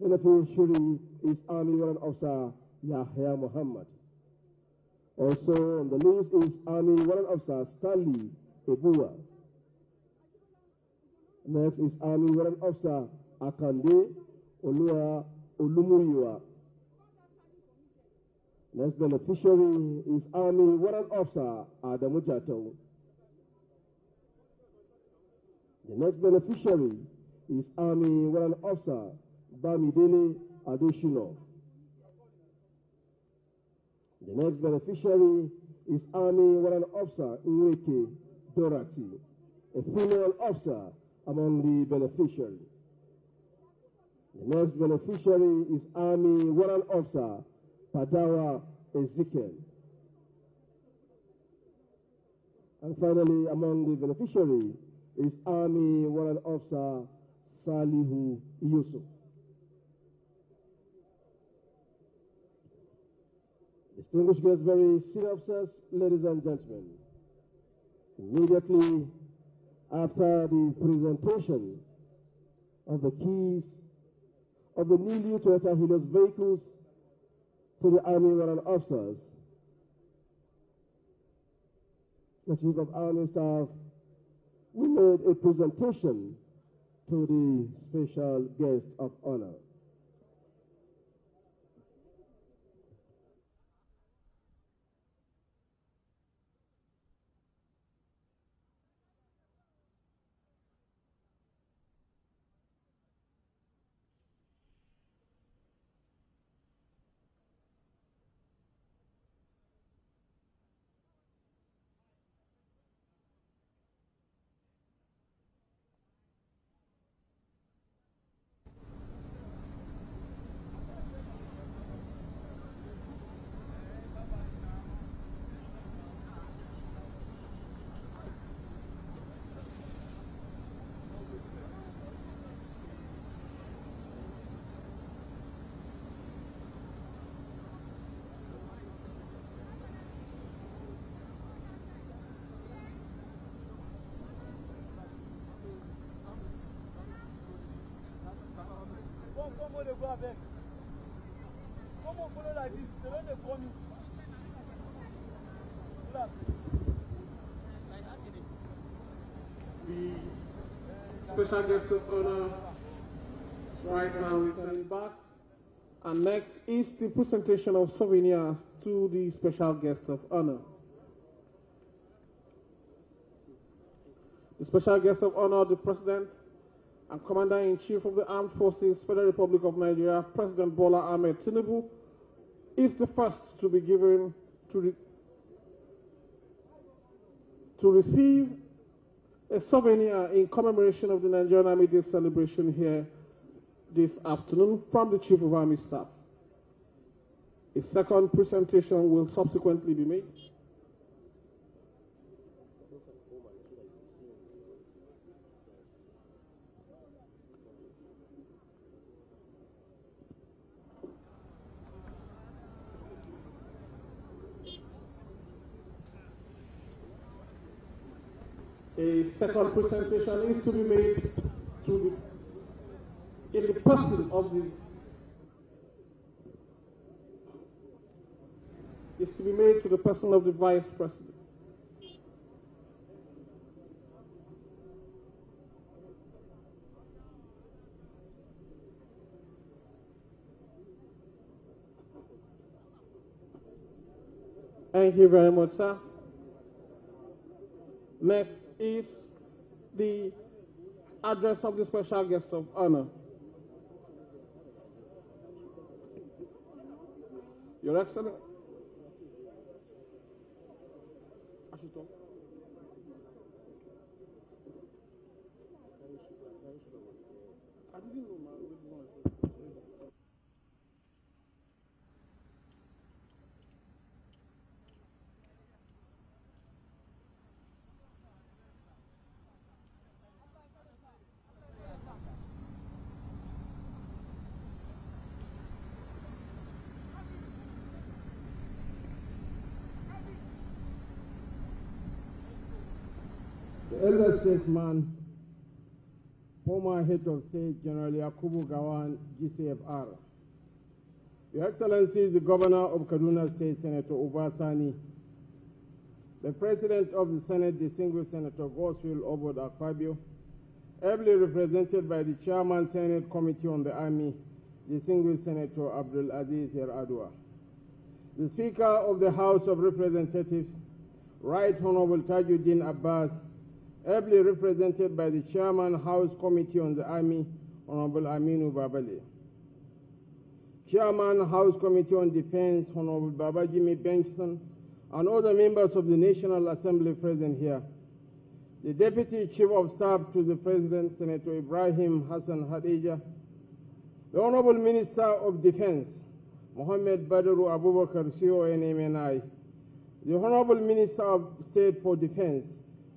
beneficiary is Army Warrant Officer Yahya Muhammad. Also on the list is Army Warrant Officer Stanley Ebua. Next is Army Warrant Officer Akande Olua Olumuyiwa. Next beneficiary is Army Warrant Officer Adamu Jato. The next beneficiary is Army Warrant Officer Bamidele Adeshino. The next beneficiary is Army Warrant Officer Nweke Dorati, a female officer among the beneficiaries. The next beneficiary is Army Warrant Officer Padawa Ezekiel. And finally, among the beneficiaries is Army Warrant Officer Salihu Yusuf. Distinguished guests, very senior officers, ladies and gentlemen, immediately after the presentation of the keys of the newly Toyota Hilux vehicles to the Army Warrant Officers, the Chief of Army Staff, we made a presentation to the special guest of honor.
The special guest of honor right now returning back, and next is the presentation of souvenirs to the special guest of honor. The special guest of honor, the President and Commander-in-Chief of the Armed Forces, Federal Republic of Nigeria, President Bola Ahmed Tinubu, is the first to be given to receive a souvenir in commemoration of the Nigerian Army Day celebration here this afternoon from the Chief of Army Staff. A second presentation will subsequently be made. A second presentation is to be made in the person of the Vice President. Thank you very much, sir. Next is the address of the special guest of honor. Your Excellency.
The elder statesman, former head of state, General Yakubu Gawan, GCFR. Your Excellencies, the Governor of Kaduna State, Senator Obasani, the President of the Senate, distinguished Senator Goswill Obod Akpabio, ably represented by the Chairman, Senate Committee on the Army, distinguished Senator Abdul Aziz Yeradua, the Speaker of the House of Representatives, Right Honorable Tajuddin Abbas, ably represented by the Chairman, House Committee on the Army, Honorable Aminu Babale, Chairman, House Committee on Defense, Honorable Babajimi Benson, and other members of the National Assembly present here, the Deputy Chief of Staff to the President, Senator Ibrahim Hassan Hadija, the Honorable Minister of Defense, Mohammed Badru Abubakar, CONMNI, the Honorable Minister of State for Defense,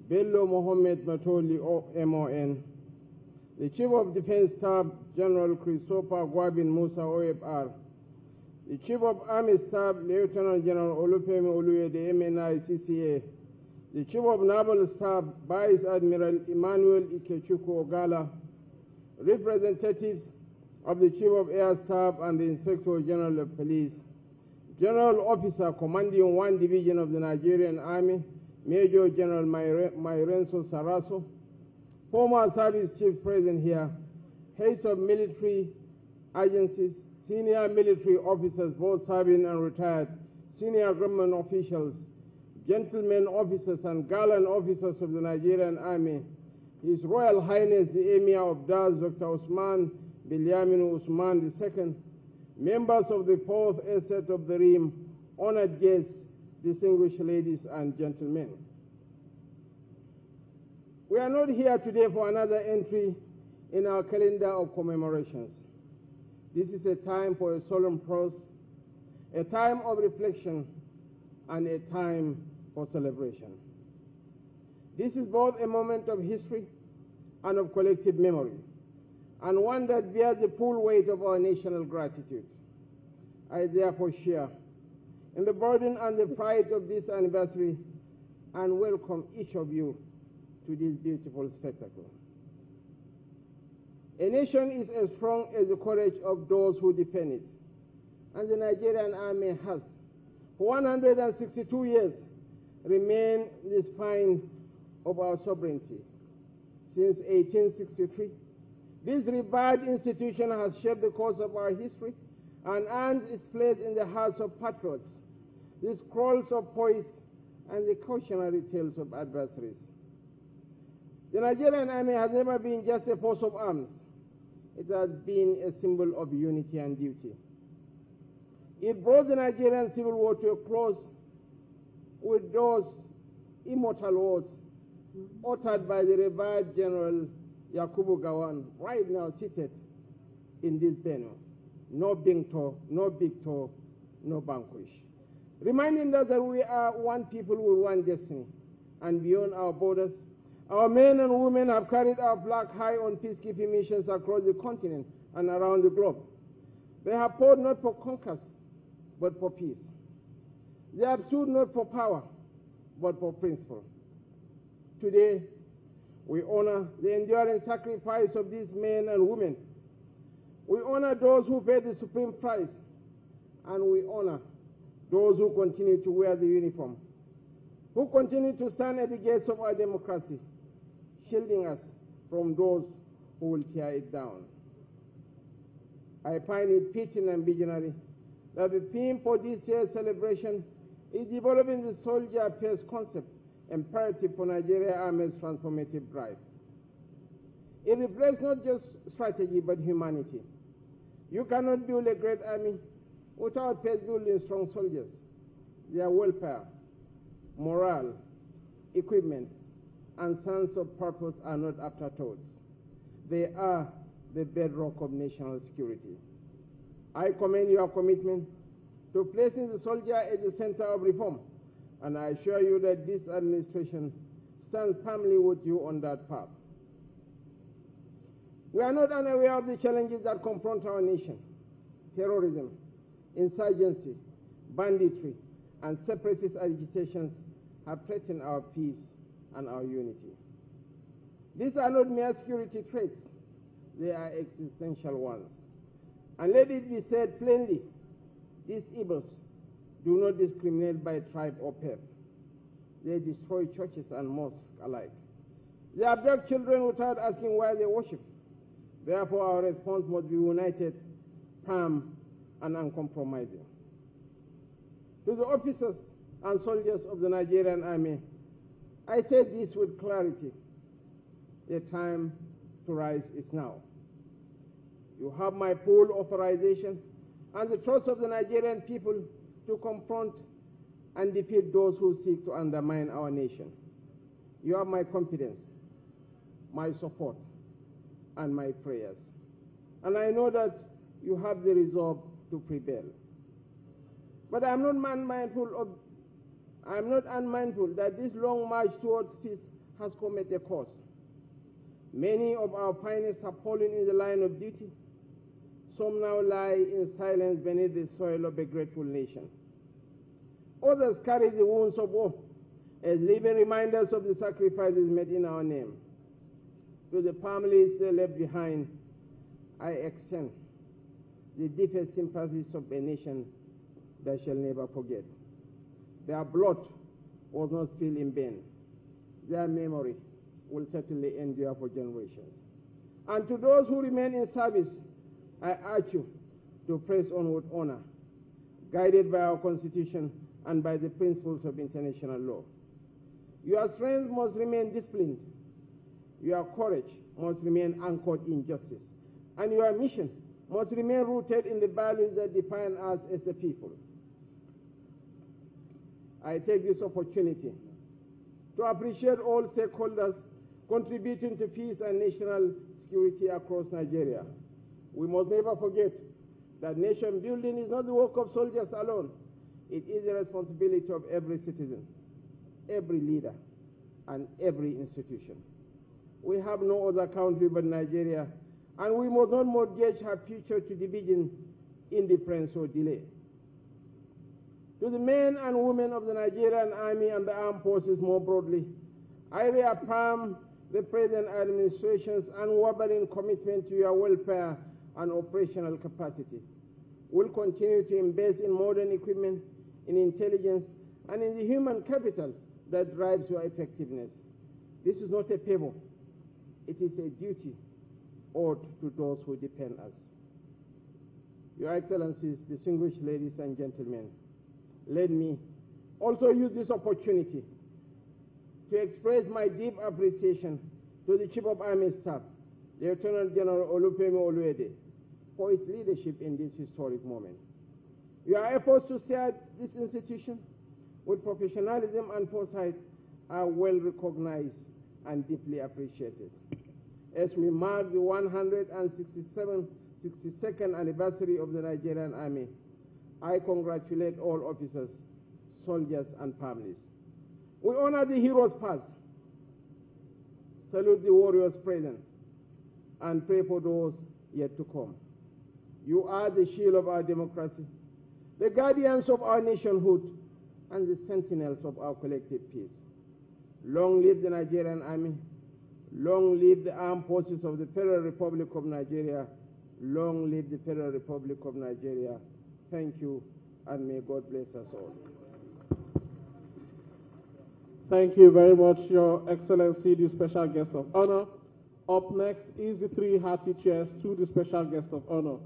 Bello Mohammed Matoli, MON, the Chief of Defense Staff, General Christopher Gwabin Musa, OFR, the Chief of Army Staff, Lieutenant General Olufemi Oluye, the MNI CCA, the Chief of Naval Staff, Vice Admiral Emmanuel Ikechukwu Ogala, representatives of the Chief of Air Staff and the Inspector General of Police, General Officer commanding 1 Division of the Nigerian Army, Major General Myrenso Saraso, former service chiefs present here, heads of military agencies, senior military officers, both serving and retired, senior government officials, gentlemen officers and gallant officers of the Nigerian Army, His Royal Highness the Emir of Daz, Dr. Usman Bilyamin Usman II, members of the 4th Estate of the Rim, honored guests, distinguished ladies and gentlemen. We are not here today for another entry in our calendar of commemorations. This is a time for a solemn pause, a time of reflection, and a time for celebration. This is both a moment of history and of collective memory, and one that bears the full weight of our national gratitude. I therefore share in the burden and the pride of this anniversary and welcome each of you to this beautiful spectacle. A nation is as strong as the courage of those who defend it, and the Nigerian Army has, for 162 years, remained the spine of our sovereignty. Since 1863, this revered institution has shaped the course of our history and earns its place in the hearts of patriots, the scrolls of poets, and the cautionary tales of adversaries. The Nigerian Army has never been just a force of arms. It has been a symbol of unity and duty. It brought the Nigerian Civil War to a close with those immortal words uttered by the revered General Yakubu Gowon, right now seated in this venue. No victor, no victor, no vanquish. Reminding us that we are one people with one destiny, and beyond our borders, our men and women have carried our flag high on peacekeeping missions across the continent and around the globe. They have fought not for conquest, but for peace. They have stood not for power, but for principle. Today, we honor the enduring sacrifice of these men and women. We honor those who paid the supreme price, and we honor those who continue to wear the uniform, who continue to stand at the gates of our democracy, shielding us from those who will tear it down. I find it fitting and visionary that the theme for this year's celebration is developing the soldier first concept, imperative for Nigeria Army's transformative drive. It reflects not just strategy, but humanity. You cannot build a great army without first building strong soldiers. Their welfare, morale, equipment, and sense of purpose are not afterthoughts. They are the bedrock of national security. I commend your commitment to placing the soldier at the center of reform, and I assure you that this administration stands firmly with you on that path. We are not unaware of the challenges that confront our nation. Terrorism, insurgency, banditry, and separatist agitations have threatened our peace and our unity. These are not mere security threats, they are existential ones. And let it be said plainly, these evils do not discriminate by tribe or faith. They destroy churches and mosques alike. They abduct children without asking where they worship. Therefore, our response must be united, firm, and uncompromising. To the officers and soldiers of the Nigerian Army, I say this with clarity. The time to rise is now. You have my full authorization and the trust of the Nigerian people to confront and defeat those who seek to undermine our nation. You have my confidence, my support, and my prayers. And I know that you have the resolve to prevail. But I'm not unmindful that this long march towards peace has come at a cost. Many of our finest have fallen in the line of duty. Some now lie in silence beneath the soil of a grateful nation. Others carry the wounds of war as living reminders of the sacrifices made in our name. To the families left behind, I extend the deepest sympathies of a nation that shall never forget. Their blood was not spilled in vain. Their memory will certainly endure for generations. And to those who remain in service, I urge you to press on with honor, guided by our Constitution and by the principles of international law. Your strength must remain disciplined. Your courage must remain anchored in justice. And your mission must remain rooted in the values that define us as a people. I take this opportunity to appreciate all stakeholders contributing to peace and national security across Nigeria. We must never forget that nation building is not the work of soldiers alone. It is the responsibility of every citizen, every leader, and every institution. We have no other country but Nigeria, and we must not mortgage our future to division, indifference, or delay. To the men and women of the Nigerian Army and the armed forces more broadly, I reaffirm the present administration's unwavering commitment to your welfare and operational capacity. We'll continue to invest in modern equipment, in intelligence, and in the human capital that drives your effectiveness. This is not a favor. It is a duty owed to those who depend on us. Your Excellencies, distinguished ladies and gentlemen, let me also use this opportunity to express my deep appreciation to the Chief of Army Staff, Lieutenant General Olufemi Oluede, for his leadership in this historic moment. Your efforts to steer this institution with professionalism and foresight are well recognized and deeply appreciated. As we mark the 162nd anniversary of the Nigerian Army, I congratulate all officers, soldiers, and families. We honor the heroes past, salute the warriors present, and pray for those yet to come. You are the shield of our democracy, the guardians of our nationhood, and the sentinels of our collective peace. Long live the Nigerian Army. Long live the armed forces of the Federal Republic of Nigeria. Long live the Federal Republic of Nigeria. Thank you, and may God bless us all.
Thank you very much, Your Excellency, the Special Guest of Honor. Up next is the 3 hearty cheers to the Special Guest of Honor.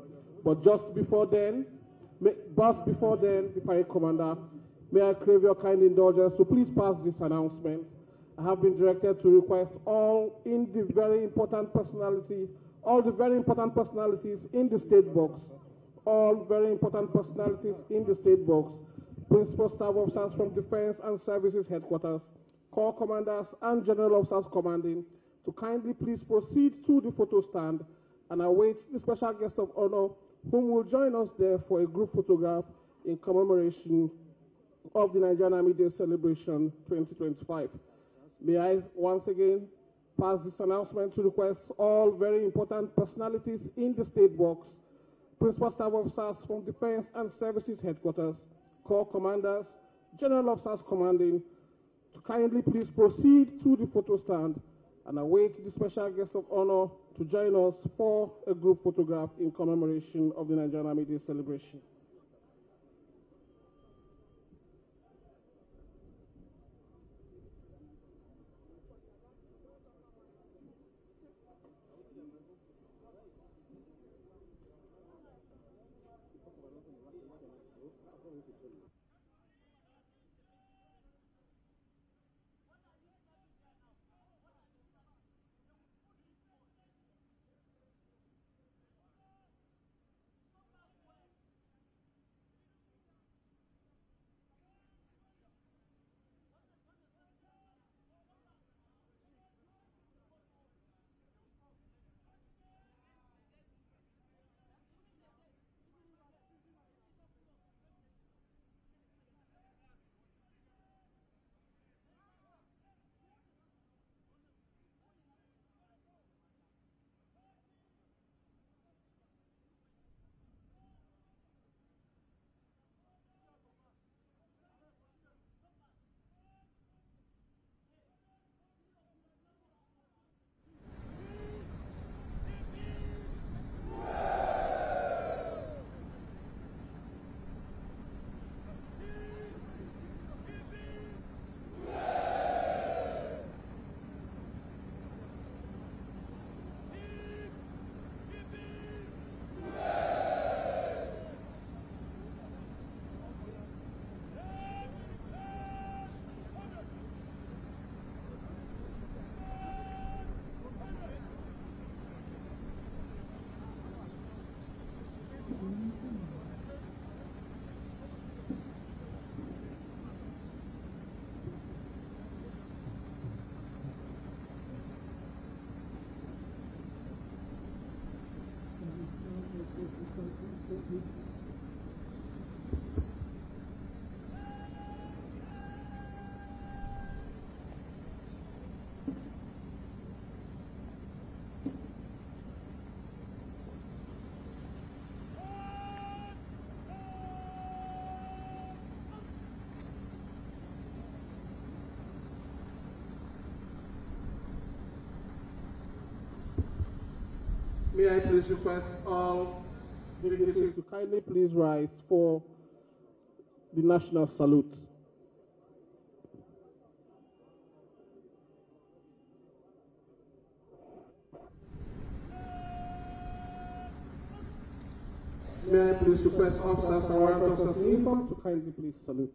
But just before then, the Parade Commander, may I crave your kind indulgence to please pass this announcement. I have been directed to request all the very important personalities in the state box, principal staff officers from Defense and Services Headquarters, Corps Commanders, and General Officers Commanding, to kindly please proceed to the photo stand and await the Special Guest of Honor, whom will join us there for a group photograph in commemoration of the Nigerian Army Day Celebration 2025. May I once again pass this announcement to request all very important personalities in the state box, principal staff officers from Defense and Services Headquarters, Corps Commanders, General Officers Commanding, to kindly please proceed to the photo stand and await the Special Guest of Honor to join us for a group photograph in commemoration of the Nigerian Army Day Celebration. May I please request all dignitaries to kindly please rise for the national salute. May I please request officers and warrant officers in uniform to kindly please salute.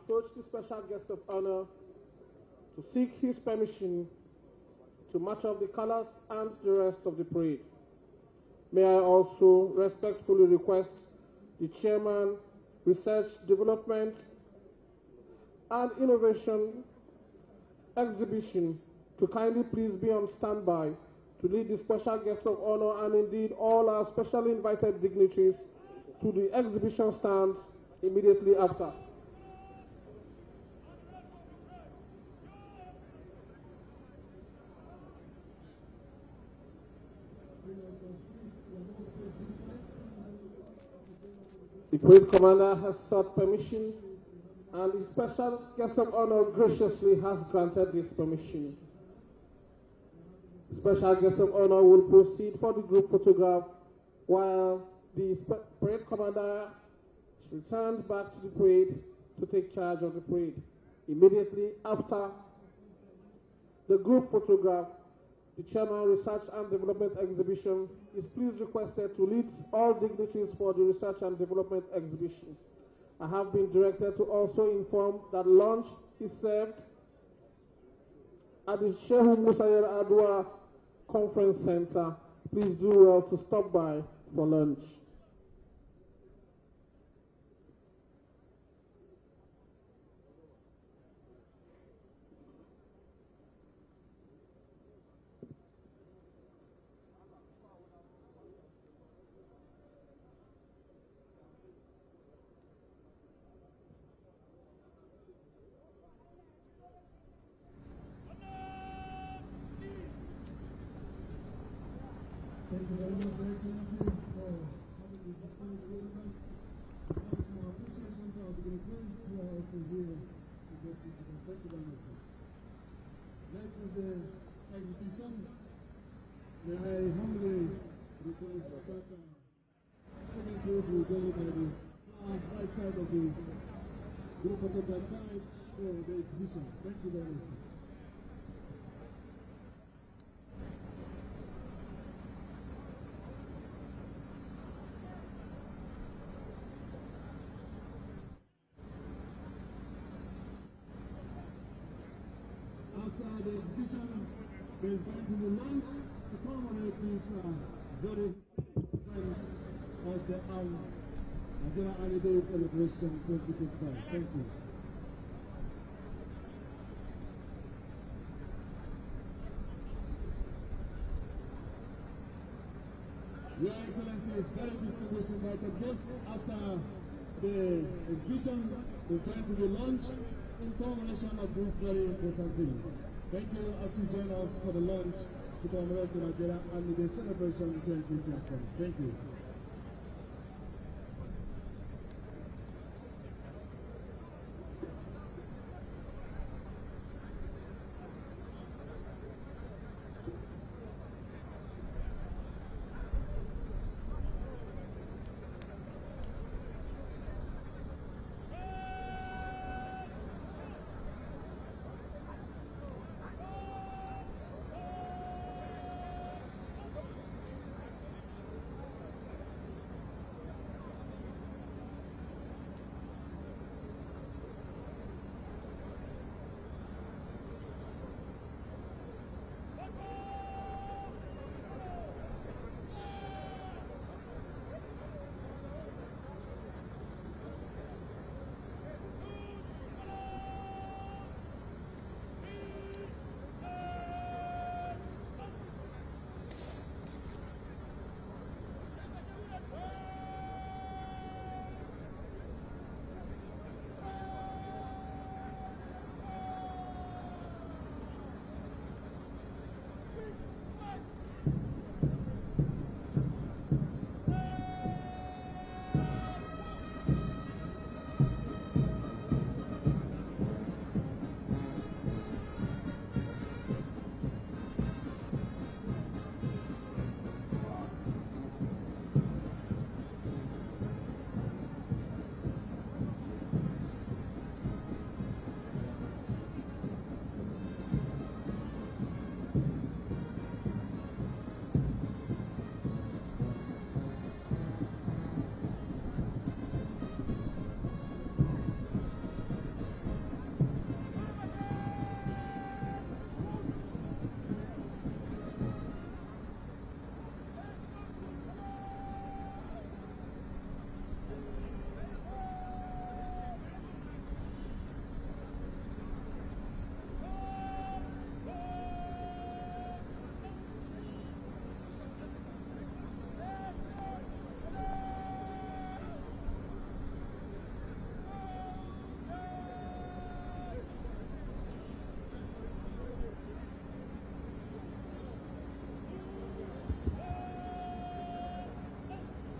approach the special guest of honor to seek his permission to march off the colors and the rest of the parade. May I also respectfully request the Chairman, Research, Development, and Innovation Exhibition to kindly please be on standby to lead the special guest of honor and indeed all our specially invited dignitaries to the exhibition stands immediately after. The parade commander has sought permission, and the special guest of honor graciously has granted this permission. The special guest of honor will proceed for the group photograph while the parade commander is returned back to the parade to take charge of the parade. Immediately after the group photograph, the Chairman Research and Development Exhibition is please requested to lead all dignitaries for the Research and Development Exhibition. I have been directed to also inform that lunch is served at the Shehu Musayir Adwa Conference Center. Please do well to stop by for lunch.
Thank you very much, for having this distinguished event. Our appreciation to our dignitaries who are also here to get this event. Thank you very much, sir. Next is the exhibition. May I humbly request that dignitaries will go by the right side of the group photograph side for the exhibition. Thank you very much, sir. After the exhibition, there is going to be lunch to commemorate this very event of the Nigerian Army Day celebration 2025. Thank you. Your Excellency is very distinguished invited guest. After the exhibition, there is going to be lunch in commemoration of this very important thing. Thank you as you join us for the lunch to commemorate the Nigerian Army Day celebration 2025. Thank you.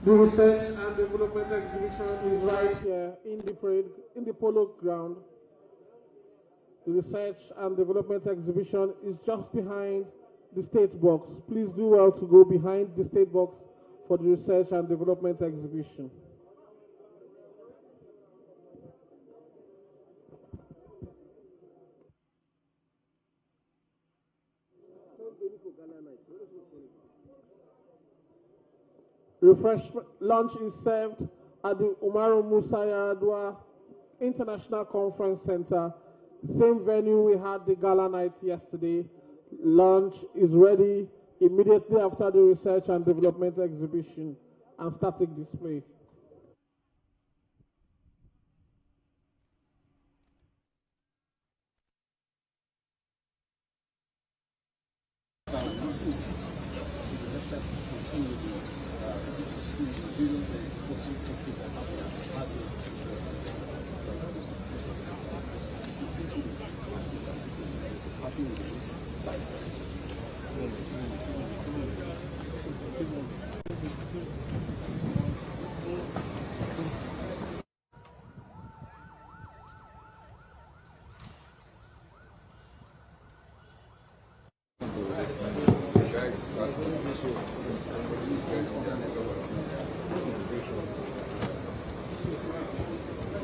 The Research and Development Exhibition is right here in the parade, in the polo ground. The Research and Development Exhibition is just behind the state box. Please do well to go behind the state box for the Research and Development Exhibition. Refreshment lunch is served at the Umaru Musa Yar'Adua International Conference Center, the same venue we had the gala night yesterday. Lunch is ready immediately after the Research and Development Exhibition and static display.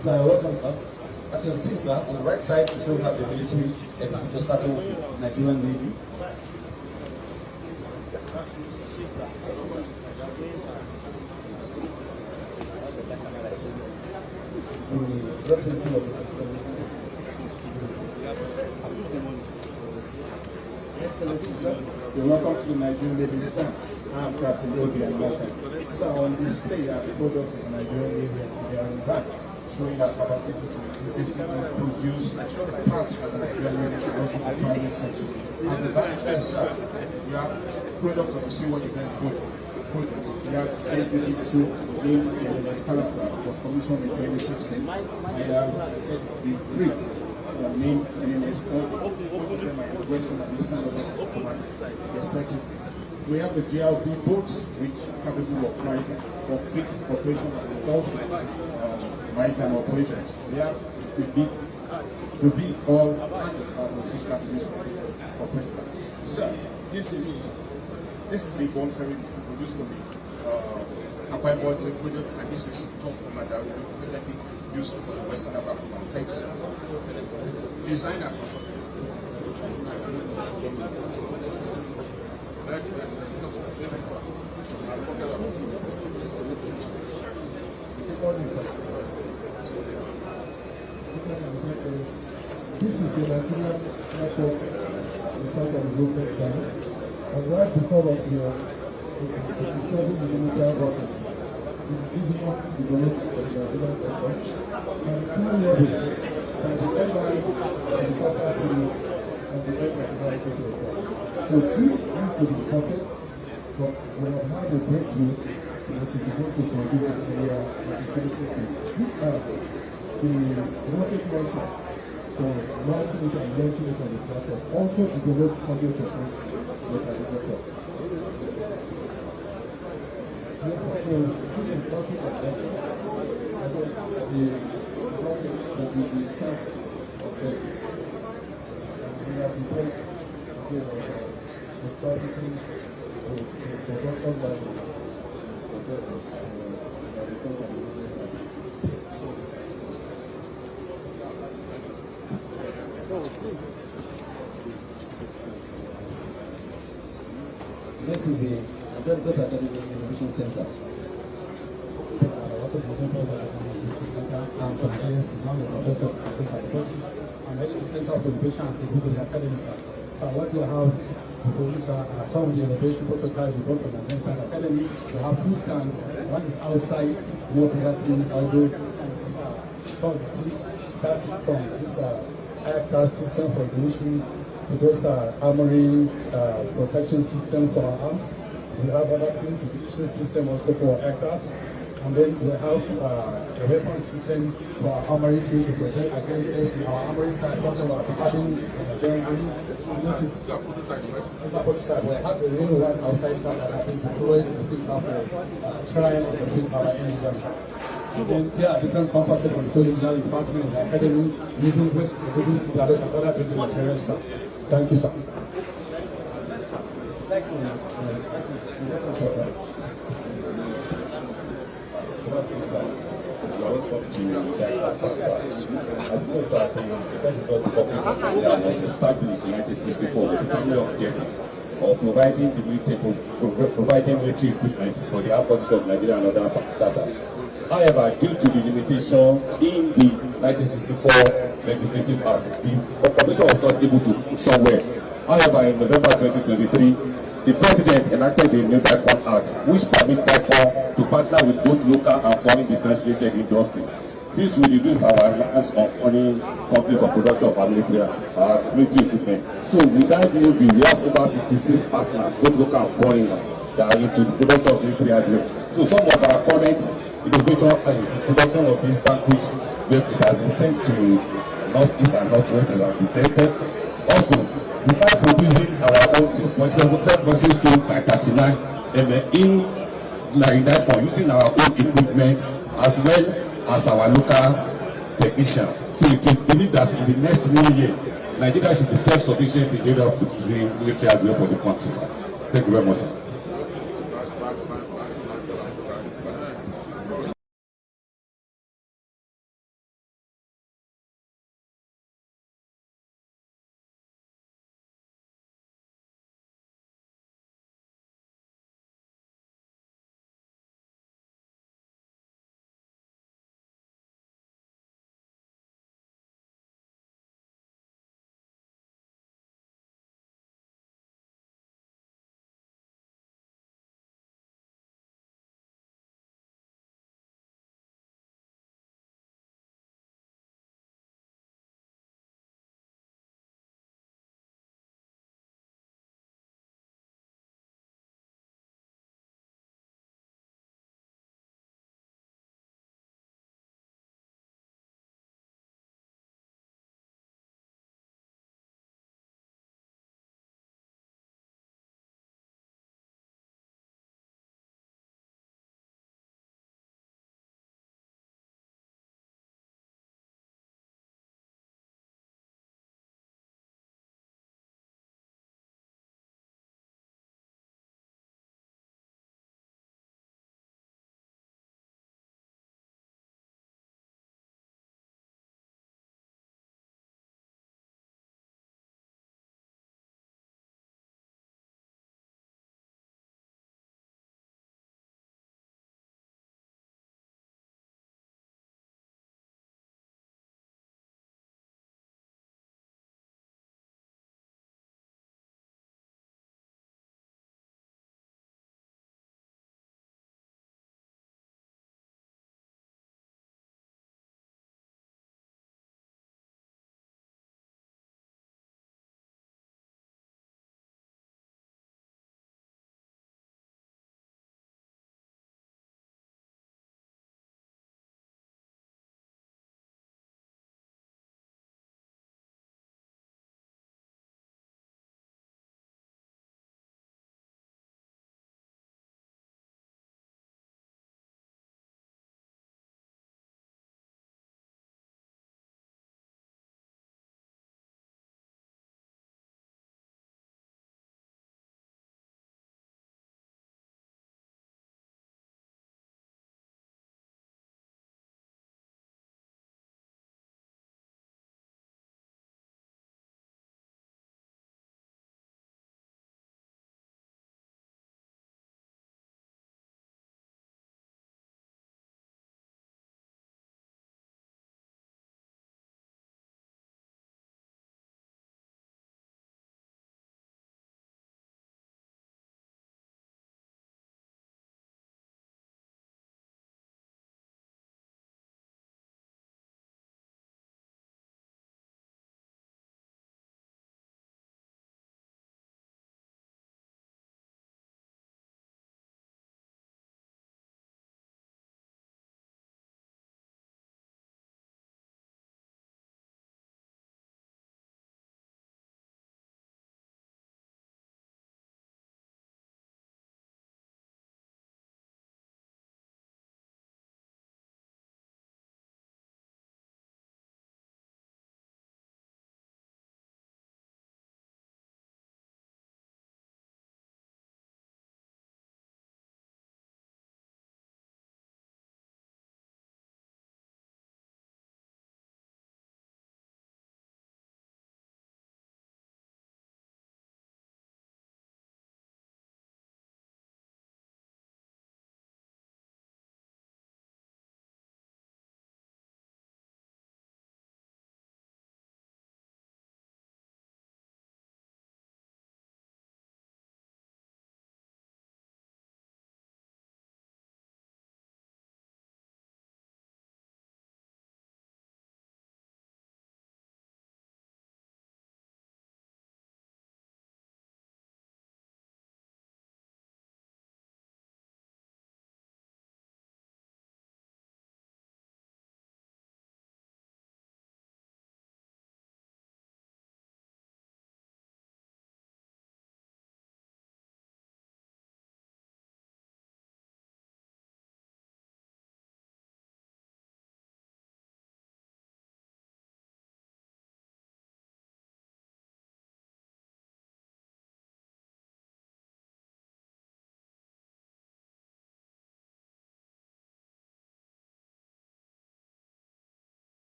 So welcome, sir. As you have seen, sir, on the right side is where we have the military exhibition starting with the Nigerian Navy. The representative of the Excellency, sir, you're welcome to the Nigerian Navy stand. I'm Captain Obi and Master. So on display are the products of the Nigerian Navy and they are in back, showing our capability to produce parts for the Nigerian Navy to go to the private sector. And the back there, sir, we have products of the seaworld event good. We have SDB2 in the Mascarafa was commissioned in 2016, and the three named NNS, both of them are Western and Eastern Command, respectively. We have the GLB boats, which are capable of maritime, for quick operation and also maritime operations. We have the big all and the fish captain's operation. So this is the voluntary produced for me. Aqua project, and this is top command that will be presently used for the Western Africa Command. Thank you, sir. Designer.
This is the Nigerian Air Force Research and Development Center, and right before us here, 57mm rockets, indigenous developed for the Nigerian Air Force, and pre-loaded by the MI and the Papa series and the Air Force. So this needs to be supported, but we have had a breakthrough to begin to produce an area of the system. These are the rocket launchers for launching it and launching it on the platform, also developed 100% with the Air Force. So this is nothing like that. The rocket that will be sent of them. We have deployed establishing the production line of the research and
This is the Innovation Center.
I'm from AS, now the professor of I'm heading the Center of Innovation and Technical Academy. So what you have to produce some of the innovation prototypes we brought from the Center Academy. We have two stands. One is outside, more things outdoor. So starting from this aircraft system for ignition to those armory protection system for our arms. We have other things, ignition system also for aircraft.
And then we have a weapon system for our armory to protect against FC. Our armory side talking about having Nigerian army. And this is a prototype. We have a real one outside staff that have been deployed to fix up the trial of the fix our enemies. Then there are different compasses from soldiers department in the academy using waste reducing installation and other building materials. Thank you, sir.
Was established in 1964 with the primary objective of providing military equipment for the purposes of Nigeria and other data. However, due to the limitation in the 1964 Legislative Act, the Commission was not able to function well. However, in November 2023, the President enacted the new BICON Act, which permits BICON to partner with both local and foreign defense-related industry. This will reduce our reliance on foreign companies for production of our military equipment. So, with that new bill, we have over 56 partners, both local and foreign, that are into the production of military hardware. So, some of our current innovation production of this banquet it has been sent to Northeast and Northwest that have been tested. Also, we start producing our own 6.7.62 by 39 in Nigeria using our own equipment as well as our local technicians. So it is believed that in the next 1 year, Nigeria should be self-sufficient in the area of producing military hardware for the country. Thank you very much, sir.